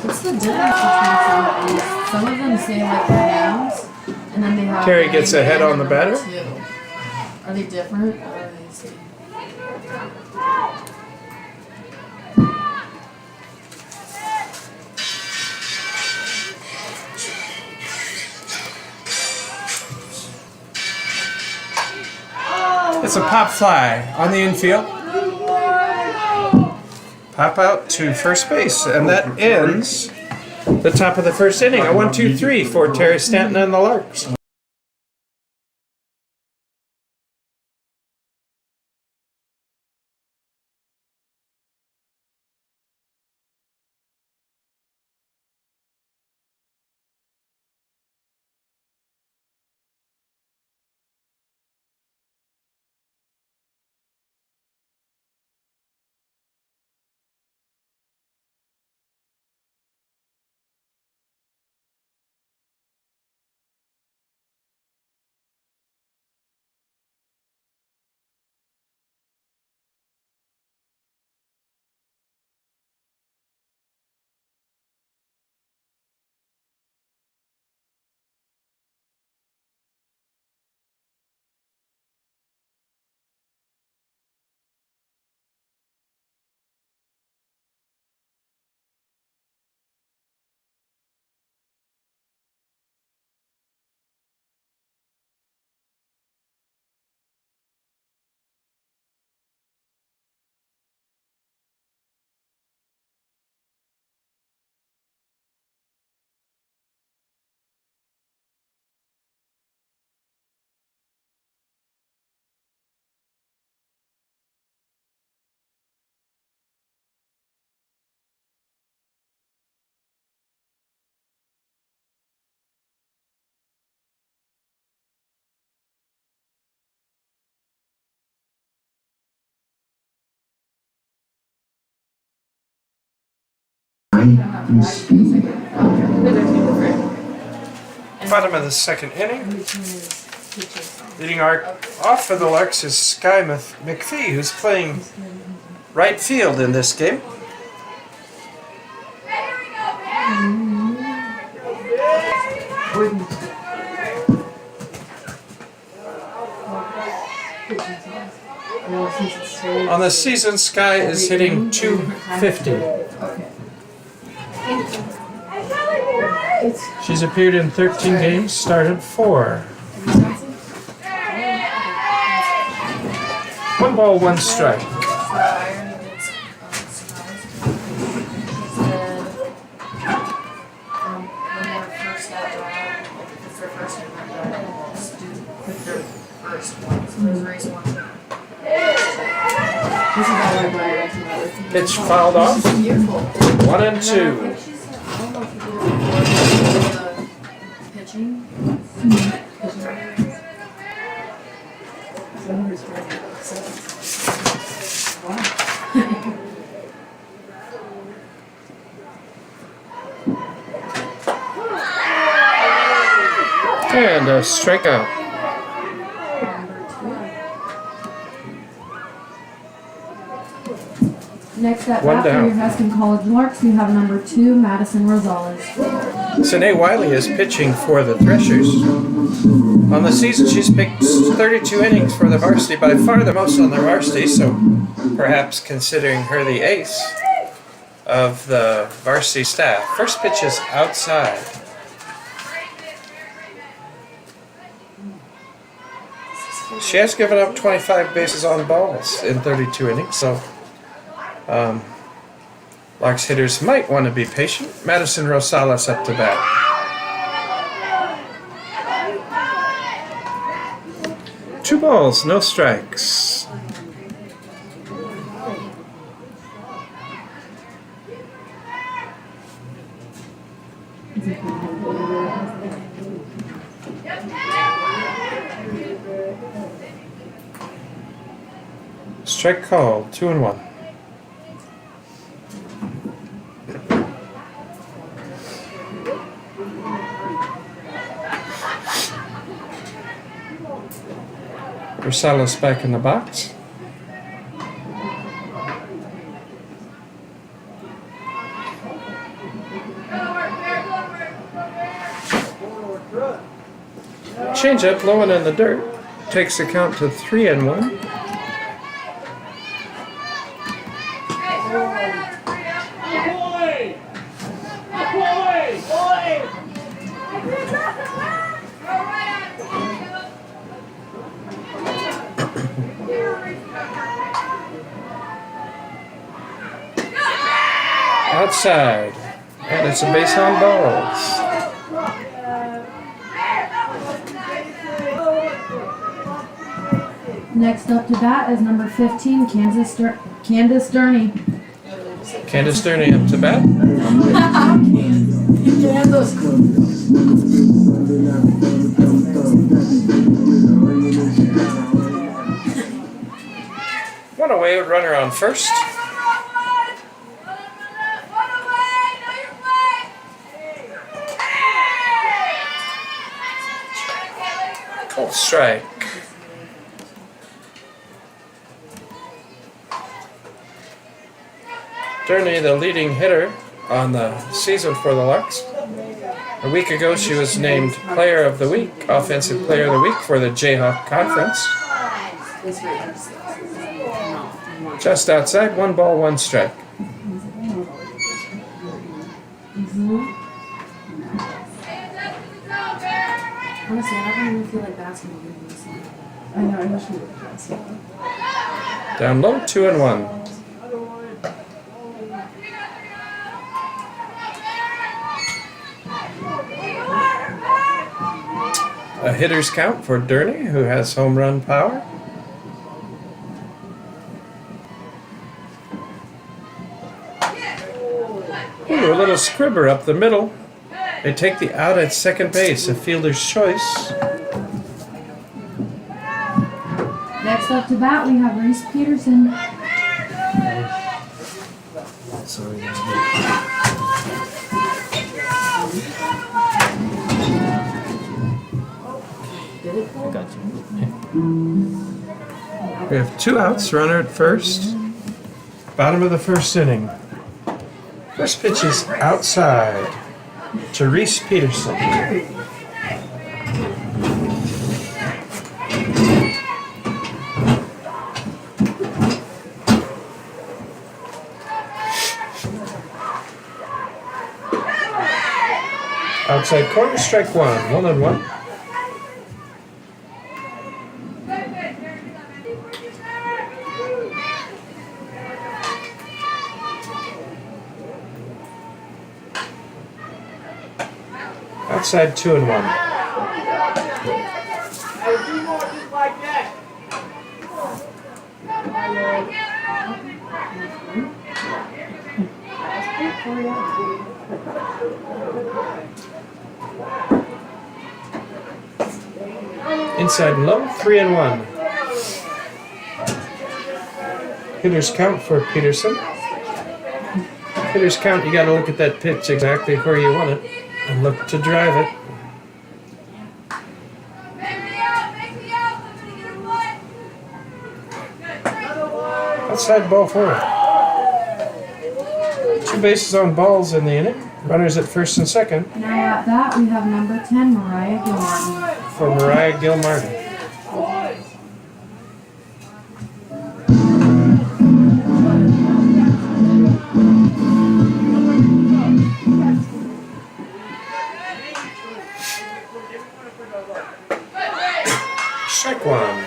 What's the difference between some of these? Some of them say like their names, and then they have. Terry the gets name ahead and on the number batter. two. Are they different? Or are they the same? It's a pop fly on the infield. Pop out to first base, and that ends the top of the first inning. A 1-2-3 for Terry Stanton and the Larks. Bottom of the second inning. Leading off for the Larks is Skye Mcfee, who's playing right field in this game. On the season, Skye is hitting .250. She's appeared in 13 games, started 4. 1 ball, 1 strike. first one. So there's Reese one. This is all I buy. Pitch fouled off. Beautiful. 1 and 2. I think she said, I don't know if you did it before the pitching. And a strikeout. Next up, One after down. your Hesston College Larks, we have number 2, Madison Rosales. Sine Wiley is pitching for the Threshers. On the season, she's pitched 32 innings for the varsity, by far the most on the varsity, so perhaps considering her the ace of the varsity staff. First pitch is outside. She has given up 25 bases on balls in 32 innings, so Larks hitters might want to be patient. Madison Rosales up to bat. Two balls, no strikes. Strike called, 2 and 1. Rosales back in the box. Change up, low and in the dirt. Takes the count to 3 and 1. Outside, and it's a base on balls. Next up to bat is number 15, Candace Durney. Candace Durney up to bat. One away, runner on first. Cold strike. Durney, the leading hitter on the season for the Larks. A week ago, she was named Player of the Week, Offensive Player of the Week for the Jayhawk Conference. Just outside, 1 ball, 1 strike. Honestly, I don't even feel like basketball games. I know, I wish we would have done something. Down low, 2 and 1. A hitter's count for Durney, who has home run power. Ooh, a little scribber up the middle. They take the out at second base, a fielder's choice. Next up to bat, we have Reese Peterson. We have 2 outs, runner at first. Bottom of the first inning. First pitch is outside to Reese Peterson. Outside corner, strike 1, 1 and 1. Outside 2 and 1. Inside and low, 3-1. Hitters count for Peterson. Hitters count, you got to look at that pitch exactly where you want it and look to drive it. Outside ball 4. 2 bases on balls in the inning. Runners at first and second Now at bat, we have number 10, Mariah Gilmartin. for Mariah Gilmartin. Strike 1.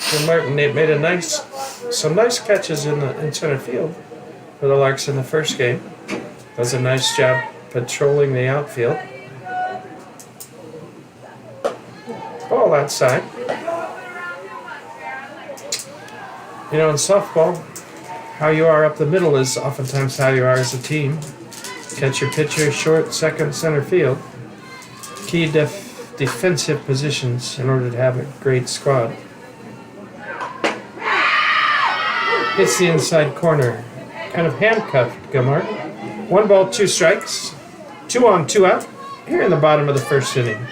Gilmartin made some nice catches in center field for the Larks in the first game. Does a nice job patrolling the outfield. Ball outside. You know, in softball, how you are up the middle is oftentimes how you are as a team. Catch your pitcher short, second, center field. Key defensive positions in order to have a great squad. Hits the inside corner. Kind of handcuffed Gilmartin. 1 ball, 2 strikes. 2 on, 2 out. Here in the bottom of the first inning.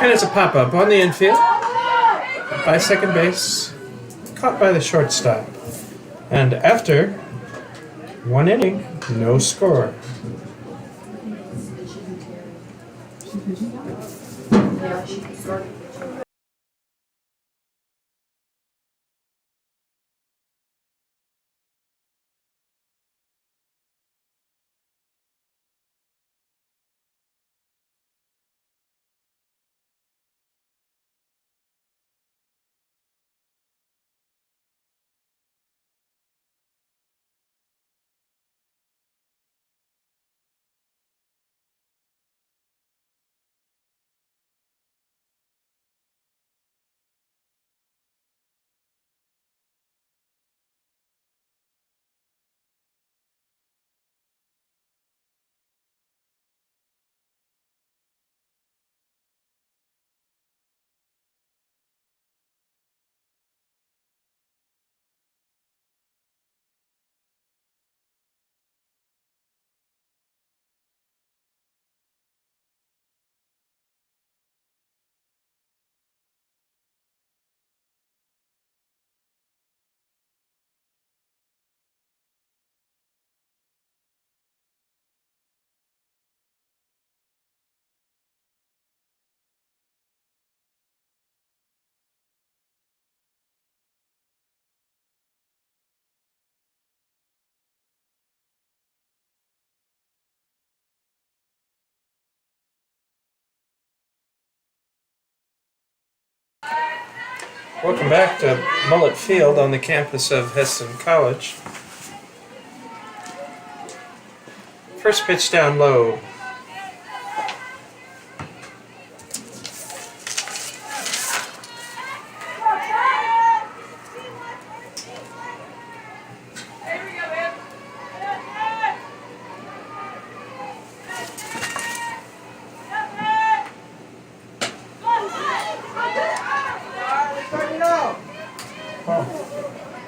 And it's a pop-up on the infield. By second base. Caught by the shortstop. And after 1 inning, no score. Welcome back to Mullet Field on the campus of Hesston College. First pitch down low.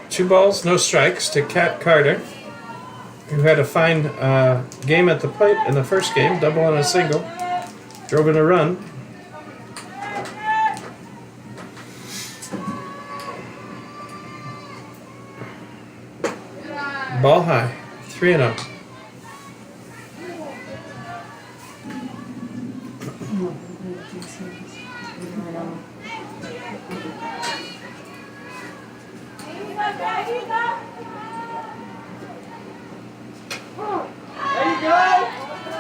Two balls, no strikes to Kat Carter, who had a fine game at the plate in the first game, double and a single, drove in a run. Ball high, 3-0.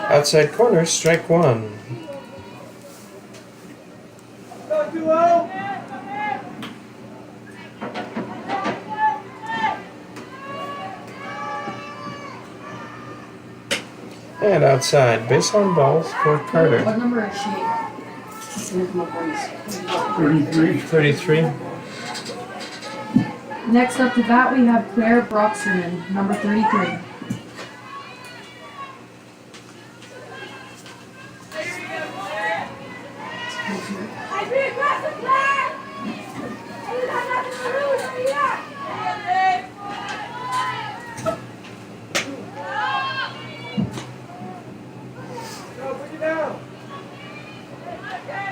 Outside corner, strike 1. And outside, base on balls for Carter. What number is she? She's gonna come up on this. 33. 33. Next up to bat, we have Claire Broxterman, number 33.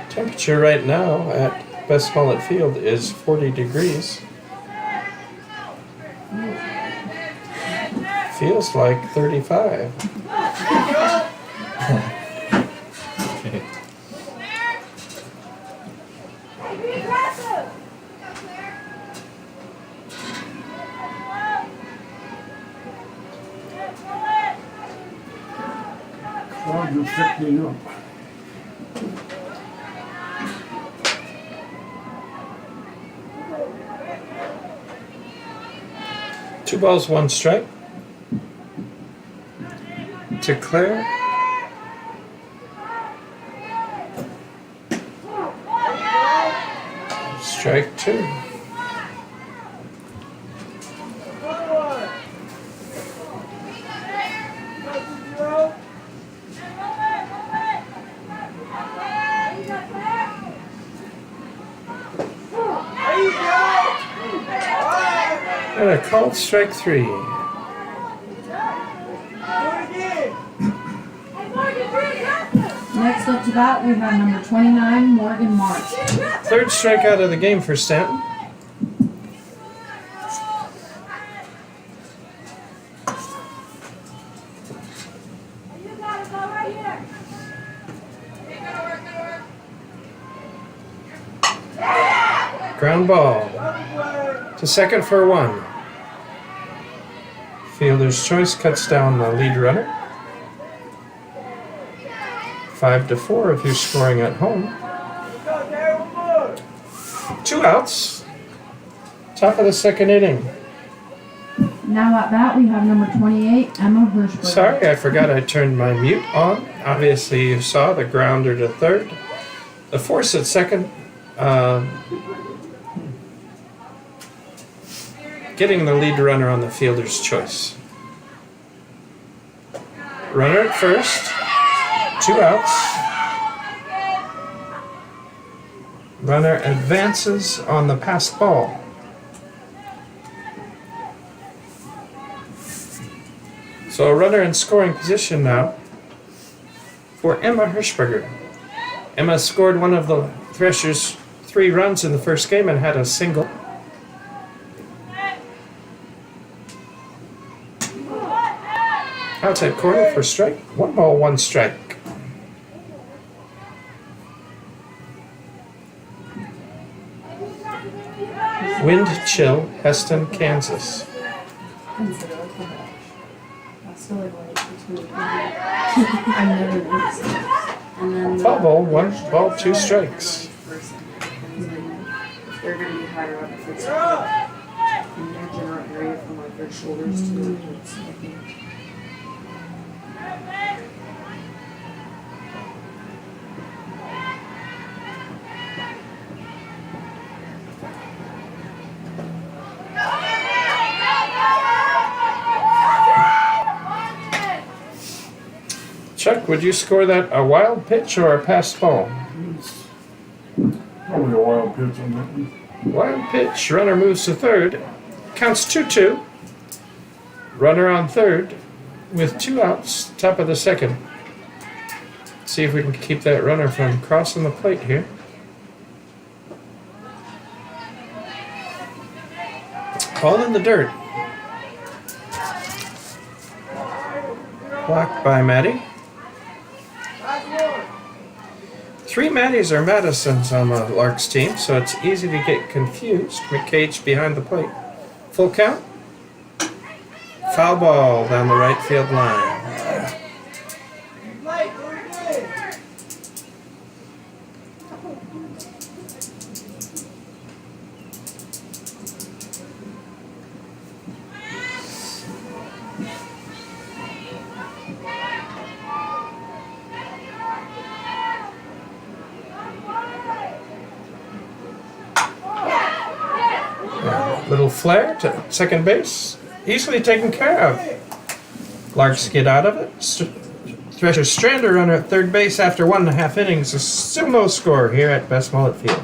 Temperature right now at West Smollett Field is 40 degrees. Feels like 35. Crowd is picking up. Two balls, one strike. To Claire. Strike two. And a called strike three. Next up to bat, we have number 29, Morgan Marsh. Third strikeout of the game for Stanton. Ground ball to second for one. Fielder's choice cuts down the lead runner. 5-4 if you're scoring at home. 2 outs. Top of the second inning. Now at bat, we have number 28, Emma Hirschberg. Sorry, I forgot I turned my mute on. Obviously, you saw the grounder to third. The force at second. Getting the lead runner on the fielder's choice. Runner at first. 2 outs. Runner advances on the passed ball. So a runner in scoring position now for Emma Hirschberger. Emma scored one of the Threshers' 3 runs in the first game and had a single. Outside corner for strike. 1 ball, 1 strike. Wind chill, Hesston, Kansas. Consider it the best. That's still like between. I've never noticed that. And then. Foul ball, 1 ball, 2 strikes. They're gonna be higher up if it's in their general area from like their shoulders to their hips, I think. Chuck, would you score that a wild pitch or a passed ball? Probably a wild pitch on that one. Wild pitch, runner moves to third. Counts 2-2. Runner on third with 2 outs, top of the second. See if we can keep that runner from crossing the plate here. Ball in the dirt. Blocked by Maddie. 3 Maddies are Madisons on the Larks team, so it's easy to get confused. McCage behind the plate. Full count. Foul ball down the right field line. flare to second base. Easily taken care of. Larks get out of it. Thresher Strander runner at third base after 1.5 innings. There's still no score here at Best Mullet Field.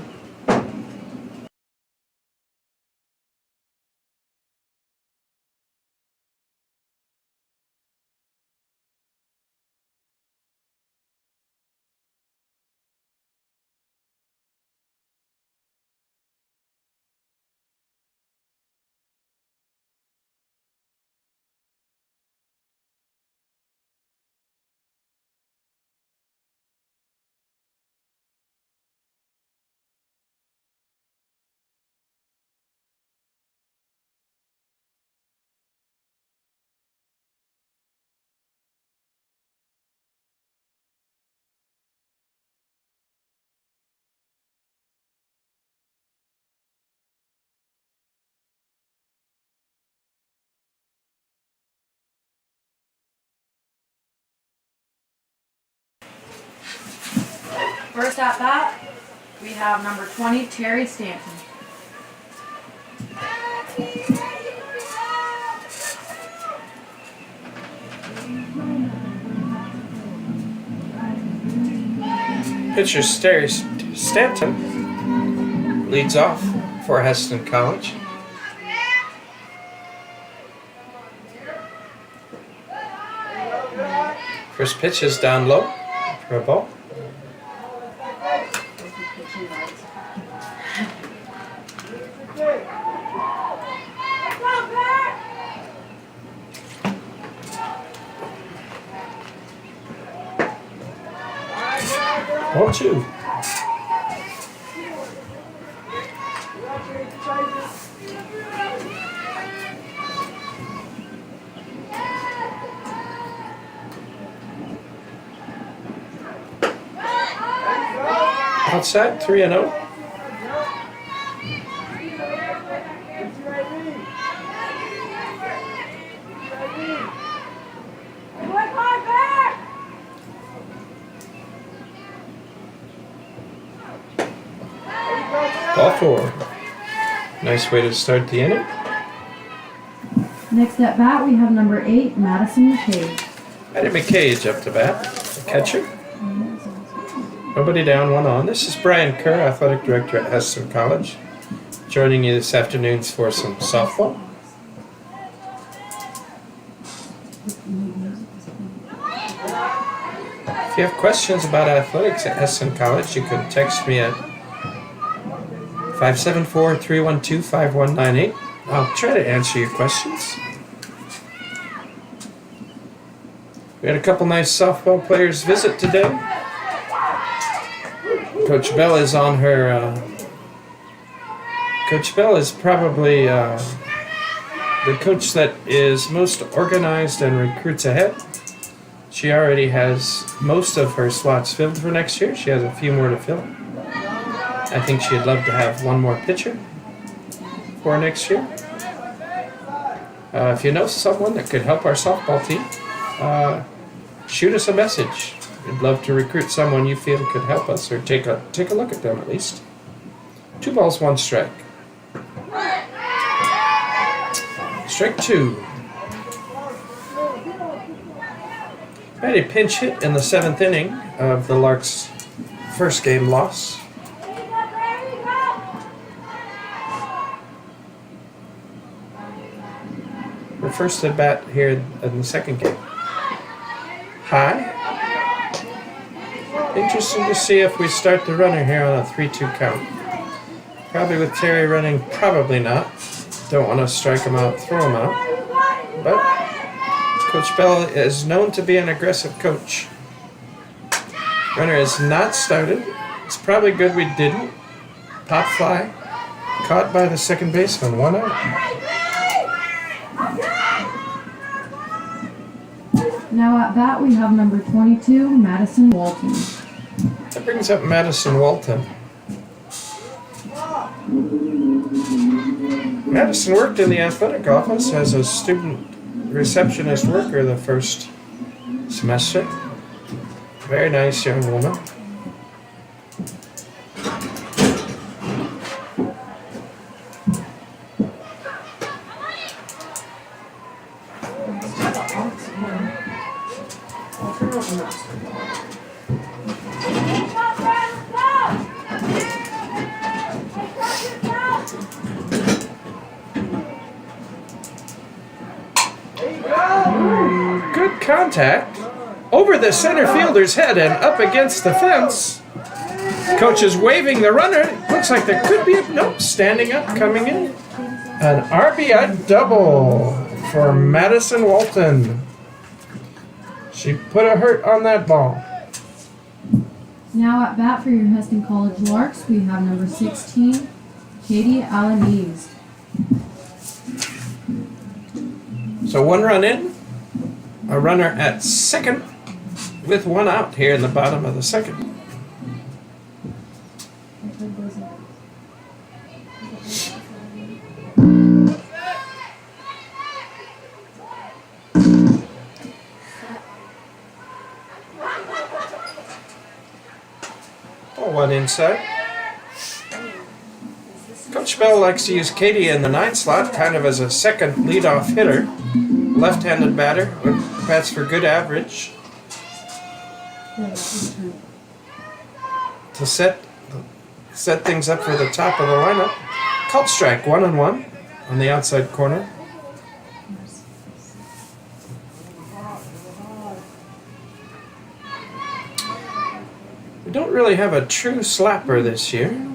First at bat, we have number 20, Terry Stanton. Pitcher Terry Stanton leads off for Hesston College. First pitch is down low for a ball. Ball 2. Outside, 3-0. Ball 4. Nice way to start the inning. Next at bat, we have number 8, Madison McFee. Maddie McCage up to bat, the catcher. Nobody down, 1 on. This is Brian Kerr, Athletic Director at Hesston College, joining you this afternoon for some softball. If you have questions about athletics at Hesston College, you can text me at 574-312-5198. I'll try to answer your questions. We had a couple nice softball players visit today. Coach Bell is on her. Coach Bell is probably the coach that is most organized and recruits ahead. She already has most of her slots filled for next year. She has a few more to fill. I think she'd love to have one more pitcher for next year. If you know someone that could help our softball team, shoot us a message. We'd love to recruit someone you feel could help us, or take a look at them at least. 2 balls, 1 strike. Strike 2. Had a pinch hit in the 7th inning of the Larks' first game loss. We're first at bat here in the second game. High. Interesting to see if we start the runner here on a 3-2 count. Probably with Terry running, probably not. Don't want to strike him out, throw him out. But Coach Bell is known to be an aggressive coach. Runner is not started. It's probably good we didn't. Pop fly. Caught by the second baseman, 1 out. Now at bat, we have number 22, Madison Walton. That brings up Madison Walton. Madison worked in the athletic office as a student receptionist worker the first semester. Very nice young woman. I'll turn off the master. Good contact. Over the center fielder's head and up against the fence. Coach is waving the runner. Looks like there could be a nope, standing up, coming in. An RBI double for Madison Walton. She put a hurt on that ball. Now at bat for your Hesston College Larks, we have number 16, Katie Alaniz. So 1 run in, a runner at second with 1 out here in the bottom of the second. Oh, 1 inside. Coach Bell likes to use Katie in the 9 slot, kind of as a second leadoff hitter. Left-handed batter, bats for good average. To set things up for the top of the lineup. Called strike, 1-1 on the outside corner. We don't really have a true slapper this year.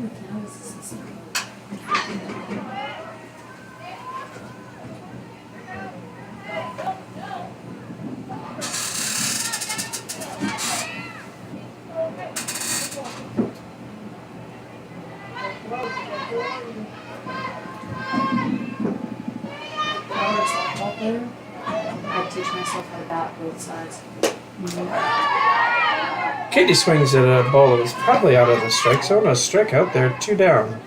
I teach myself how to bat both sides. Katie swings at a ball that was probably out of the strike zone. A strikeout there, 2 down.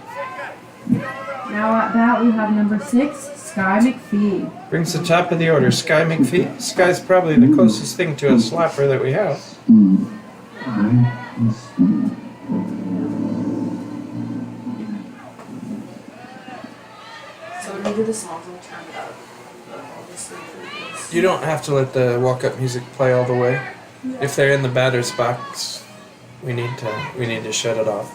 Now at bat, we have number 6, Skye Mcfee. Brings the top of the order, Skye Mcfee. Skye's probably the closest thing to a slapper that we have. So when we do the songs, I'll turn it up. Obviously, You don't have to let the walk-up music play all the way. If they're in the batter's box, we need to shut it off.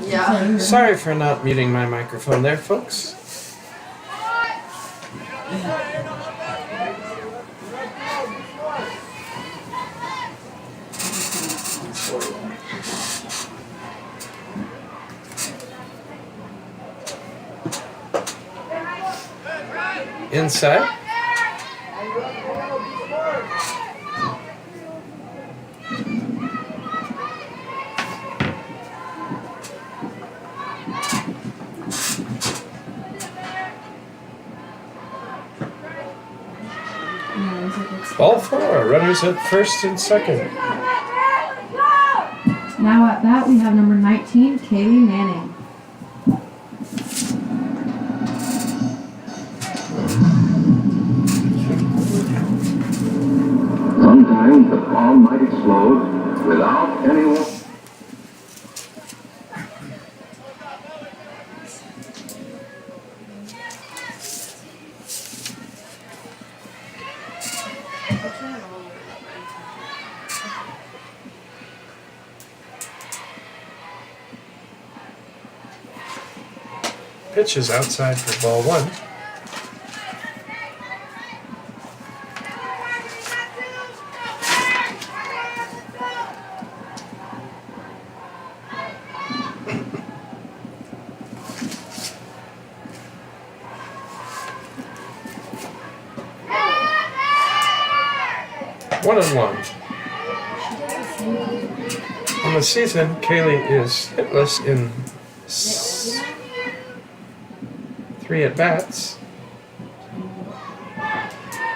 yeah. Sorry for not muting my microphone there, folks. Inside. Ball 4, runners at first and second. Now at bat, we have number 19, Kaylie Manning. Sometimes the ball might explode without anyone. Pitch is outside for ball 1. One and one. On the season, Kaylie is hitless in 3 at-bats.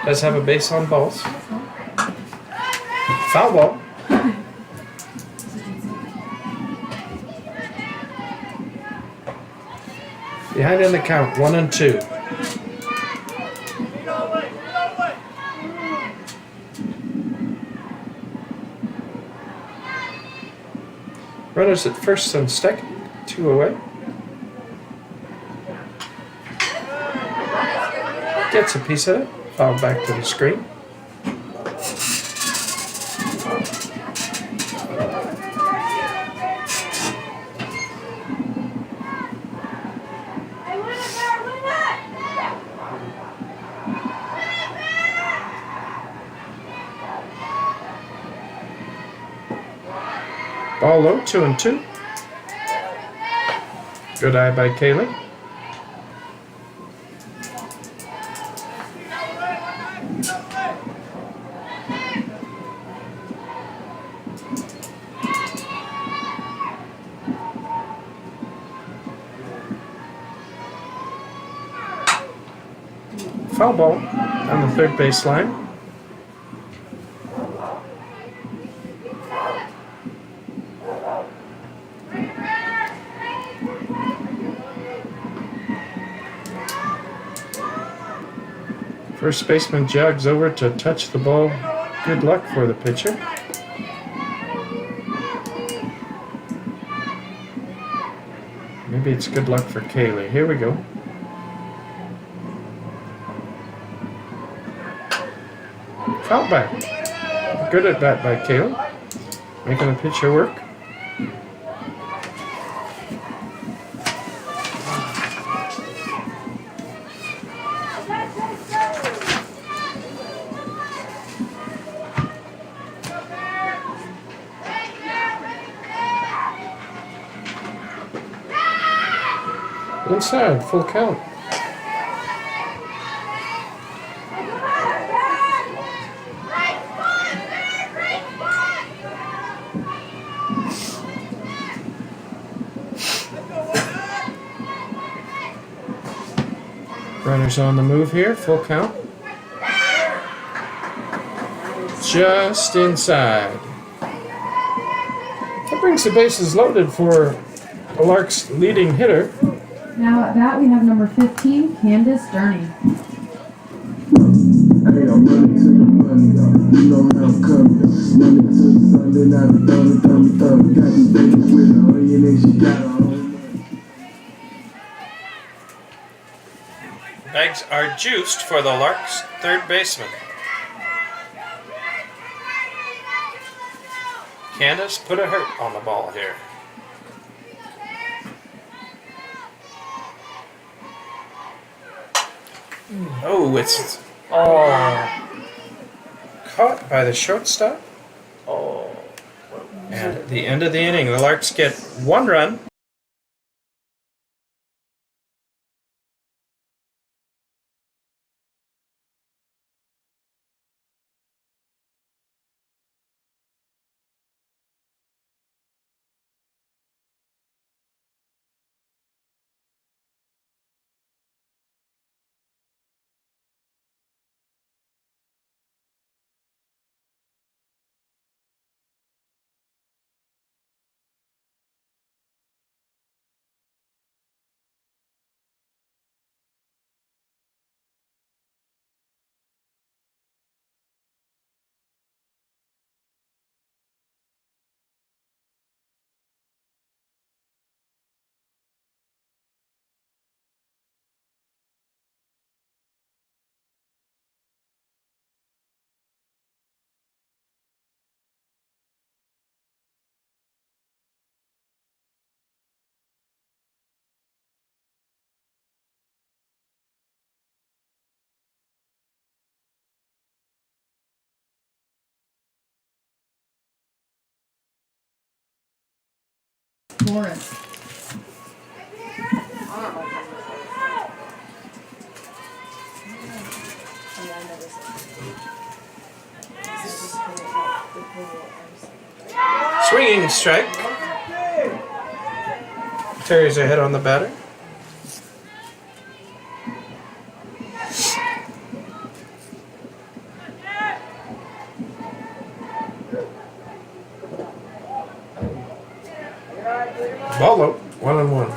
Does have a base on balls. Foul ball. Behind in the count, 1-2. Runners at first and second, 2 away. Gets a piece of it. Foul back to the screen. Ball low, 2-2. Good eye by Kaylie. Foul ball on the third baseline. First baseman jogs over to touch the ball. Good luck for the pitcher. Maybe it's good luck for Kaylie. Here we go. Foul back. Good at bat by Kaylie. Making the pitcher work. Inside, full count. Runners on the move here, full count. Just inside. That brings the bases loaded for the Larks' leading hitter. Now at bat we have number 15, Candace Durney. Hey, I'm running to the money, you know how I'm coming. Money to the Sunday night, thumb. Got these babies with her, you know she got her own money. Bags are juiced for the Larks' third baseman. Candace put a hurt on the ball here. Oh, it's caught by the shortstop. And at the end of the inning, the Larks get one run. Morris. Swinging strike. Terry's ahead on the batter. Ball low, 1-1.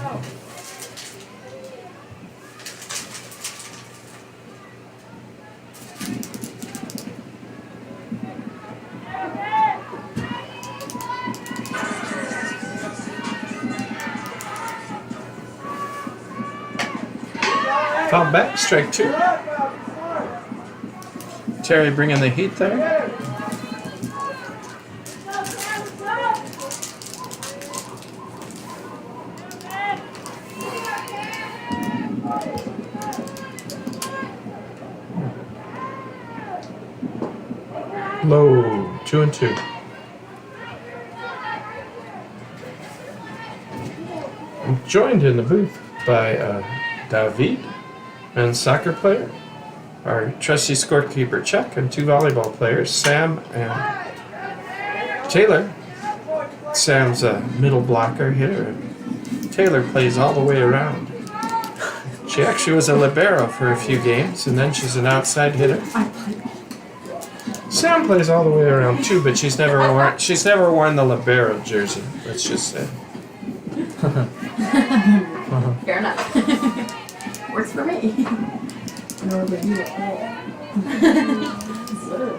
Foul back, strike 2. Terry bringing the heat there. Low, 2 and 2. I'm joined in the booth by David, men's soccer player, our trusty scorekeeper Chuck, and 2 volleyball players, Sam and Taylor. Sam's a middle blocker hitter, and Taylor plays all the way around. She actually was a libero for a few games, and then she's an outside hitter. Sam plays all the way around too, but she's never worn the libero jersey. Let's just say. Fair enough. Works for me. No, but you at all. Literally.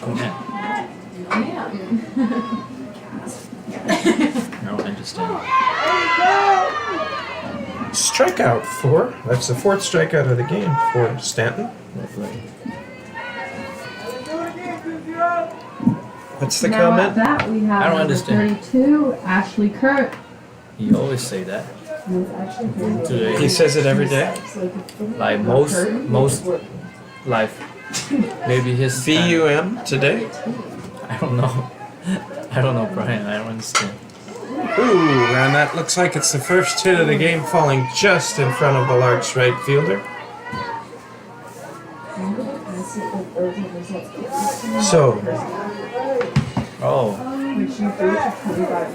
Oh, man. Oh, man. No, I understand. Strikeout 4. That's the 4th strikeout of the game for Stanton. What's the Now comment? at bat we have I don't number understand. 32, Ashley Kurt. You always say that. No, it's actually very Today. He says it every day. Like most life. Maybe his VUM today. I don't know. I don't know, Brian. I don't understand. Ooh, and that looks like it's the first hit of the game, falling just in front of the Larks right fielder. So, Oh,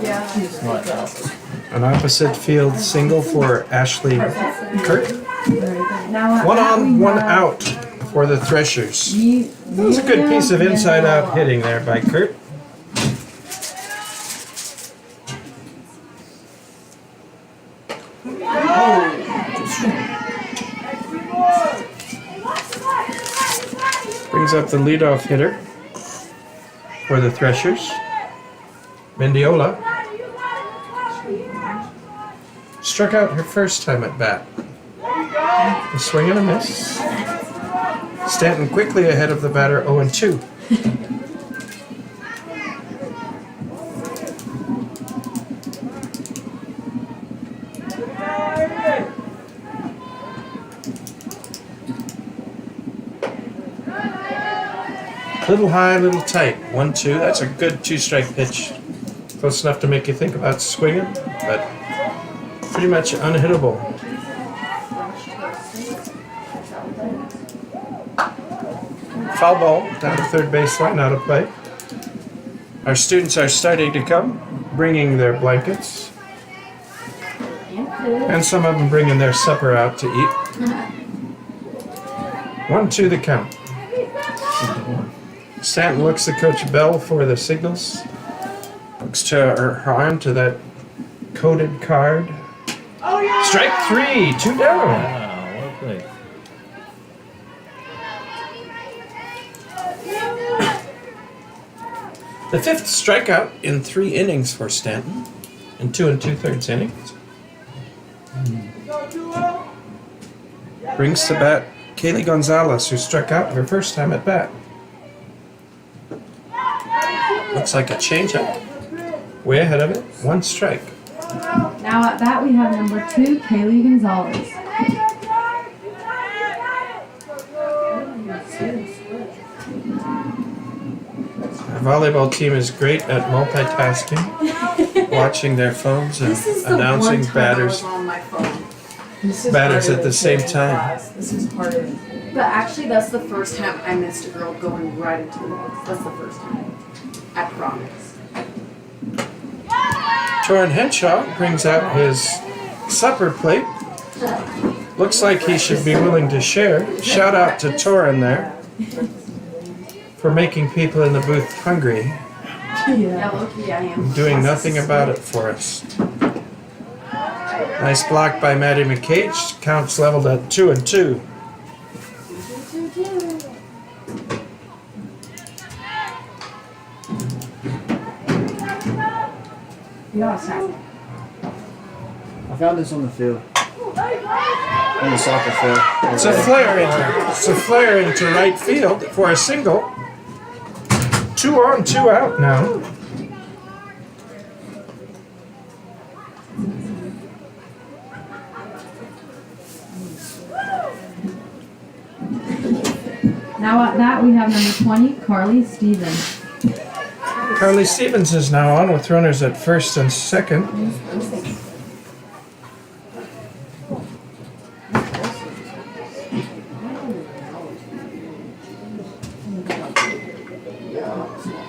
Yeah. it's not out. an opposite field single for Ashley Kurt. Now at One bat on, we one have out for the Threshers. That was a good William piece of inside-out Mandela. hitting there by Kurt. Brings up the leadoff hitter for the Threshers, Mendiola. Struck out her first time at bat. A swing and a miss. Stanton quickly ahead of the batter, 0-2. Little high, little tight. 1-2. That's a good 2-strike pitch. Close enough to make you think about swinging, but pretty much unhittable. Foul ball down to third baseline, out of play. Our students are starting to come, bringing their blankets, and some of them bringing their supper out to eat. 1-2 the count. Stanton looks to Coach Bell for the signals. Looks to her arm to that coded card. Strike 3, 2 down. Wow, what a play. The 5th strikeout in 3 innings for Stanton, in 2 2/3 innings. Brings to bat Kaylie Gonzalez, who struck out her first time at bat. Looks like a changeup. Way ahead of it, 1 strike. Now at bat we have number 2, Kaylie Gonzalez. Our volleyball team is great at multitasking, watching their phones and This is the announcing one time batters. I was on my phone. Batters at the same time. This is part of it. But actually, that's the first time I missed a girl going right into the box. That's the first time. I promise. Torrin Henshaw brings out his supper plate. Looks like he should be willing to share. Shout out to Torrin there for making people in the booth hungry, Yeah, low-key, I am. doing nothing about it for us. Nice block by Maddie McCage. Counts leveled at 2-2. You got a sack. I found this on the field. I'm a soccer flare. It's a flare into right field for a single. 2 on, 2 out now. Now at bat we have number 20, Carly Stevens. Carly Stevens is now on with runners at first and second.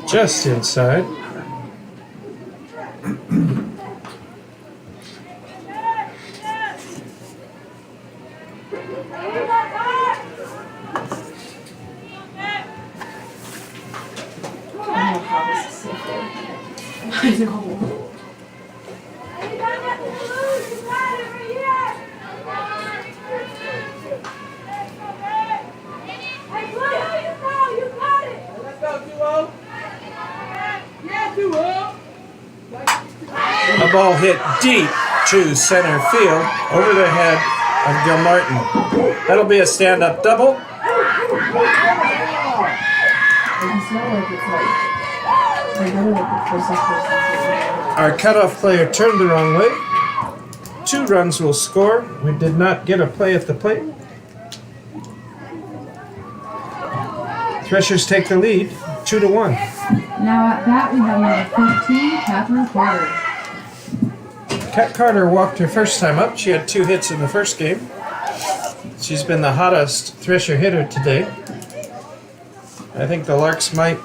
Just inside. I know. A ball hit deep to center field over the head of Gilmartin. That'll be a stand-up double. Our cutoff player turned the wrong way. 2 runs will score. We did not get a play at the plate. Threshers take the lead, 2-1. Now at bat we have number 15, Catherine Carter. Kat Carter walked her first time up. She had 2 hits in the first game. She's been the hottest Thresher hitter today. I think the Larks might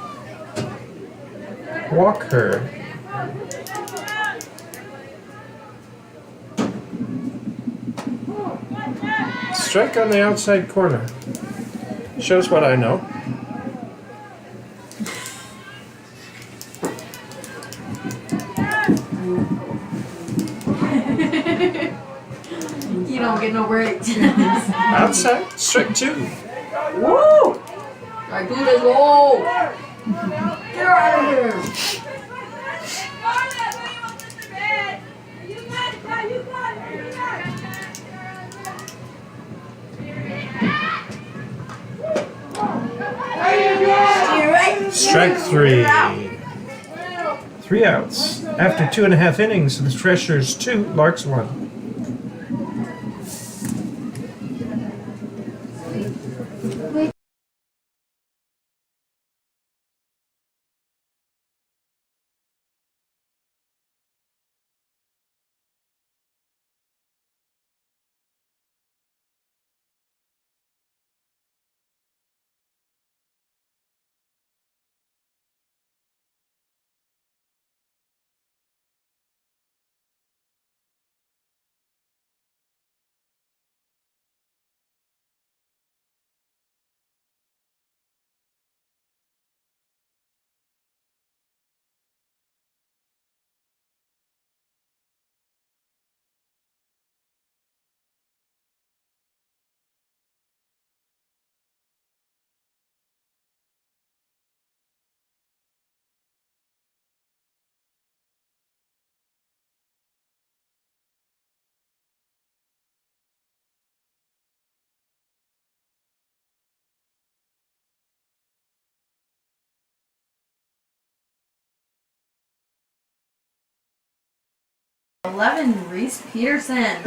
walk her. Strike on the outside corner. Shows what I know. You don't get no breaks. Outside, strike 2. Woo! Strike 2, let's go! Get her out of here! Strike 3. 3 outs. After 2.5 innings, the Threshers 2, Larks 1. Reese Peterson.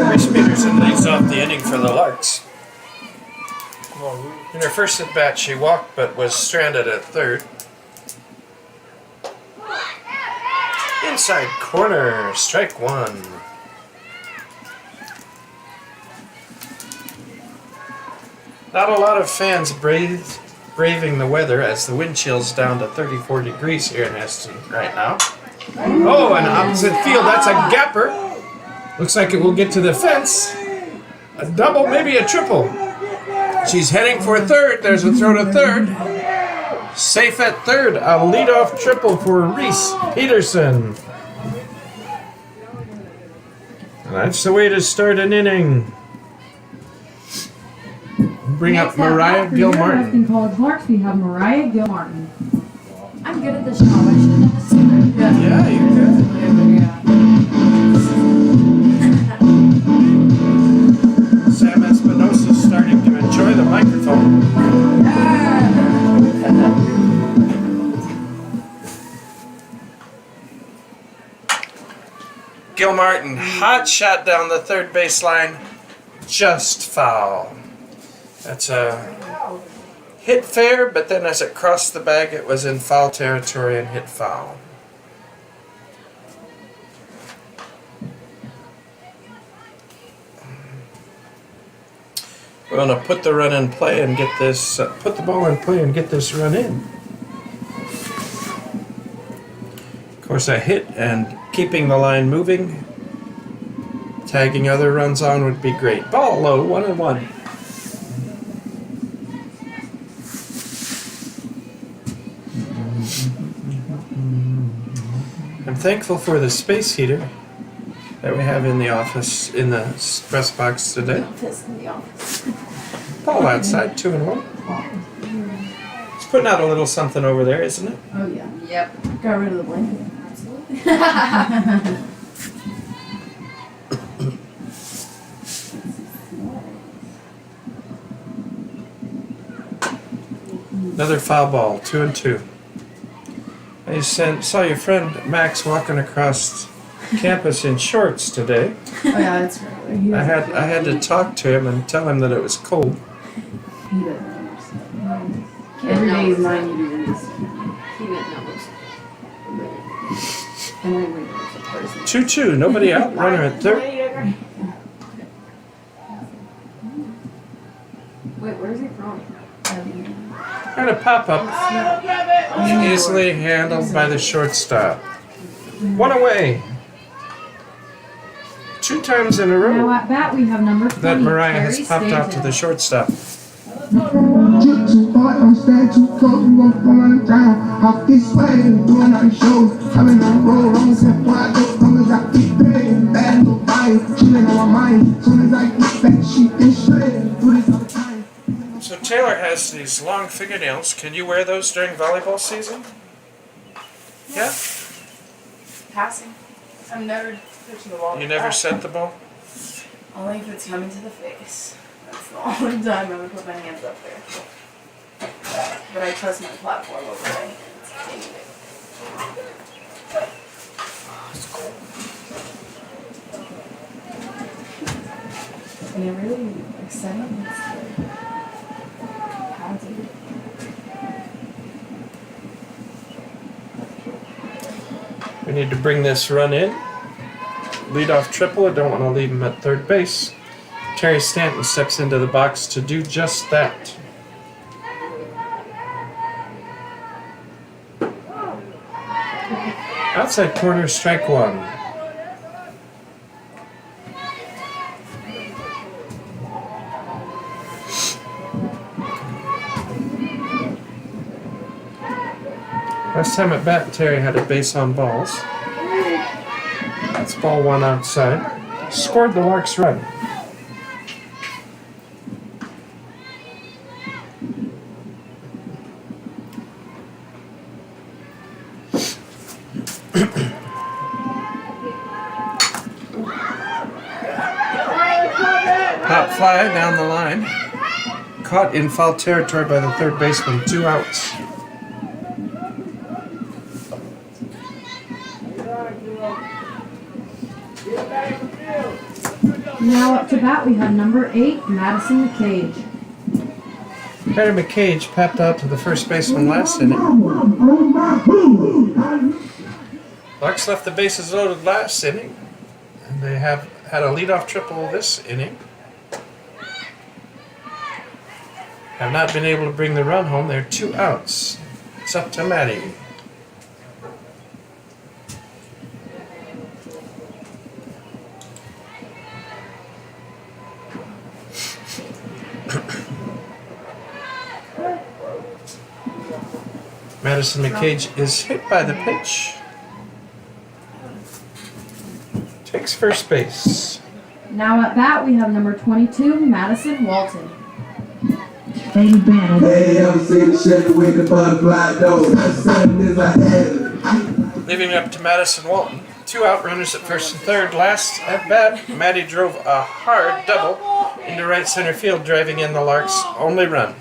Reese Peterson leads off the inning for the Larks. In her first at bat, she walked but was stranded at third. Inside corner, strike 1. Not a lot of fans braving the weather as the wind chill's down to 34 degrees here in Hesston right now. Oh, and opposite field, that's a gapper. Looks like it will get to the fence. A double, maybe a triple. She's heading for third. There's a throw to third. Safe at third. A leadoff triple for Reese Peterson. And that's the way to start an inning. Bring up Mariah Gilmartin. In College Larks, we have Mariah Gilmartin. I'm good at this job. I should have done this sooner. Yeah, you're good. Gilmartin, hot shot down the third baseline, just foul. That's a hit fair, but then as it crossed the bag, it was in foul territory and hit foul. We're going to put the run in play and get this, put the ball in play and get this run in. Of course, a hit and keeping the line moving, tagging other runs on would be great. Ball low, 1-1. I'm thankful for the space heater that we have in the office, in the press box today. Office in the office. Ball outside, 2-1. It's putting out a little something over there, isn't it? Oh yeah. Yep. Got rid of the blanket. Absolutely. Another foul ball, 2-2. I saw your friend Max walking across campus in shorts today. Oh yeah, that's right. He I doesn't had to talk to him and tell him that it was cold. He doesn't understand. Kid Every day is knows. 90 degrees. He knows. And I read it person. 2-2, nobody out, runner at third. Wait, where's he from? And a pop-up, easily handled by the shortstop. One away. 2 times in a Now row at bat we have number 20, that Mariah Terry has popped out to Stanton. the shortstop. Drip too hard, I'm staying too close, we won't fall on the ground. Off this way, doing our shows. I'm in the road, I'm saying, why I go, long as I keep paying. Bad no buying, chilling on my mind. Soon as I get back, she can shred. Do this all the time. So Taylor has these long fingernails. Can you wear those during volleyball season? Yeah? Passing. I've never touched the ball. You never set the ball? Only if it's coming to the face. That's the only time I would put my hands up there. But I trust my platform over my hands. Anyway. And they're really exciting. It's pads of We need to bring this run in. Lead off triple. I don't want to leave him at third base. Terry Stanton steps into the box to do just that. Outside corner, strike one. Last time at bat, Terry had a base on balls. That's ball one outside. Scored the Larks run. Pop fly down the line. Caught in foul territory by the third baseman. 2 outs. Now up to bat we have number 8, Madison McCage. Carter McCage popped out to the first baseman last inning. Larks left the bases loaded last inning. And they have had a leadoff triple this inning. Have not been able to bring the run home. They're 2 outs. It's up to Maddie. Madison McCage is hit by the pitch. Takes first base. Now at bat we have number 22, Madison Walton. Hey, ever see the Chevy with the butterfly door? Something is ahead. Leaving it up to Madison Walton. 2 out runners at first and third. Last at bat, Maddie drove a hard double into right center field, driving in the Larks' only run.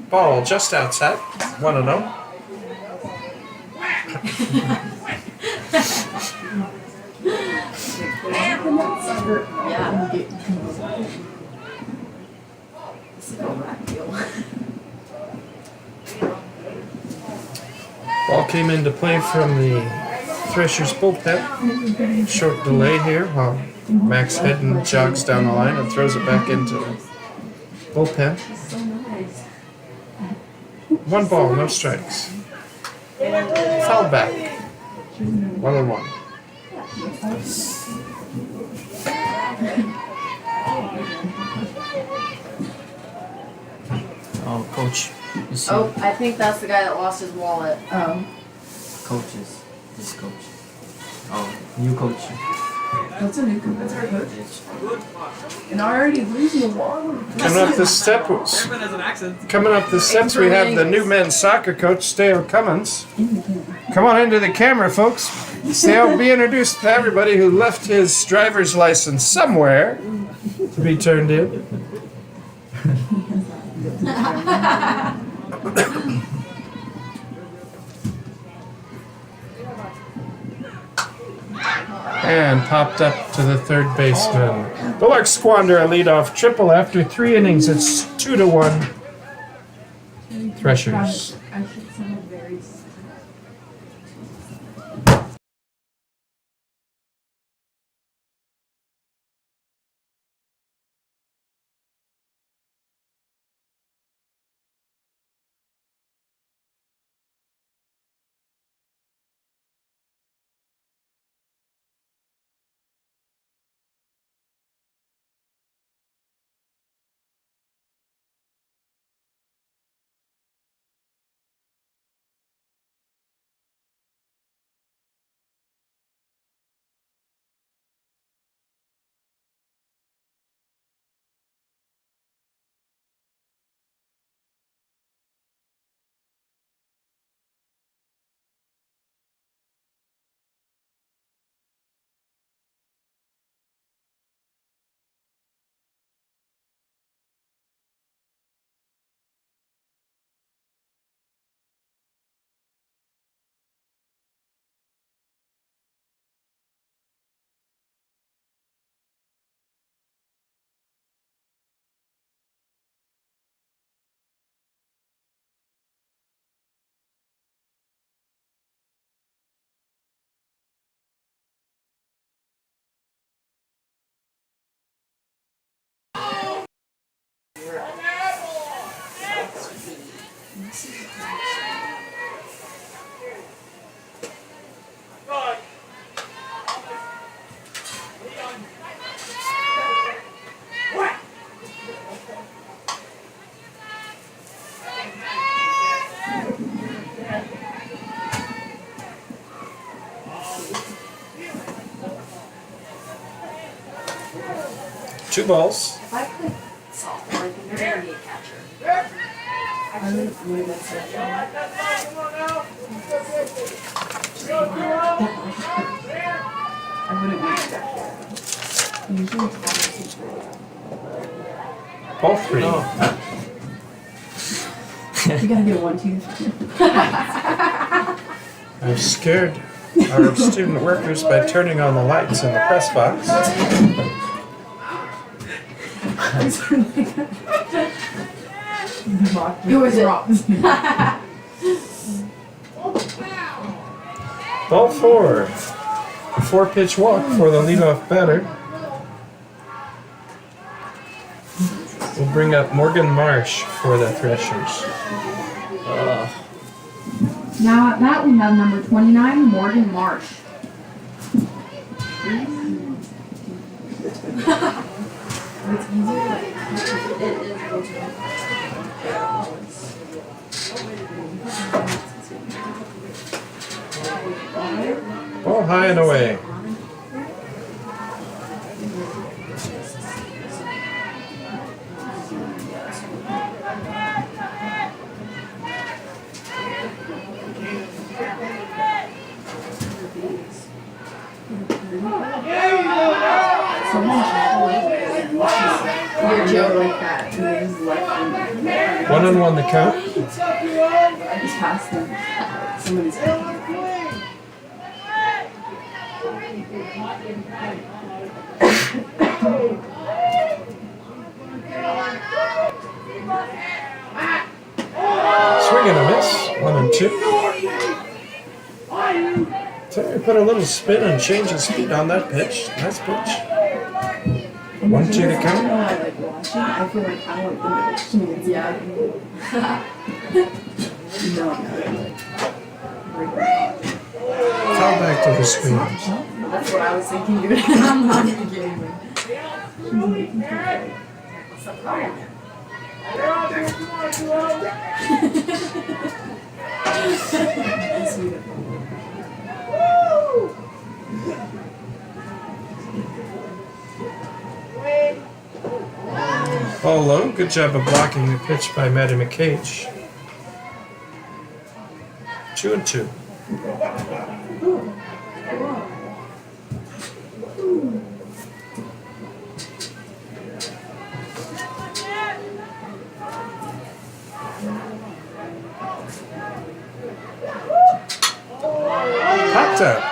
Ball just outside, 1-0. Yeah. Ball came into play from the Threshers bullpen. Short delay here while Max Hesston jogs down the line and throws it back into the bullpen. One ball, no strikes. Foul back. 1-1. Oh, coach. You see, Oh, I think that's the guy that lost his wallet. Oh, coaches. This coach. Oh, new coach. that's a new that's our coach. And already losing a wallet. Coming up the steps. Coming up the steps, we have the new men's soccer coach, Dale Cummins. Come on into the camera, folks. Dale, be introduced to everybody who left his driver's license somewhere to be turned in. And popped up to the third baseman. The Larks squander a leadoff triple after 3 innings. It's 2-1. Threshers. I should sound very. Two balls. If I could softball, I think I'd be a catcher. I would have been so I wouldn't make that. Usually it's Ball 3. You gotta do 1, 2. I've scared our student workers by turning on the lights in the press box. Who is it? Ball 4. A 4-pitch walk for the leadoff batter. We'll bring up Morgan Marsh for the Threshers. Now at bat we have number 29, Morgan Marsh. It's easier. Ball high and away. You're joking like that. 1-1 the count. Just past them. Somebody's Swing and a miss. 1 and 2. Terry put a little spin and change of speed on that pitch. Nice pitch. 1-2 to I count. know I like watching. I feel like I like the machines. Yeah. No, Foul back to the screen. that's what I was thinking, dude. I'm not even kidding you. What's the problem? Ball low. Good job of blocking the pitch by Maddie McCage. 2 and 2. Popped up.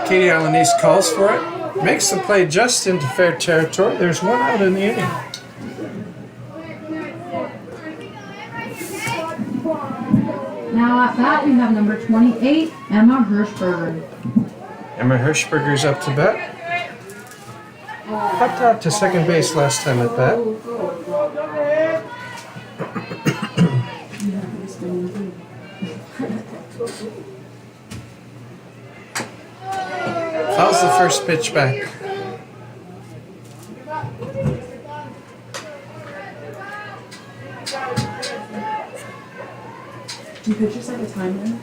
Katie Alaniz calls for it. Makes the play just into fair territory. There's 1 out in the inning. Now at bat, we have number 28, Emma Hirschberger. Emma Hirschberger's up to bat. Popped out to second base last time at bat. Fouls the first pitch back. Do you picture like a time in?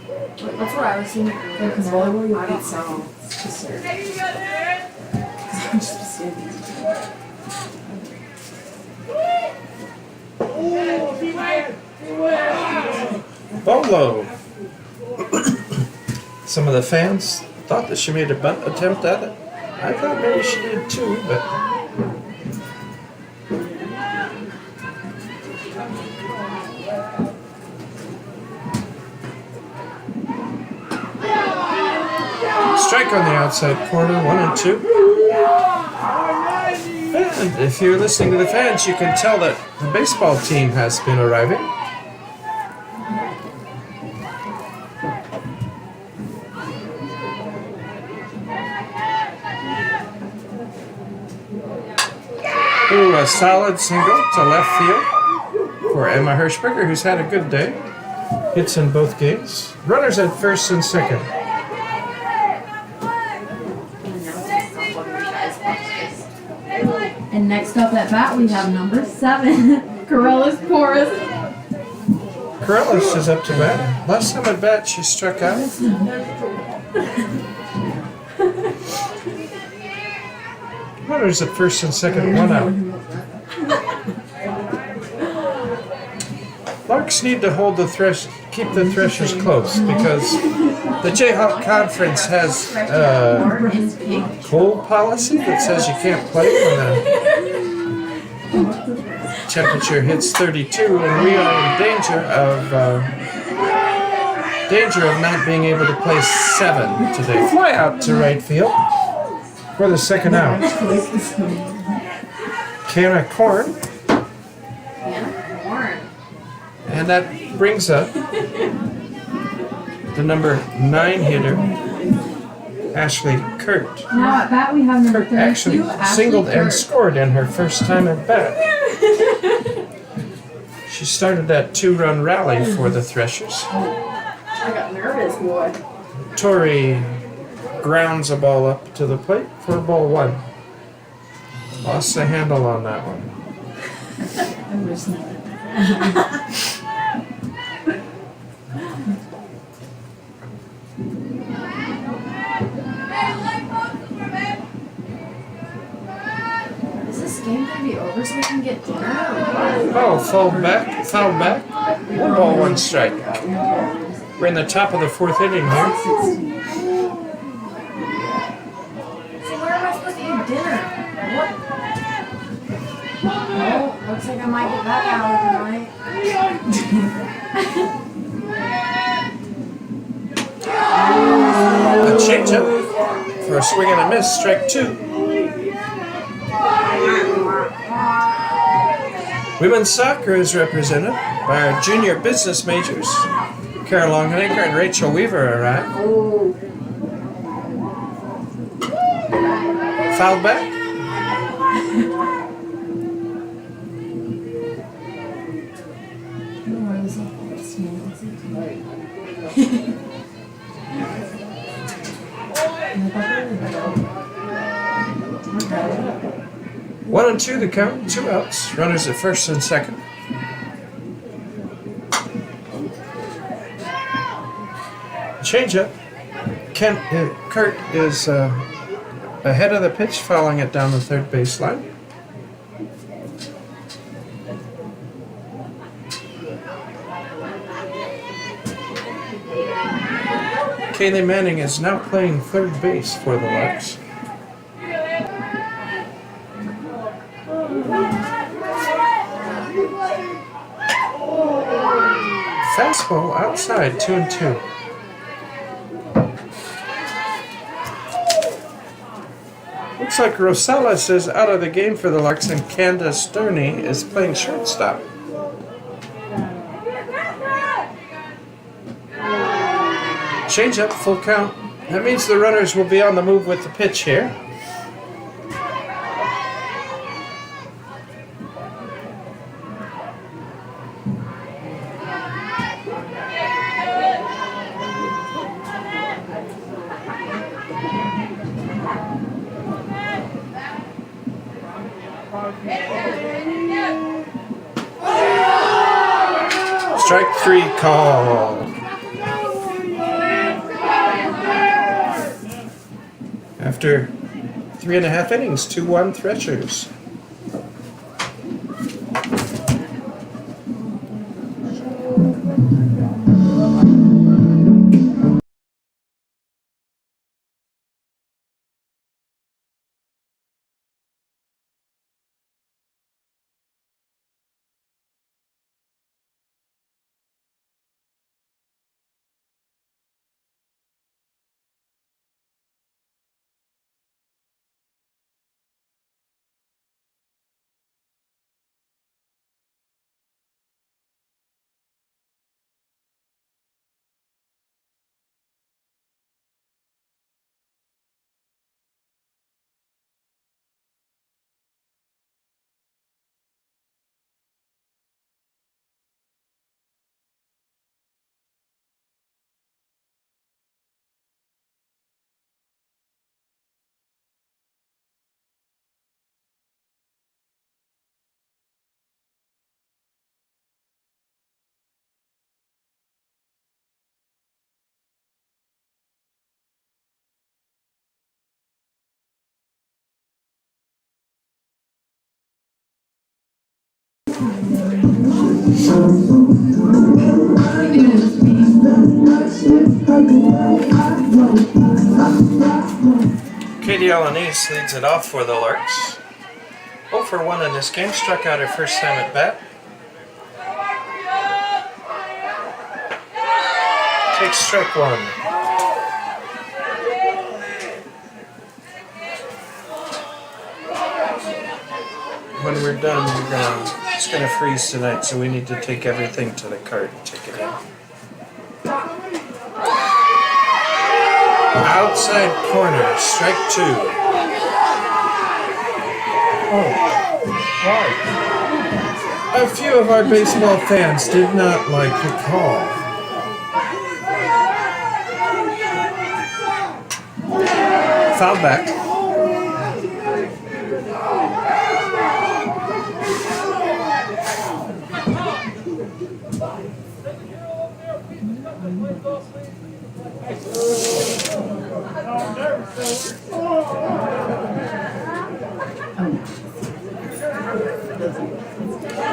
That's what I was thinking. Because volleyball, you I can don't sound. know. It's just so. Because I'm just standing. Ball low. Some of the fans thought that she made a bunt attempt at it. I thought maybe she did too, but strike on the outside corner, 1 and 2. And if you're listening to the fans, you can tell that the baseball team has been arriving. Ooh, a solid single to left field for Emma Hirschberger, who's had a good day. Hits in both games. Runners at first and second. And next up at bat, we have number 7, Corellis Porras. Corellis is up to bat. Last time at bat, she struck out. Runners at first and second, 1 out. Larks need to hold the keep the Threshers close because the Jayhawk Conference has a cold policy that says you can't play when the temperature hits 32, and we are in danger of not being able to play 7 today. Fly out to right field for the second out. Can of corn. And that brings up the number 9 hitter, Ashley Kurt. Now at bat, we have number Kurt 32, actually Ashley singled and Kurt. scored in her first time at bat. She started that 2-run rally for the Threshers. I got nervous, boy. Tori grounds a ball up to the plate for ball 1. Lost the handle on that one. I wish not. Is this game gonna be over so we can get dinner? Oh, foul back. 1 ball, 1 strike. We're in the top of the 4th inning here. So where am I supposed to eat dinner? What? Well, looks like I might get back out tonight. A changeup. for a swing and a miss, strike 2. Women's soccer is represented by our junior business majors. Carol Longenacre and Rachel Weaver arrive. Foul back. One and two the count, 2 outs. Runners at first and second. Changeup. Kurt is ahead of the pitch, fouling it down the third baseline. Kaylie Manning is now playing third base for the Larks. Fastball outside, 2-2. Looks like Rosales is out of the game for the Larks and Candace Sterney is playing shortstop. Change up, full count. That means the runners will be on the move with the pitch here. Strike 3 call. After 3.5 innings, 2-1 Threshers. Alaniz leads it off for the Larks. 0 for 1 in this game, struck out her first time at bat. Takes strike 1. When we're done, it's gonna freeze tonight, so we need to take everything to the cart and take it in. Outside corner, strike 2. A few of our baseball fans did not like the call. Foul back.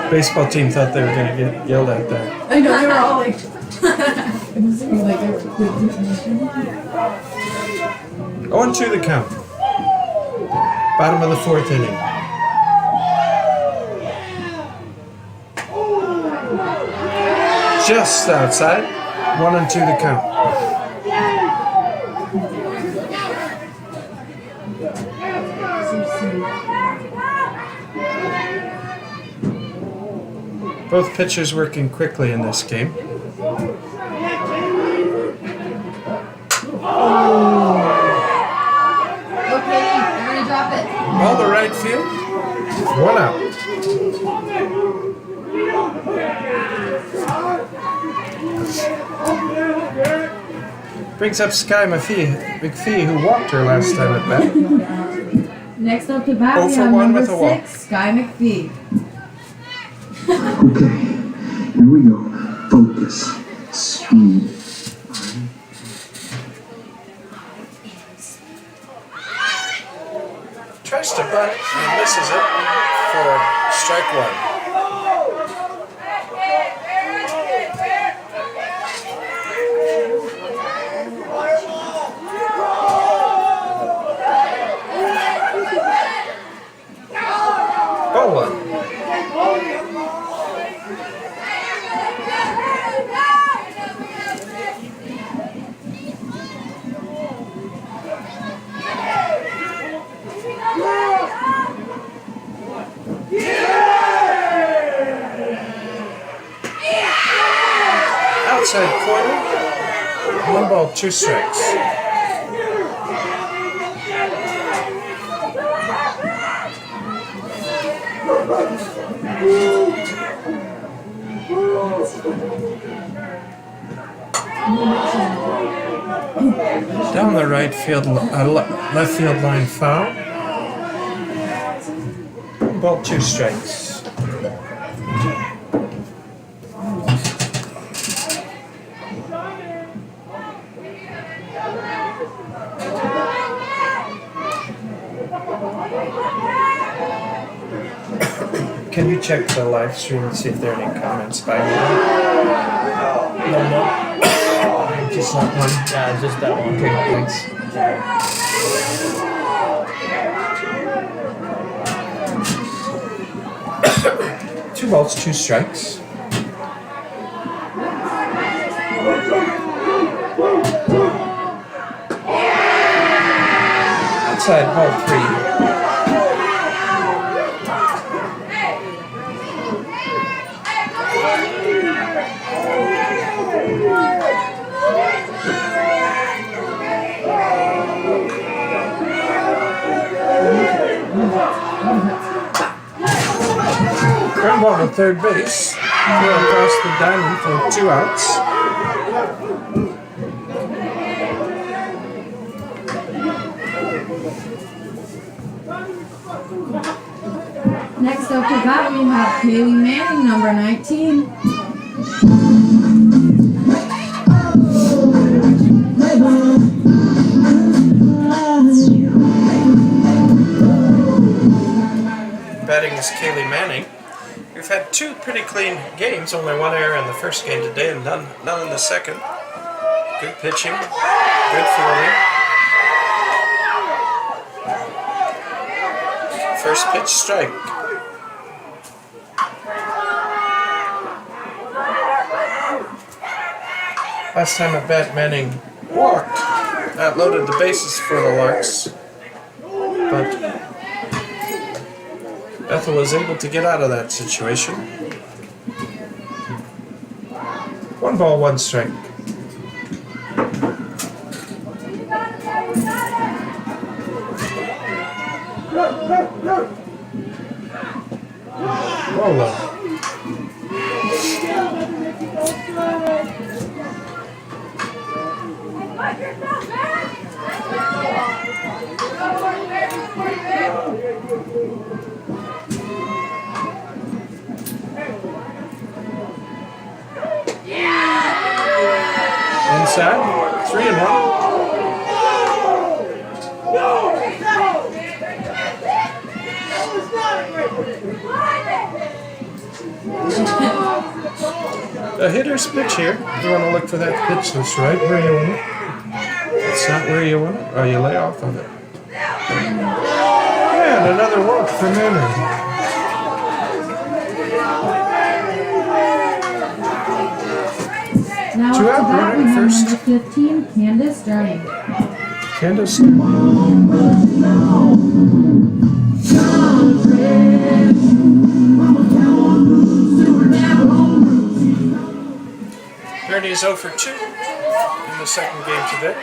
Baseball team thought they were going to get yelled at there. I know, they were all like, Oh, and 2 the count. Bottom of the 4th inning. Just outside. 1 and 2 the count. Both pitchers working quickly in this game. Okay, everybody drop it. Ball to right field. 1 out. Brings up Skye Mcfee, who walked her last time at bat. Next up to bat, 0 we for have 1 number with a walk. 6, Skye Mcfee. Okay, here we go. Focus. Speed. Tries to bunt and misses it for strike 1. Ball 1. Outside corner. 1 ball, 2 strikes. Down the right field, left field line foul. 1 ball, 2 strikes. Can you check the live stream and see if there are any comments by me? No. Just that one. Yeah, just that one. Okay, thanks. 2 balls, 2 strikes. Outside ball 3. Ground ball to third base. Throw across the diamond for 2 outs. Next up to bat, we have Kaylie Manning, number 19. Batting is Kaylie Manning. We've had 2 pretty clean games, only 1 error in the first game today and none in the second. Good pitching, good fielding. First pitch strike. Last time at bat, Manning walked. That loaded the bases for the Larks. But Bethel was able to get out of that situation. 1 ball, 1 strike. Ball low. Inside, 3-1. The hitter's pitch here. You want to look for that pitch that's right where you want it. It's not where you want it, or you lay off of it. And another walk for Manning. Now 2 up to out, bat, runner we have first. number 15, Candace Darling. Candace. Never Ernie's 0 for 2 in the second game today.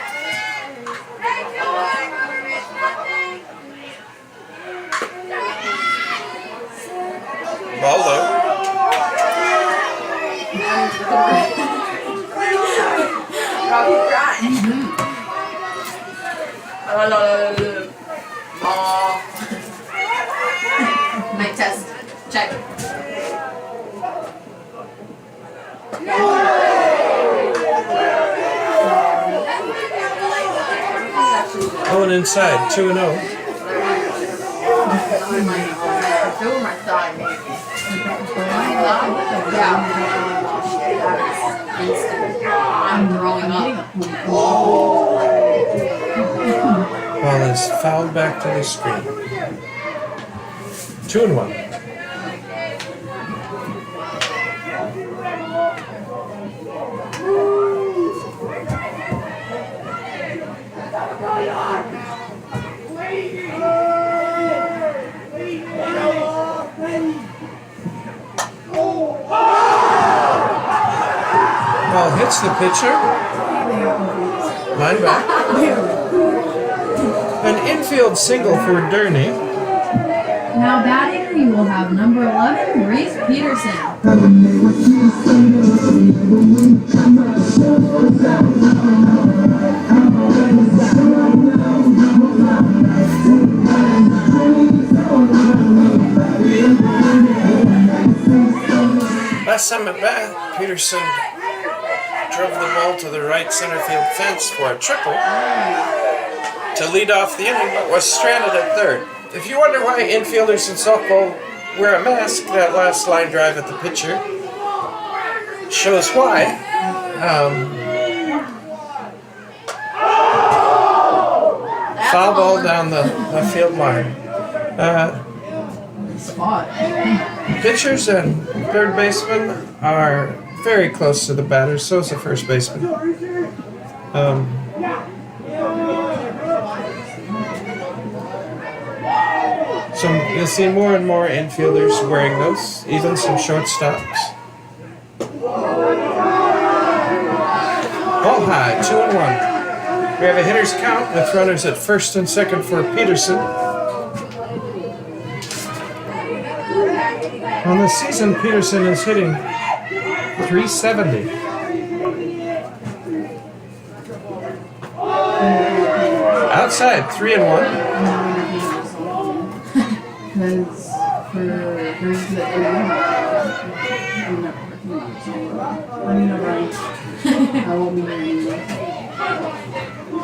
Ball low. Mic test. Check. Going inside, 2 and 0. Over my thigh, maybe. Yeah. I'm growing up. Ball is fouled back to the screen. 2 and 1. Ball hits the pitcher. Line back. An infield single for Durney. Now batting, we will have number 11, Reese Peterson. Last time at bat, Peterson drove the ball to the right center field fence for a triple to lead off the inning, but was stranded at third. If you wonder why infielders in softball wear a mask, that last line drive at the pitcher shows why. Foul ball down the field line. Pitchers and third baseman are very close to the batters, so is the first baseman. So you'll see more and more infielders wearing those, even some shortstops. Ball high, 2 and 1. We have a hitter's count with runners at first and second for Peterson. On the season, Peterson is hitting .370. Outside, 3 and 1. Because for girls that do I won't be here anymore.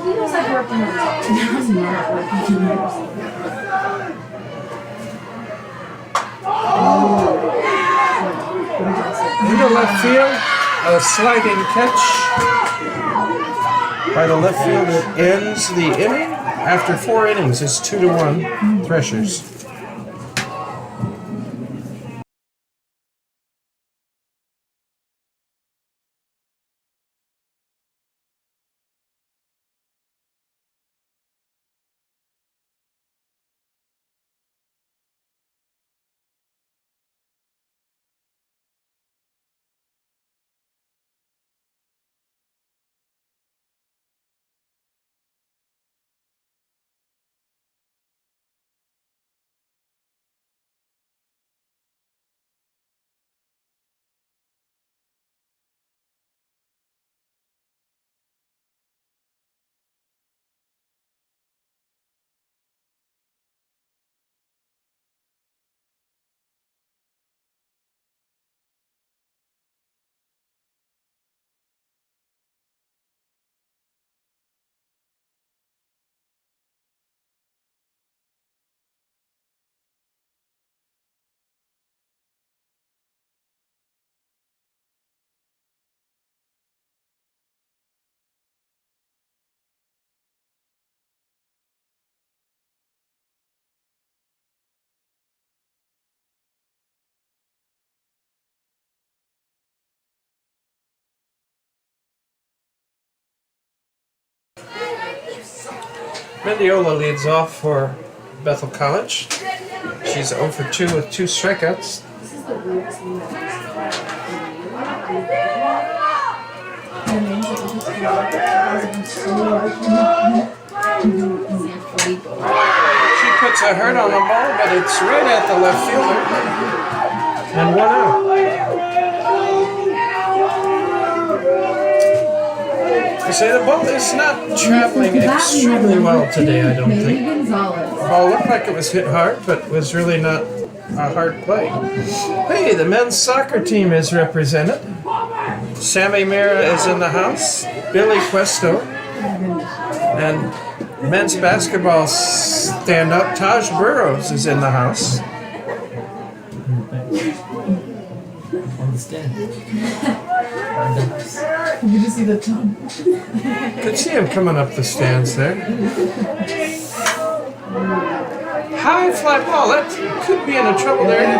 He knows I've worked in a I'm not working tomorrow. Into left field, a sliding catch by the left field that ends the inning. After 4 innings, it's 2 to 1 Threshers. Mendiola leads off for Bethel College. She's 0 for 2 with 2 strikeouts. This is the weirdest thing that She puts a hurt on the ball, but it's right at the left fielder. And 1 out. I say the ball is not traveling extremely well today, I don't Kaylie think. Gonzalez. The ball looked like it was hit hard, but was really not a hard play. Hey, the men's soccer team is represented. Sammy Mira is in the house. Billy Questo. And men's basketball stand-up Taj Burrows is in the house. On the stand. You just see the tongue. Could see him coming up the stands there. High fly ball. That could be in a trouble there.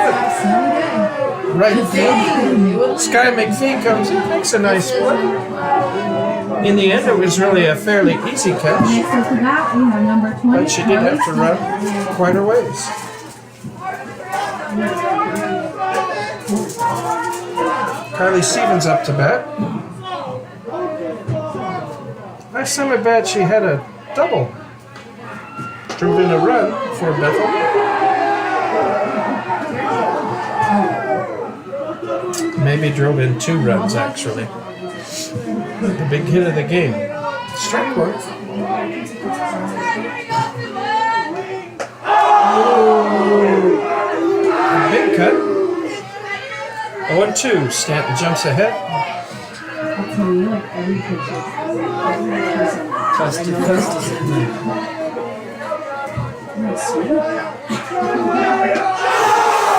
Right field. Skye Mcfee comes in, makes a nice play. In the end, it was really a fairly easy catch, Next up to bat, we have number 20. but she did have to run quite a ways. Carly Stevens up to bat. Last time at bat, she had a double. Drove in a run for Bethel. Maybe drove in 2 runs, actually. The big hit of the game. Strike 1. A big cut. 0-2. Stanton jumps ahead. I'll tell you, like every picture. Coast to coast.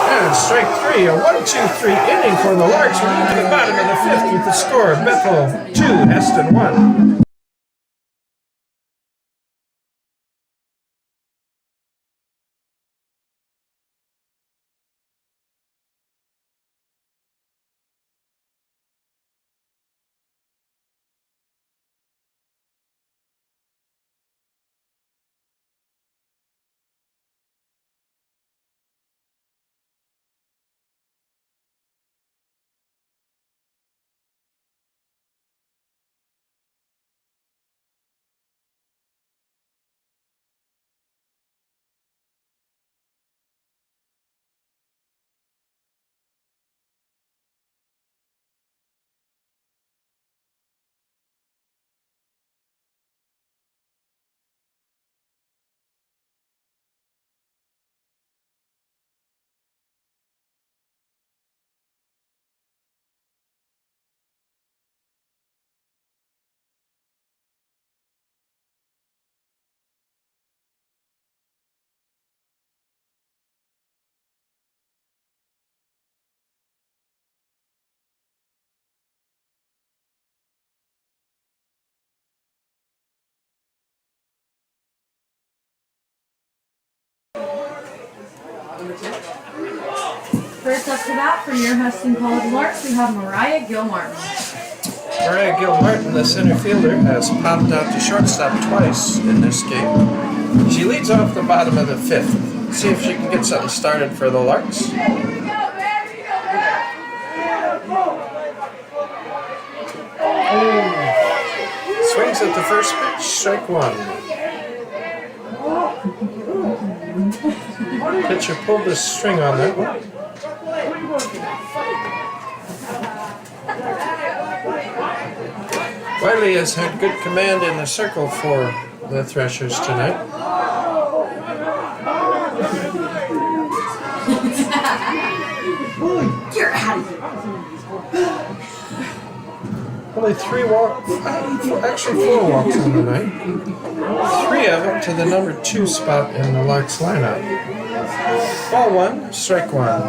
And strike 3, a 1-2-3 inning for the Larks. We're into the bottom of the 5th with the score. Bethel 2, Hesston 1. First up to bat for your Hesston College Larks, we have Mariah Gilmartin. Mariah Gilmartin, the center fielder, has popped out to shortstop twice in this game. She leads off the bottom of the 5th. See if she can get something started for the Larks. Swings at the first pitch, strike 1. Pitcher pulled the string on that one. Wiley has had good command in the circle for the Threshers tonight. You're out of here. Only 3 walks, actually 4 walks on the night. 3 of them to the number 2 spot in the Larks lineup. Ball 1, strike 1.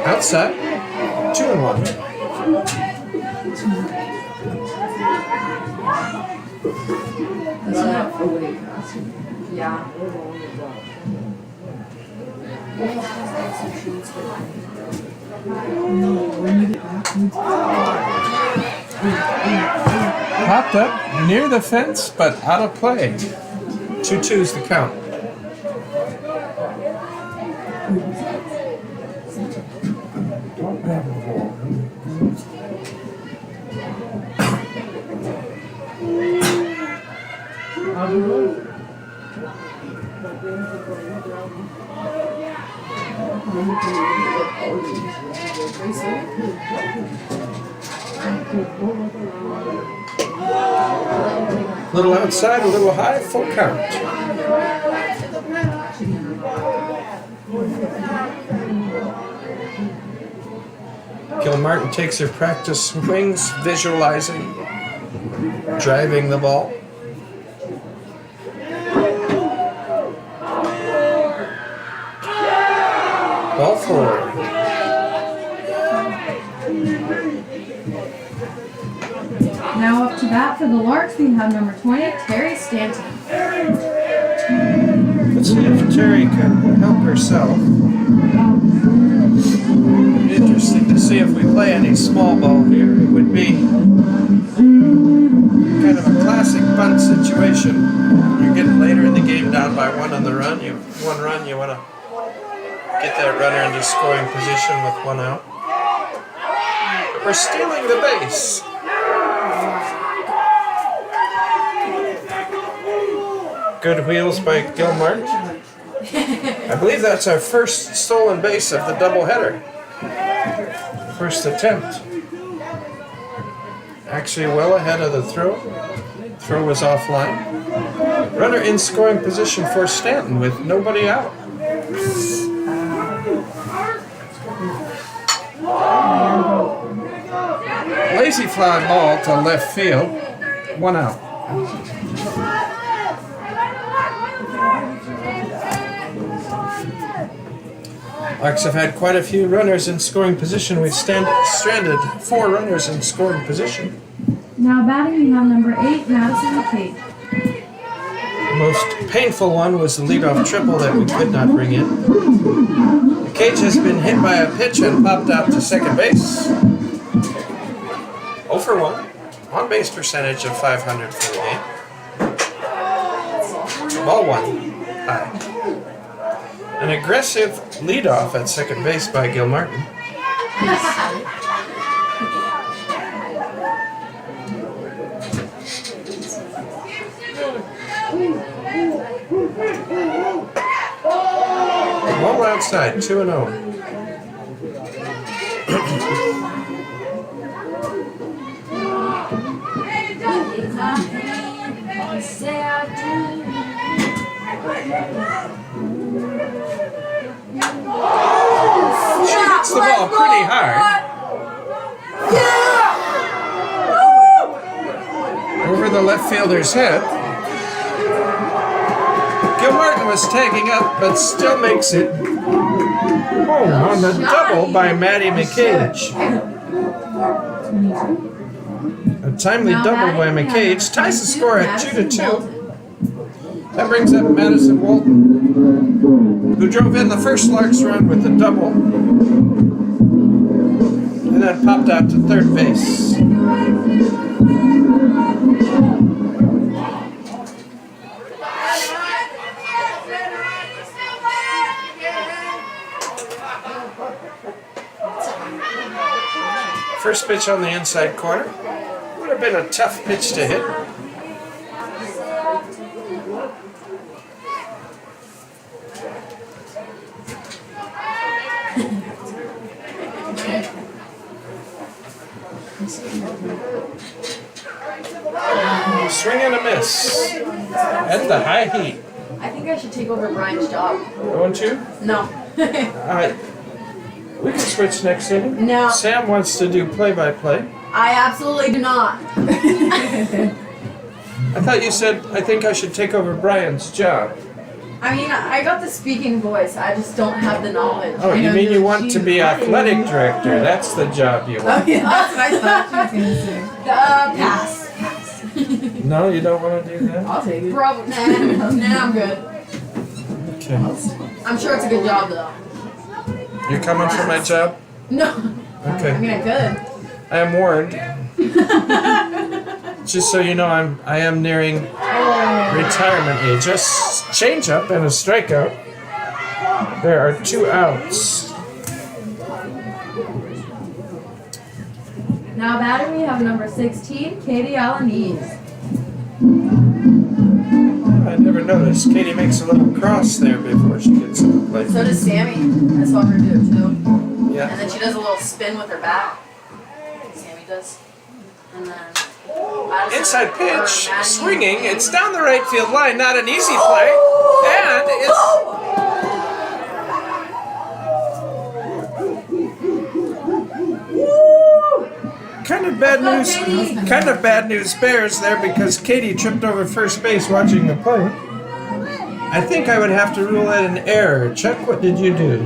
Outside, 2-1. That's not fully. Yeah. No, when you get back, you Popped up near the fence, but out of play. 2-2's the count. Don't have the ball. Little outside, a little high, full count. Gilmartin takes her practice swings, visualizing, driving the ball. Ball forward. Now up to bat for the Larks, we have number 20, Terry Stanton. Let's see if Terry can help herself. It'd be interesting to see if we play any small ball here. It would be kind of a classic bunt situation. You're getting later in the game down by one on the run. One run, you want to get that runner into scoring position with one out. But we're stealing the base. Good wheels by Gilmartin. I believe that's our first stolen base of the doubleheader. First attempt. Actually well ahead of the throw. Throw was offline. Runner in scoring position for Stanton with nobody out. Lazy fly ball to left field. One out. Larks have had quite a few runners in scoring position. We've stranded 4 runners in scoring position. Now batting, we have number 8, Madison Walton. The most painful one was the leadoff triple that we could not bring in. The cage has been hit by a pitch and popped out to second base. 0 for 1. On base percentage of .500 for the game. Ball 1. High. An aggressive leadoff at second base by Gilmartin. Ball outside, 2-0. She hits the ball pretty hard. Over the left fielder's head. Gilmartin was tagging up, but still makes it home on the double by Maddie McCage. A timely double by McCage ties the score at 2-2. That brings up Madison Walton, who drove in the first Larks run with the double, and then popped out to third base. First pitch on the inside corner. Would have been a tough pitch to hit. Swing and a miss at the high heat. I think I should take over Brian's job. Going to? No. We can switch next inning. No. Sam wants to do play-by-play. I absolutely do not. I thought you said, I think I should take over Brian's job. I mean, I got the speaking voice. I just don't have the knowledge. Oh, you mean you want to be athletic director? That's the job you Oh, want. yeah, that's what I thought she was going to say. Pass. No, you don't want to do that? I'll take it. Probably. Nah, I'm good. Okay. I'm sure it's a good job, though. You're coming for my job? No. Okay. I mean, I could. I am warned. Just so you know, I am nearing retirement age. A change up and a strikeout. There are 2 outs. Now batting we have number 16, Katie Alaniz. I never noticed. Katie makes a little cross there before she gets to the plate. So does Sammy. I saw her do it too. Yeah. And then she does a little spin with her bat. Sammy does. And then Madison Inside or pitch, Maddie- swinging. It's down the right field line. Not an easy play. And it's kind of bad news. Kind of bad news bears there because Katie tripped over first base watching the play. I think I would have to rule it an error. Chuck, what did you do?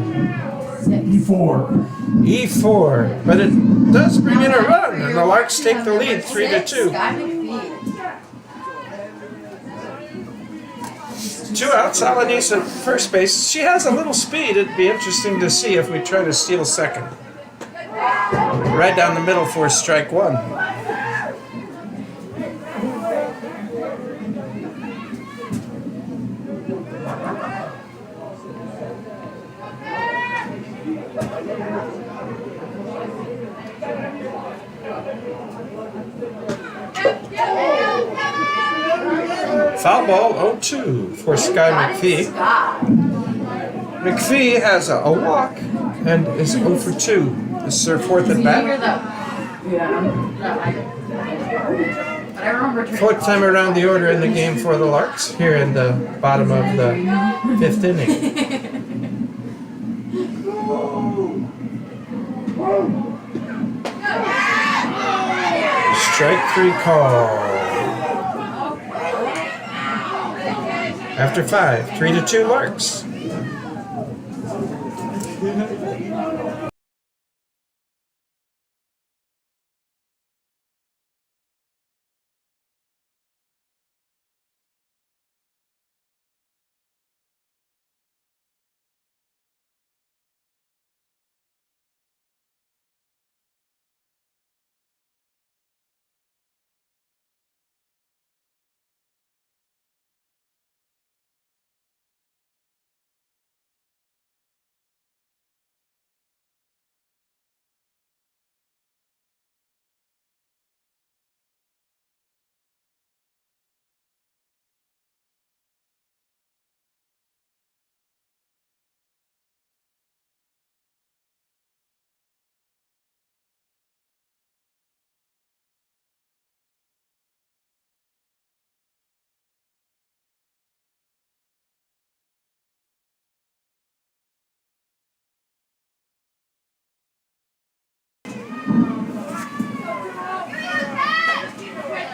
E4. E4, but it does bring in a run, and the Larks take the lead 3-2. Skye Mcfee. 2 outs, Alaniz at first base. She has a little speed. It'd be interesting to see if we try to steal second. Right down the middle for strike 1. Foul ball 0-2 for Skye Mcfee. McFee has a walk and is 0 for 2. This is her 4th at bat. But I remember 4th time around the order in the game for the Larks here in the bottom of the 5th inning. Strike 3 call. After 5, 3-2 Larks.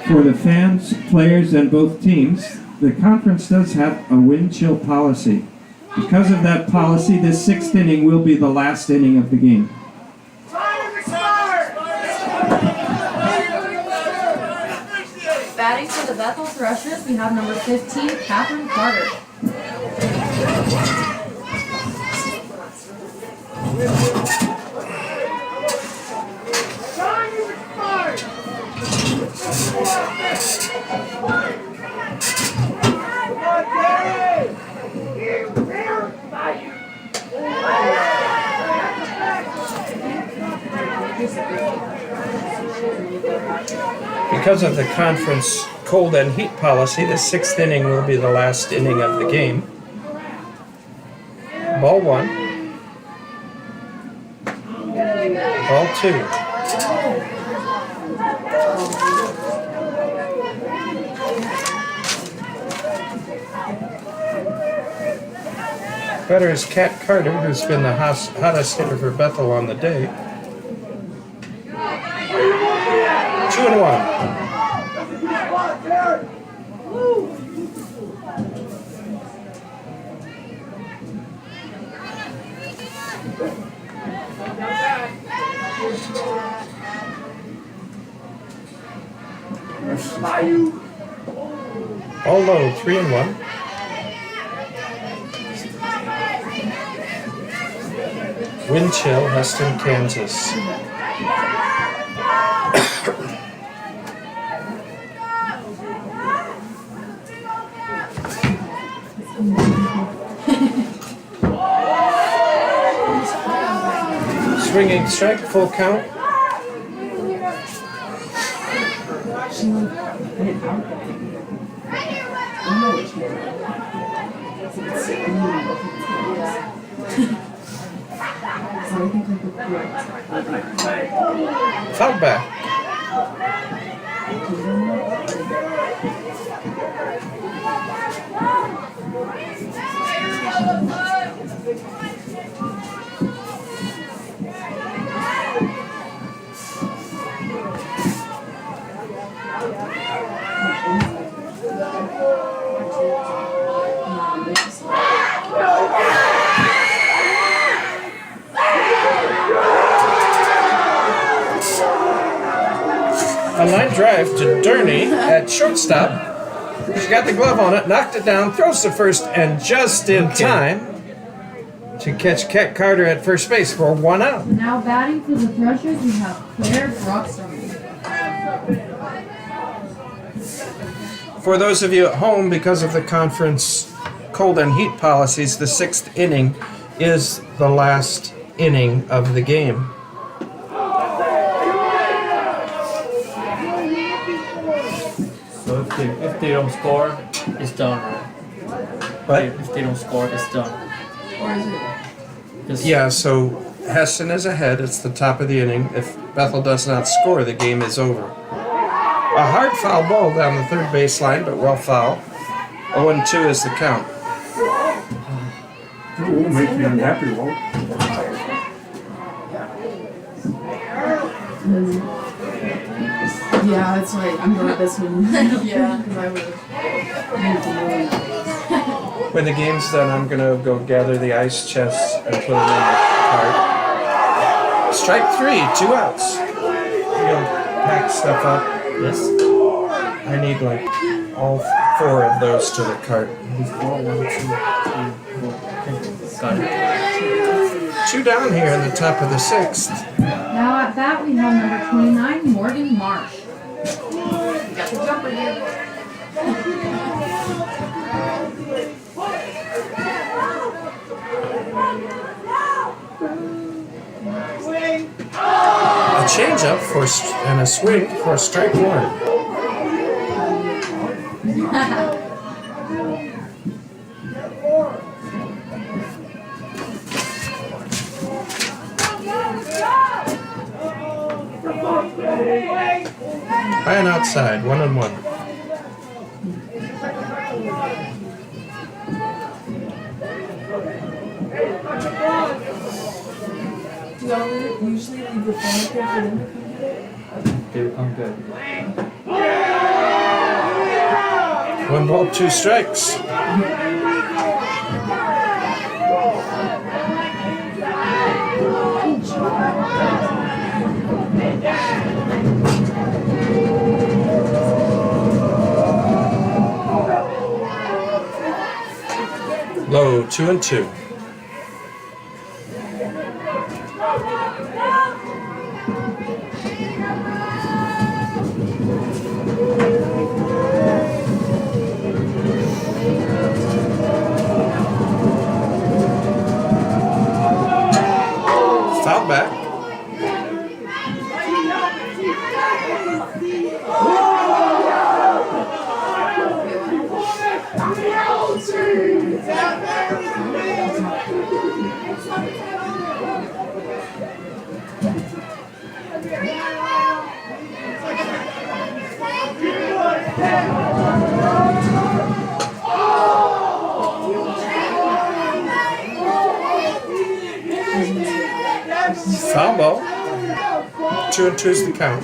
For the fans, players, and both teams, the conference does have a wind chill policy. Because of that policy, this 6th inning will be the last inning of the game. Batting for the Bethel Threshers, we have number 15, Catherine Carter. Because of the conference cold and heat policy, the 6th inning will be the last inning of the game. Ball 1. Ball 2. Batter is Kat Carter, who's been the hottest hitter for Bethel on the day. 2-1. All low, 3-1. Wind chill, Hesston, Kansas. Swinging strike, full count. Foul back. A line drive to Durney at shortstop. She got the glove on it, knocked it down, throws to first, and just in time to catch Ket Carter at first base for 1 out. Now batting for the Threshers, we have Claire Broxterman. For those of you at home, because of the conference cold and heat policies, the 6th inning is the last inning of the game. So if they don't score, it's done, right? But If they don't score, it's done. Or is it? 'Cause yeah, so Hesston is ahead. It's the top of the inning. If Bethel does not score, the game is over. A hard foul ball down the third baseline, but well foul. 0-2 is the count. It won't make you unhappy, won't it? Yeah, that's right. I'm glad this one. Yeah. Because I would have. When the game's done, I'm gonna go gather the ice chests and put them in the cart. Strike 3, 2 outs. You'll pack stuff up. yes. I need like all 4 of those to the cart. Before 1, 2, 3, 4. Okay. Got it. 2 down here in the top of the 6th. Now at bat, we have number 29, Morgan Marsh. Got the jumper here. A changeup and a swing for strike 1. By an outside, 1-1. Do y'all usually leave the phone up here for them to come get it? They will come good. 1 ball, 2 strikes. Low, 2-2. Foul back. Foul ball. 2-2 is the count.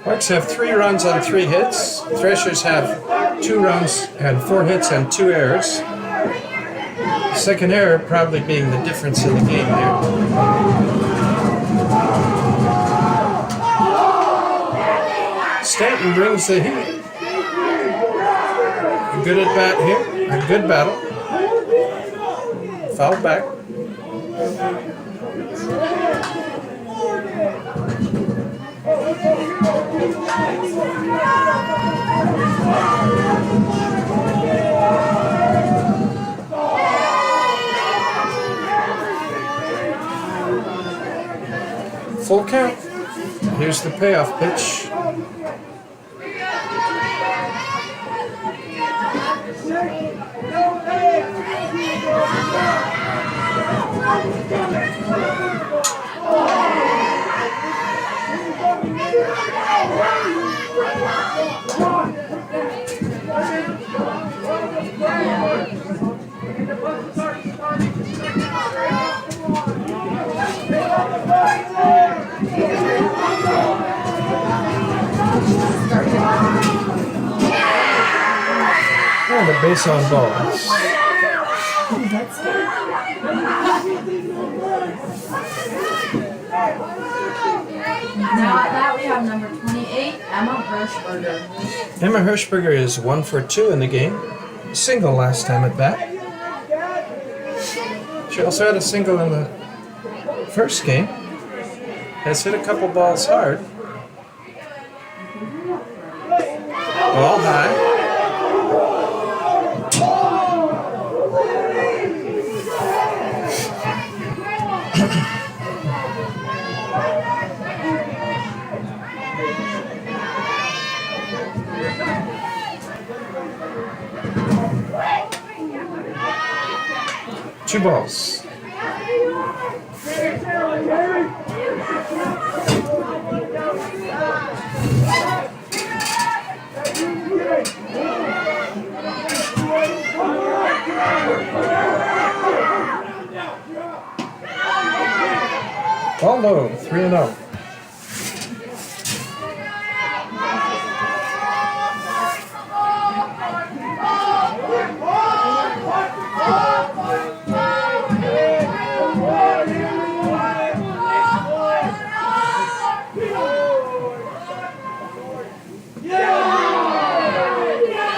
Hawks have 3 runs on 3 hits. Threshers have 2 runs and 4 hits and 2 errors. Second error probably being the difference in the game here. Stanton brings the heat. A good at bat here. A good battle. Foul back. Full count. Here's the payoff pitch. And a base on balls. Now at that we have number 28, Emma Hirschberger. Emma Hirschberger is 1 for 2 in the game. Single last time at bat. She also had a single in the first game. Has hit a couple balls hard. Ball high. Two balls. Ball low, 3-0.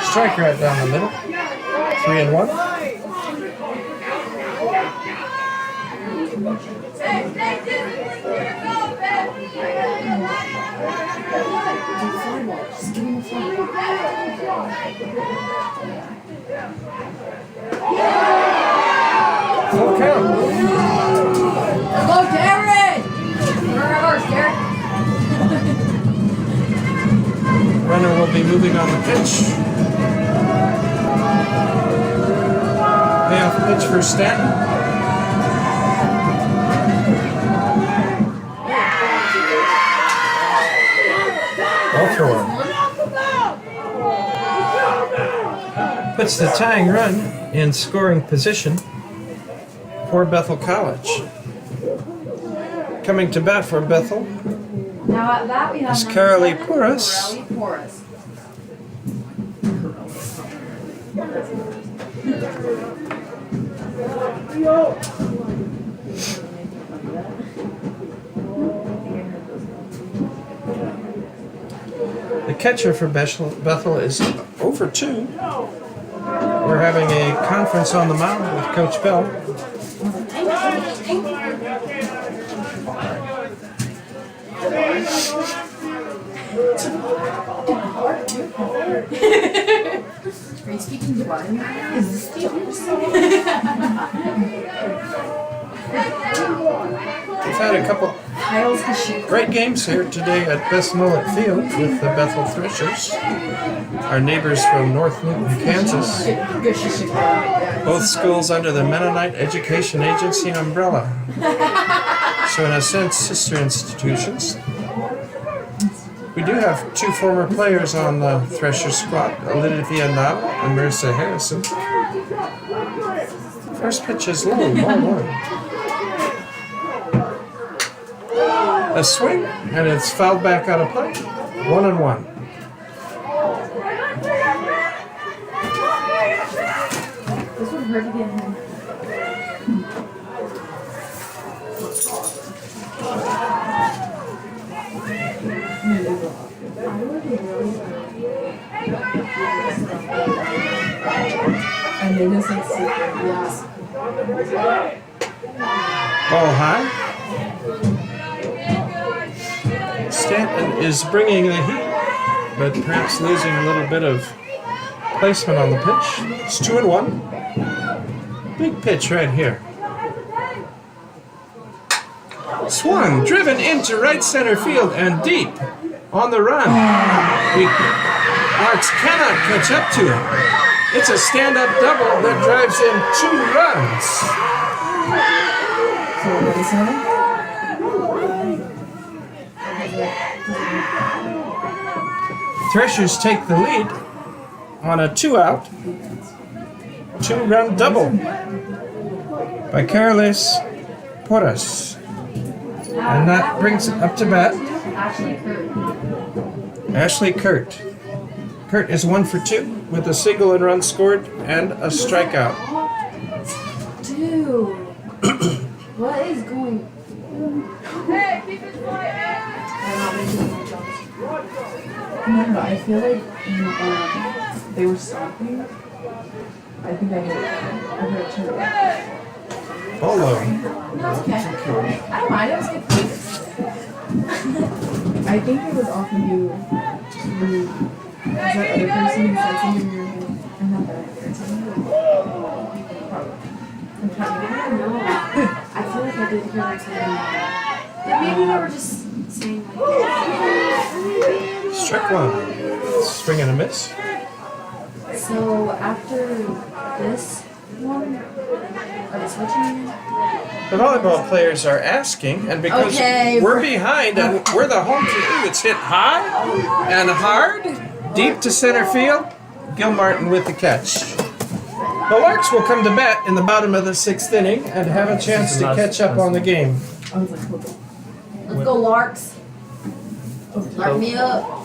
Strike right down the middle. 3-1. Full count. Go, Jared! Reverse, Jared. Runner will be moving on the pitch. Payoff pitch for Stanton. Ball for one. Puts the tying run in scoring position for Bethel College. Coming to bat for Bethel Now at that we have is number Kaylie 7, Porras. Kaylie Porras. The catcher for Bethel is 0 for 2. We're having a conference on the mound with Coach Bell. Are you speaking Divine? Is this the We've had a couple great games here today at Best Mullet Field with the Bethel Threshers, our neighbors from North Newton, Kansas. Both schools under the Mennonite Education Agency umbrella. So in a sense, sister institutions. We do have 2 former players on the Thresher squad, Olivia Nava and Marissa Harrison. First pitch is low, ball 1. A swing, and it's fouled back out of play. 1-1. This would hurt to get him. And they just like secret, yes. Ball high. Stanton is bringing the heat, but perhaps losing a little bit of placement on the pitch. It's 2-1. Big pitch right here. Swung, driven into right center field and deep. On the run. Larks cannot catch up to it. It's a stand-up double that drives in 2 runs. So what is it? Threshers take the lead on a 2-out, 2-run double by Carlos Porras. And that brings it up to bat. Ashley Kurt. Kurt is 1 for 2 with a single and run scored and a strikeout. Dude, what is going? No, I feel like they were stopping. I think I heard it turn. Ball low. Okay. I don't mind. It was good. I think it was off of you. Was that other person who said something in your head? I'm not that other person. I'm trying to I don't know. I feel like I did hear like something. Maybe they were just saying like. Strike 1. Swing and a miss. So after this one, are they switching? The volleyball players are asking, and because we're behind and we're the home team, it's hit high and hard, deep to center field. Gilmartin with the catch. The Larks will come to bat in the bottom of the 6th inning and have a chance to catch up on the game. Let's go, Larks. Lark me up.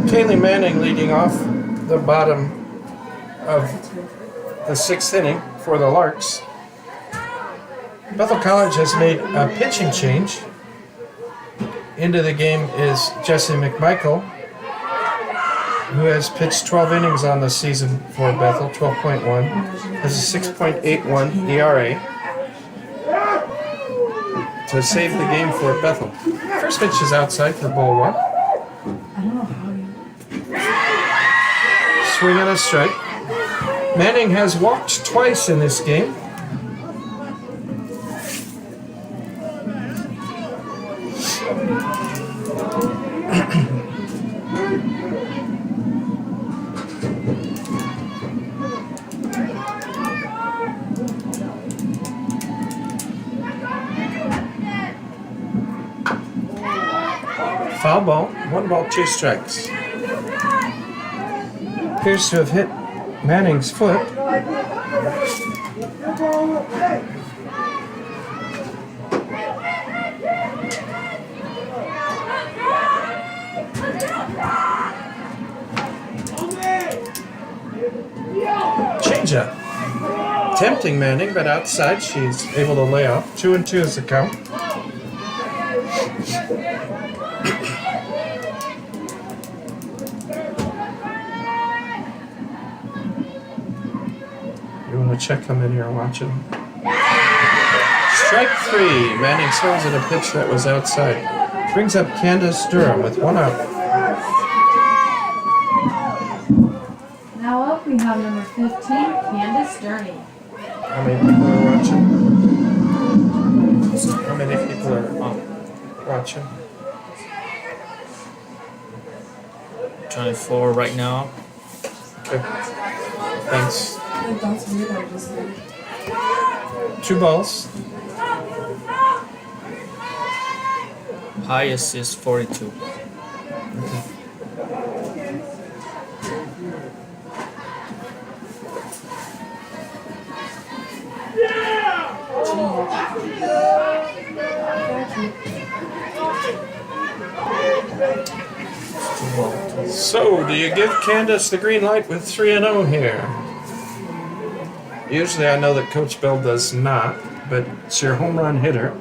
Kaylie Manning leading off the bottom of the 6th inning for the Larks. Bethel College has made a pitching change. Into the game is Jesse McMichael, who has pitched 12 innings on the season for Bethel, 12.1, has a 6.81 ERA to save the game for Bethel. First pitch is outside for ball 1. I don't know how you. Swing and a strike. Manning has walked twice in this game. Foul ball, 1 ball, 2 strikes. Appears to have hit Manning's foot. Changeup. Tempting Manning, but outside she's able to lay off. 2-2 is the count. You want to check them in here watching. Strike 3. Manning swings at a pitch that was outside. Brings up Candace Durham with 1 out. Now up, we have number 15, Candace Durney. How many people are watching? How many people are watching? 24 right now. Okay. Thanks. That's weird. I just like, 2 balls. Highest is 42. So, do you give Candace the green light with 3-0 here? Usually I know that Coach Bell does not, but it's your home run hitter.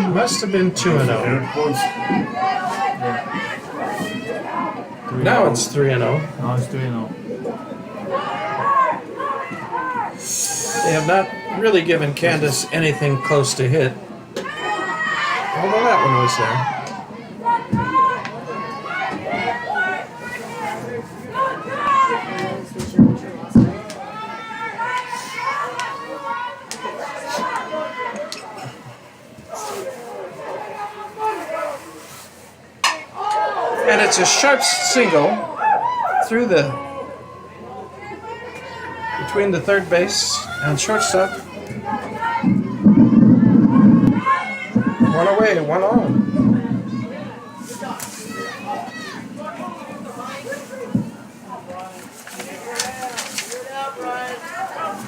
Must have been 2-0. Now it's 3-0. Now it's 3-0. They have not really given Candace anything close to hit. Although that one was there. And it's a sharp single through between the third base and shortstop. 1 away, 1 on.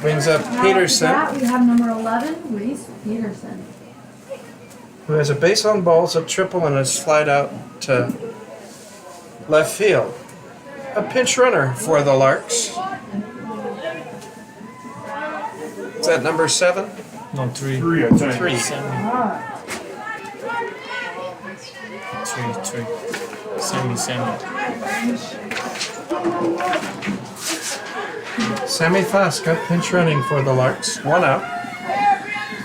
Brings up Now Peterson, after that, we have number 11, Reese Peterson. who has a base on balls, a triple, and a slide out to left field. A pinch runner for the Larks. Is that number 7? No, 3. 3, I think. 3. 3. Sammy. Sammy Fasca, pinch running for the Larks. 1 out.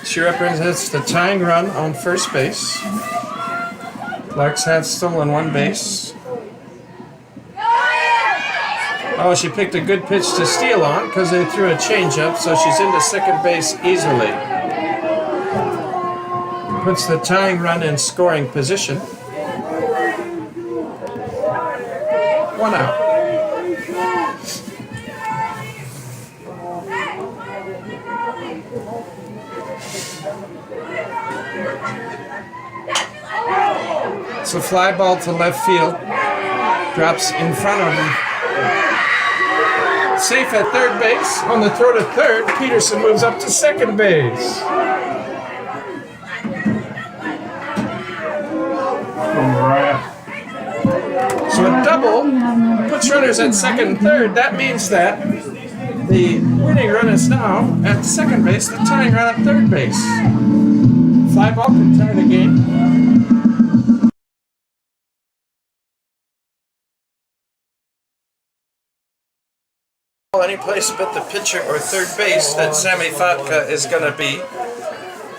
She represents the tying run on first base. Larks have stolen 1 base. Oh, she picked a good pitch to steal on because they threw a changeup, so she's into second base easily. Puts the tying run in scoring position. 1 out. It's a fly ball to left field. Drops in front of him. Safe at third base. On the throw to third, Peterson moves up to second base. Mariah. So a double We have number puts runners at second and third. That means that the winning run is now at second base, the tying run at third base. Fly ball can tie the game. Any place but the pitcher or third base that Sammy Fatka is going to be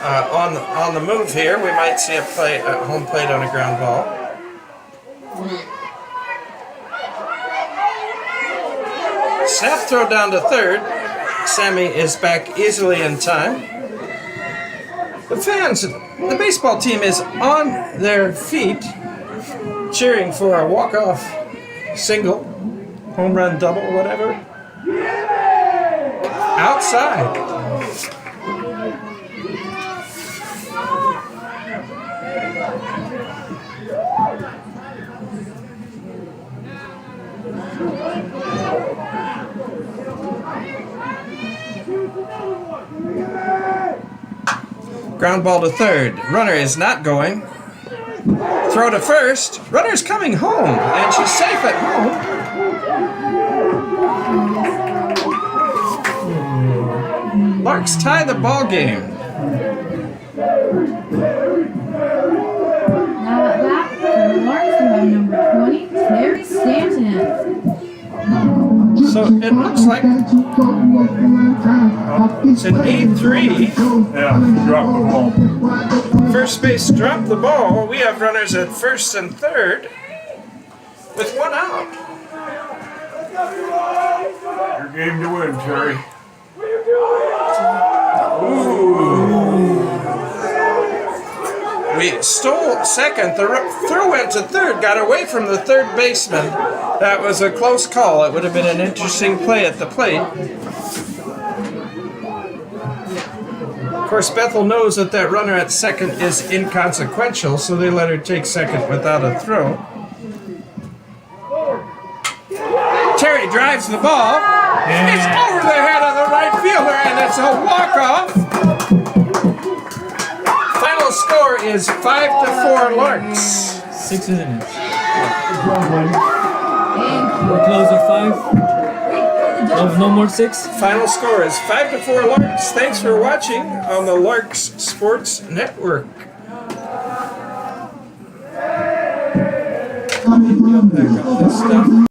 on the move here. We might see a home plate on a ground ball. Snap throw down to third. Sammy is back easily in time. The fans, the baseball team is on their feet cheering for a walk-off single, home run double, whatever. Outside. Ground ball to third. Runner is not going. Throw to first. Runner's coming home, and she's safe at home. Larks tie the ball game. Now at bat for the Larks, we have number 20, Terry Stanton. So it looks like it's an 8-3. Yeah, drop the ball. First base dropped the ball. We have runners at first and third with one out. Your game to win, Terry. We stole second. The throw went to third, got away from the third baseman. That was a close call. It would have been an interesting play at the plate. Of course, Bethel knows that that runner at second is inconsequential, so they let her take second without a throw. Terry drives the ball. It's over the head of the right fielder, and it's a walk-off. Final score is 5-4 Larks. 6 innings. We're close at 5. No more 6. Final score is 5-4 Larks. Thanks for watching on the Larks Sports Network. Back up this stuff.